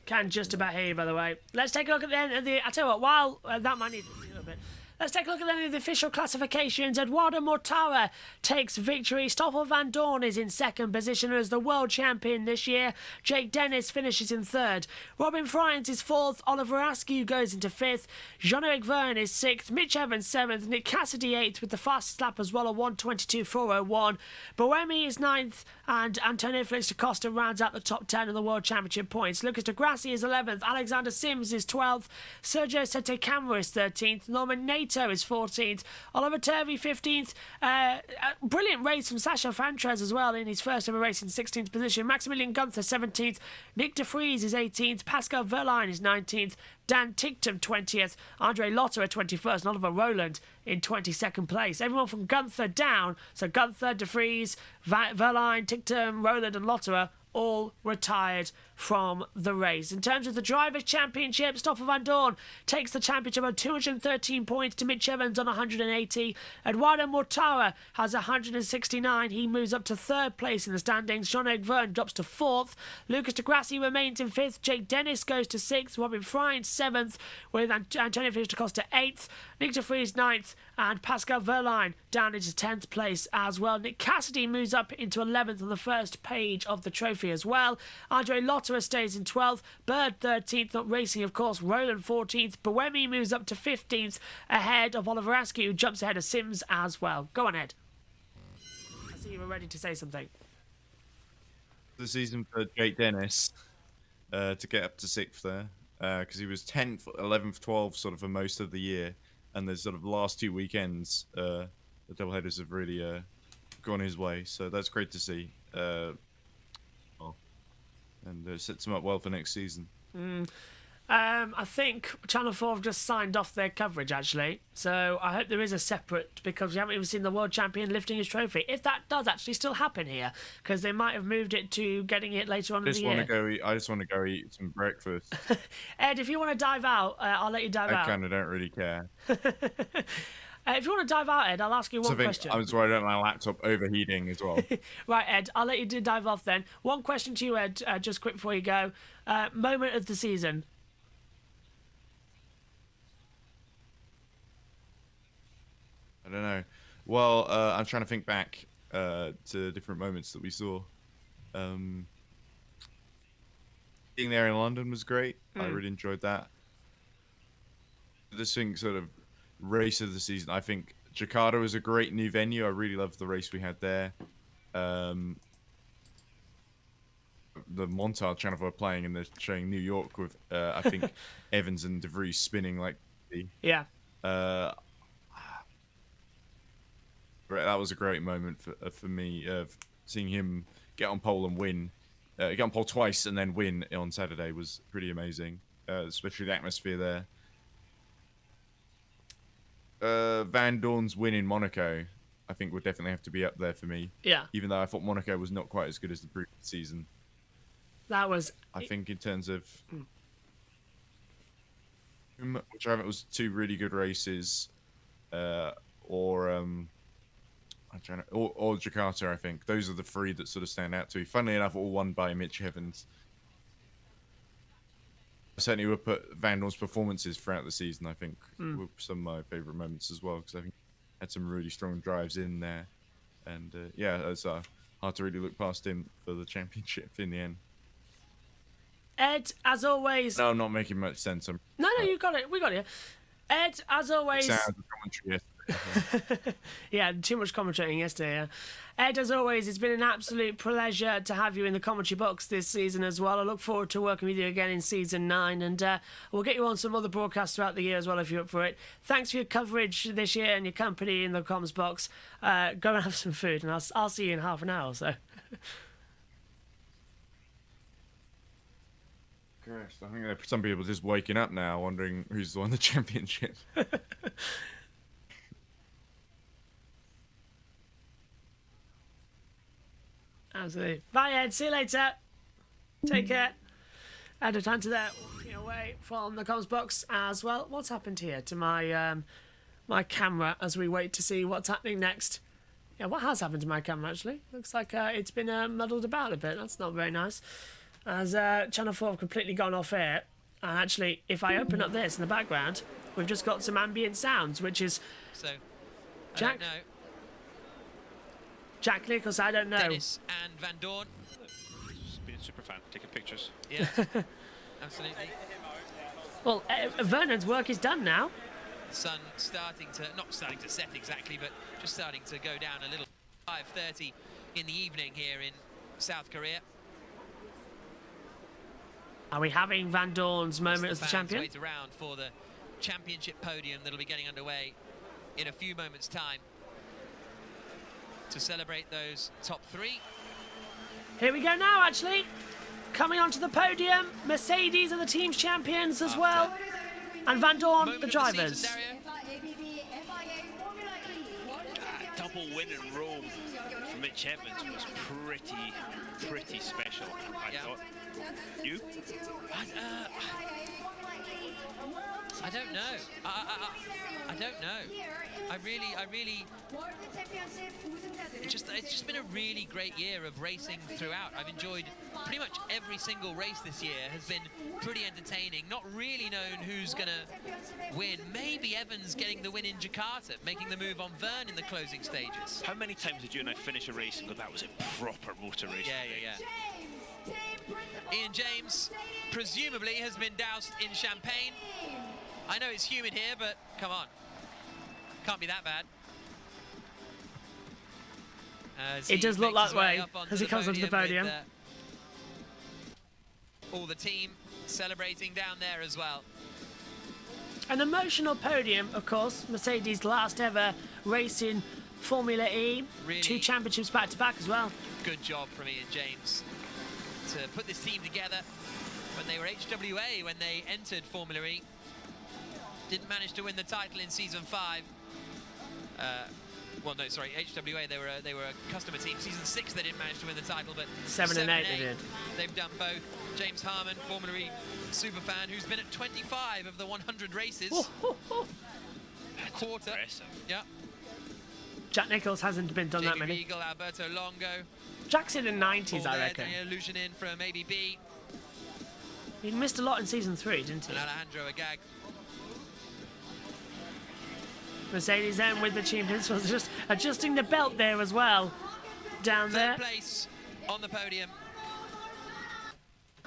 Can just about hear you, by the way. Let's take a look at the end of the... I tell you what, while that might need a little bit. Let's take a look at the end of the official classifications. Eduardo Mortara takes victory. Stoffel Vandoorne is in 2nd position as the world champion this year. Jake Dennis finishes in 3rd. Robin Friends is 4th. Oliver Askew goes into 5th. Jean-Eric Verne is 6th. Mitch Evans 7th. Nick Cassidy 8th with the fastest lap as well, a 1:22.401. Buemi is 9th. And Antonio Felix da Costa rounds out the top 10 of the World Championship points. Lucas de Grassi is 11th. Alexander Sims is 12th. Sergio Sete Camara is 13th. Norman Nater Ito is 14th. Oliver Turvey 15th. Brilliant race from Sacha Frantres as well in his first ever race in 16th position. Maximilian Gunther 17th. Nick de Vries is 18th. Pascal Wehrlein is 19th. Dan Tinctum 20th. Andre Lotterer 21st. And Oliver Rowland in 22nd place. Everyone from Gunther down. So Gunther, de Vries, Wehrlein, Tinctum, Rowland and Lotterer all retired from the race. In terms of the Drivers' Championship, Stoffel Vandoorne takes the championship on 213 points to Mitch Evans on 180. Eduardo Mortara has 169. He moves up to third place in the standings. Jean-Eric Verne drops to fourth. Lucas de Grassi remains in fifth. Jake Dennis goes to sixth. Robin Fry in seventh, with Antonio Felix da Costa eighth. Nick de Vries ninth, and Pascal Wehrlein down into 10th place as well. Nick Cassidy moves up into 11th on the first page of the trophy as well. Andre Lotterer stays in 12th. Bird 13th, not racing of course. Roland 14th. Buemi moves up to 15th ahead of Oliver Askew, who jumps ahead of Sims as well. Go on, Ed. I see you were ready to say something. The season for Jake Dennis to get up to 6th there, because he was 10th, 11th, 12th sort of for most of the year, and the sort of last 2 weekends the doubleheaders have really gone his way, so that's great to see. And sets him up well for next season. I think Channel 4 have just signed off their coverage, actually. So I hope there is a separate, because we haven't even seen the world champion lifting his trophy. If that does actually still happen here, because they might have moved it to getting it later on in the year. I just want to go eat some breakfast. Ed, if you want to dive out, I'll let you dive out. I kind of don't really care. If you want to dive out, Ed, I'll ask you one question. I'm sorry, I don't want my laptop overheating as well. Right, Ed, I'll let you dive off then. One question to you, Ed, just quick before you go. Moment of the season. I don't know. Well, I'm trying to think back to different moments that we saw. Being there in London was great. I really enjoyed that. This thing sort of race of the season, I think Jakarta was a great new venue. I really loved the race we had there. The montage Channel 4 playing, and they're showing New York with I think Evans and de Vries spinning like yeah. That was a great moment for me, seeing him get on pole and win, get on pole twice and then win on Saturday was pretty amazing, especially the atmosphere there. Vandoorne's win in Monaco, I think, would definitely have to be up there for me. Yeah. Even though I thought Monaco was not quite as good as the previous season. That was... I think in terms of... which I haven't, was 2 really good races, or Jakarta, I think. Those are the 3 that sort of stand out to me. Funnily enough, all won by Mitch Evans. I certainly would put Vandoorne's performances throughout the season, I think, were some of my favourite moments as well, because I think he had some really strong drives in there. And yeah, it's hard to really look past him for the championship in the end. Ed, as always... No, I'm not making much sense. No, you got it. We got it. Ed, as always... Sounds of commentary yesterday. Yeah, too much commentating yesterday, yeah. Ed, as always, it's been an absolute pleasure to have you in the commentary box this season as well. I look forward to working with you again in Season 9, and we'll get you on some other broadcasts throughout the year as well if you're up for it. Thanks for your coverage this year and your company in the comms box. Go and have some food, and I'll see you in half an hour or so. Christ, I think some people are just waking up now wondering who's won the championship. Absolutely. Bye, Ed. See you later. Take care. Ed Atlanta there, walking away from the comms box as well. What's happened here to my my camera as we wait to see what's happening next? Yeah, what has happened to my camera, actually? Looks like it's been muddled about a bit. That's not very nice. As Channel 4 have completely gone off air. And actually, if I open up this in the background, we've just got some ambient sounds, which is... So, Jack? I don't know. Jack Nichols, I don't know. Dennis and Vandoorne. Just being a super fan, taking pictures. Yeah, absolutely. Well, Vernon's work is done now. The sun not starting to set exactly, but just starting to go down a little. 5:30 in the evening here in South Korea. Are we having Vandoorne's moment as the champion? Wait around for the championship podium that'll be getting underway in a few moments' time to celebrate those top 3. Here we go now, actually. Coming onto the podium, Mercedes are the team's champions as well. And Vandoorne, the drivers. Double win in Rome for Mitch Evans was pretty special, I thought. You? I don't know. I don't know. I really. It's just been a really great year of racing throughout. I've enjoyed pretty much every single race this year. Has been pretty entertaining. Not really known who's gonna win. Maybe Evans getting the win in Jakarta, making the move on Verne in the closing stages. How many times did you and I finish a race and go, that was a proper motor race? Yeah. Ian James presumably has been doused in champagne. I know it's humid here, but come on. Can't be that bad. It does look that way as he comes onto the podium. With, all the team celebrating down there as well. An emotional podium, of course. Mercedes' last ever race in Formula E. Really 2 championships back to back as well. Good job from Ian James to put this team together when they were HWA, when they entered Formula E. Didn't manage to win the title in season 5. Well, no, sorry, HWA, they were a customer team. Season 6, they didn't manage to win the title, but 7 and 8 they did. They've done both. James Harmon, Formula E superfan, who's been at 25 of the 100 races. That's quarter. Impressive. Yeah. Jack Nicholls hasn't been done Jamie that many. Regal, Alberto Longo. Jack's in the 90s, Paul I Laird, reckon. Illusion in from ABB. He missed a lot in season 3, didn't he? And Alejandro Agag. Mercedes then with the champions was just adjusting the belt there as well. Down there. Third place on the podium.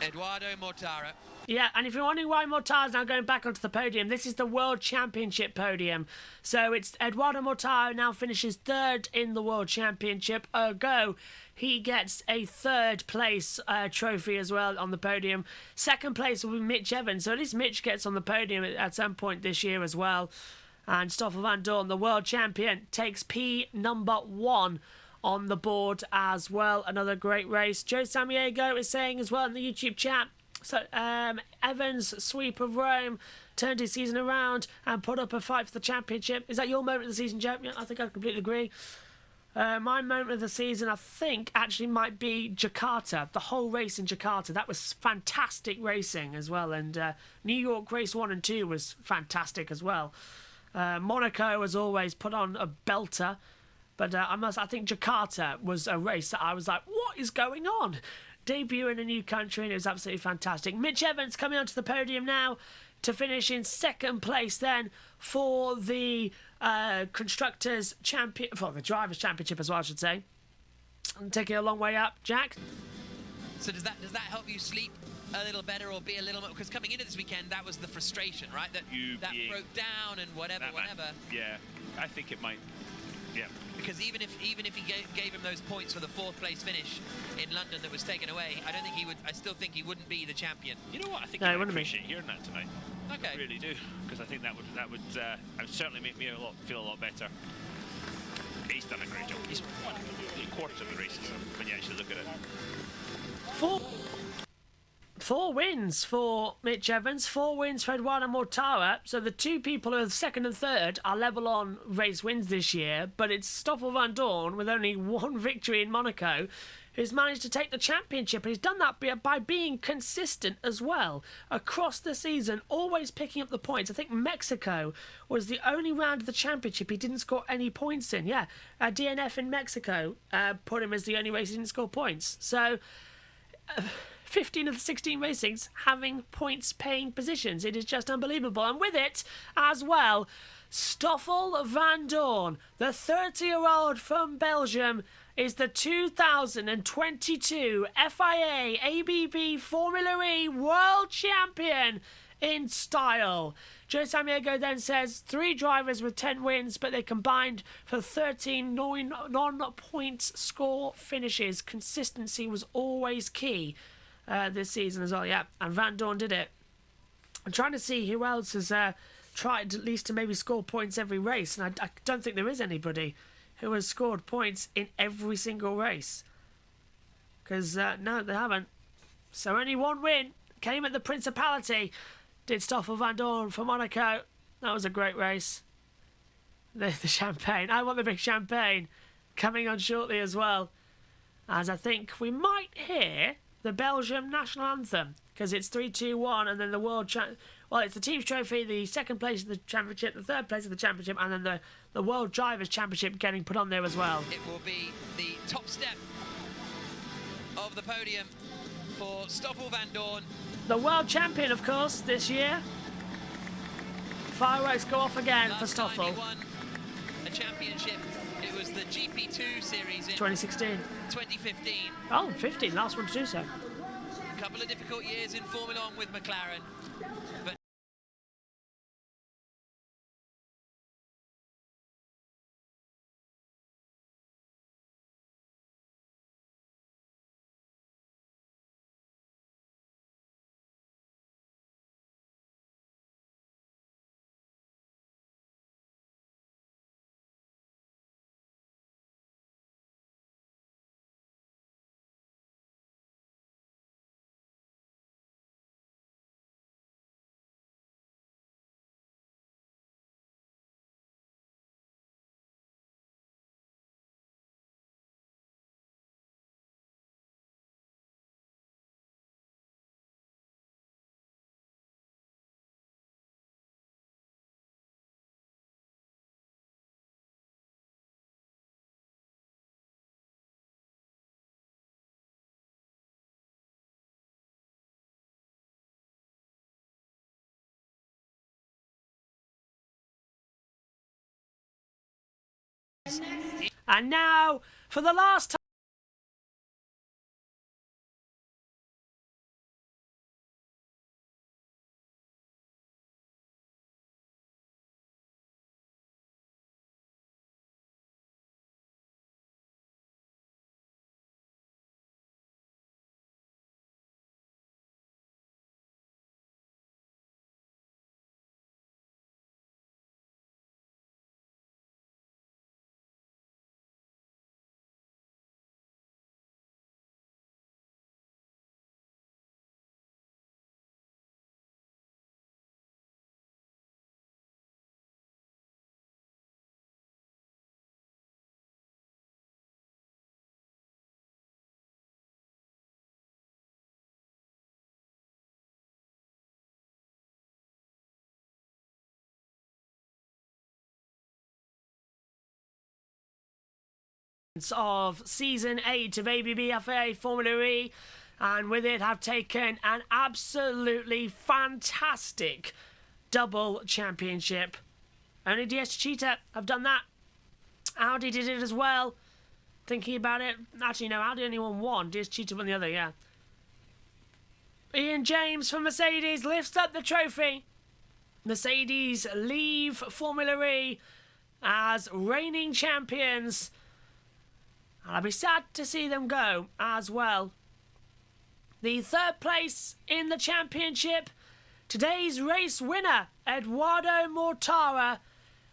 Eduardo Mortara. Yeah, and if you're wondering why Mortara's now going back onto the podium, this is the World Championship podium. So it's Eduardo Mortara now finishes 3rd in the World Championship. Ergo, he gets a 3rd place trophy as well on the podium. 2nd place will be Mitch Evans. So at least Mitch gets on the podium at some point this year as well. And Stoffel Vandoorne, the world champion, takes P number 1 on the board as well. Another great race. Joe Samiego is saying as well in the YouTube chat, so Evans' sweep of Rome turned his season around and put up a fight for the championship. Is that your moment of the season, Joe? Yeah, I think I completely agree. My moment of the season, I think, actually might be Jakarta. The whole race in Jakarta. That was fantastic racing as well. And New York race 1 and 2 was fantastic as well. Monaco, as always, put on a belter. But I think Jakarta was a race that I was like, what is going on? Debut in a new country, and it was absolutely fantastic. Mitch Evans coming onto the podium now to finish in 2nd place then for the Constructors' Champion... for the Drivers' Championship as well, I should say. And taking it a long way up. Jack? So does that help you sleep a little better or be a little more... Because coming into this weekend, that was the frustration, right? That broke down and whatever. Yeah, I think it might... Yeah. Because even if he gave him those points for the 4th place finish in London that was taken away, I don't think he would. I still think he wouldn't be the champion. You know what? I think I appreciate hearing that tonight. Okay. I really do, because I think that would certainly make me feel a lot better. He's done a great job. He's won a quarter of the races when you actually look at it. 4 wins for Mitch Evans, 4 wins for Eduardo Mortara. So the 2 people who are 2nd and 3rd are level on race wins this year, but it's Stoffel Vandoorne with only 1 victory in Monaco who's managed to take the championship, and he's done that by being consistent as well across the season, always picking up the points. I think Mexico was the only round of the championship he didn't score any points in. Yeah, DNF in Mexico put him as the only race he didn't score points. So 15 of the 16 racings having points-paying positions. It is just unbelievable. And with it, as well, Stoffel Vandoorne, the 30-year-old from Belgium, is the 2022 FIA ABB Formula E World Champion in style. Joe Samiego then says 3 drivers with 10 wins, but they combined for 13 non-points score finishes. Consistency was always key this season as well, yeah. And Vandoorne did it. I'm trying to see who else has tried at least to maybe score points every race, and I don't think there is anybody who has scored points in every single race. Because, no, they haven't. So only one win came at the Principality. Did Stoffel Vandoorne for Monaco. That was a great race. The champagne. I want the big champagne coming on shortly as well. As I think we might hear the Belgium national anthem. Because it's 3-2-1 and then the world... Well, it's the Team's Trophy, the second place of the championship, the third place of the championship, and then the World Drivers' Championship getting put on there as well. It will be the top step of the podium for Stoffel Vandoorne. The world champion, of course, this year. Fireworks go off again for Stoffel. He won a championship. It was the GP2 series in 2016. 2015. Oh, 15, last one to do so. A couple of difficult years in Formula 1 with McLaren. But And now, for the last time, of Season 8 of ABBFA Formula E, and with it have taken an absolutely fantastic double championship. Only DS Cheetah have done that. Audi did it as well. Thinking about it, actually no, Audi only won one, DS Cheetah won the other, yeah. Ian James from Mercedes lifts up the trophy. Mercedes leave Formula E as reigning champions. And I'll be sad to see them go as well. The third place in the championship, today's race winner, Eduardo Mortara,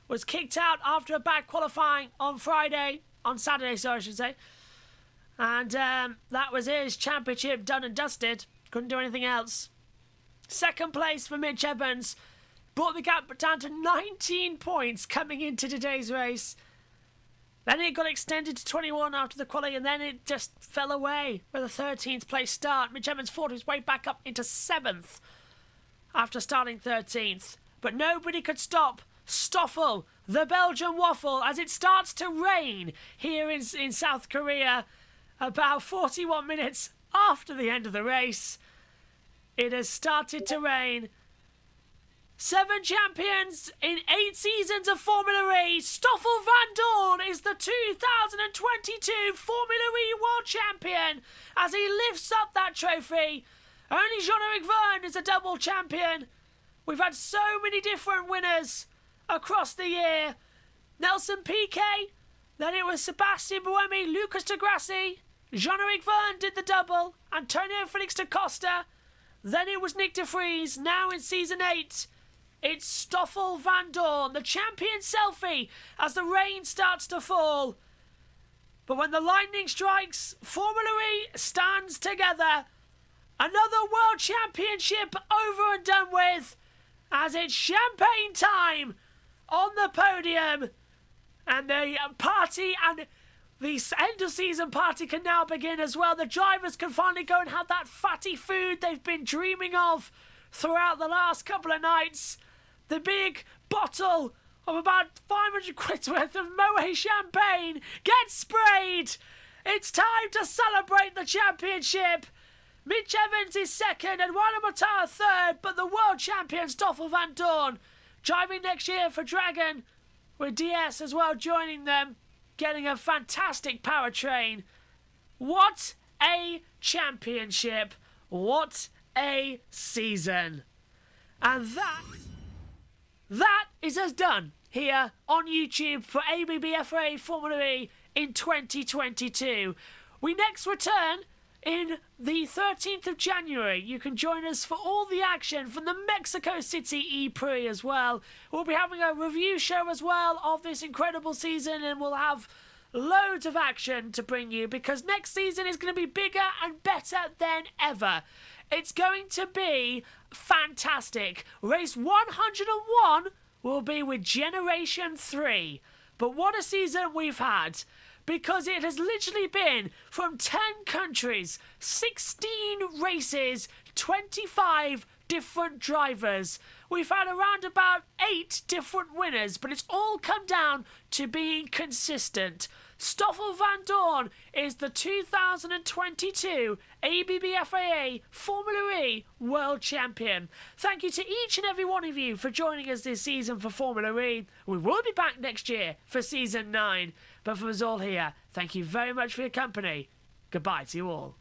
was kicked out after a bad qualifying on Saturday, I should say. And that was his championship done and dusted. Couldn't do anything else. Second place for Mitch Evans. Brought the gap down to 19 points coming into today's race. Then it got extended to 21 after the qualifying, and then it just fell away with a 13th place start. Mitch Evans fought his way back up into 7th after starting 13th. But nobody could stop Stoffel, the Belgian waffle, as it starts to rain here in South Korea about 41 minutes after the end of the race. It has started to rain. 7 champions in 8 seasons of Formula E. Stoffel Vandoorne is the 2022 Formula E World Champion as he lifts up that trophy. Only Jean-Eric Vergne is a double champion. We've had so many different winners across the year. Nelson Piquet, then it was Sebastian Buemi, Lucas de Grassi, Jean-Eric Vergne did the double, Antonio Felix da Costa, then it was Nick de Vries. Now in Season 8, It's Stoffel Vandoorne, the champion selfie, as the rain starts to fall. But when the lightning strikes, Formula E stands together. Another World Championship over and done with, as it's champagne time on the podium. And the party and the end of season party can now begin as well. The drivers can finally go and have that fatty food they've been dreaming of throughout the last couple of nights. The big bottle of about 500 quid's worth of Moet champagne gets sprayed. It's time to celebrate the championship. Mitch Evans is second and Wayne Mortara third, but the world champion Stoffel Vandoorne driving next year for Dragon, with DS as well joining them, getting a fantastic powertrain. What a championship. What a season. And that is us done here on YouTube for ABB-FRA Formula E in 2022. We next return in the 13th of January. You can join us for all the action from the Mexico City ePrix as well. We'll be having a review show as well of this incredible season, and we'll have loads of action to bring you because next season is going to be bigger and better than ever. It's going to be fantastic. Race 101 will be with Generation 3. But what a season we've had, because it has literally been from 10 countries, 16 races, 25 different drivers. We've had around about 8 different winners, but it's all come down to being consistent. Stoffel Vandoorne is the 2022 ABB-FRA Formula E World Champion. Thank you to each and every one of you for joining us this season for Formula E. We will be back next year for Season 9. But from us all here, thank you very much for your company. Goodbye to you all.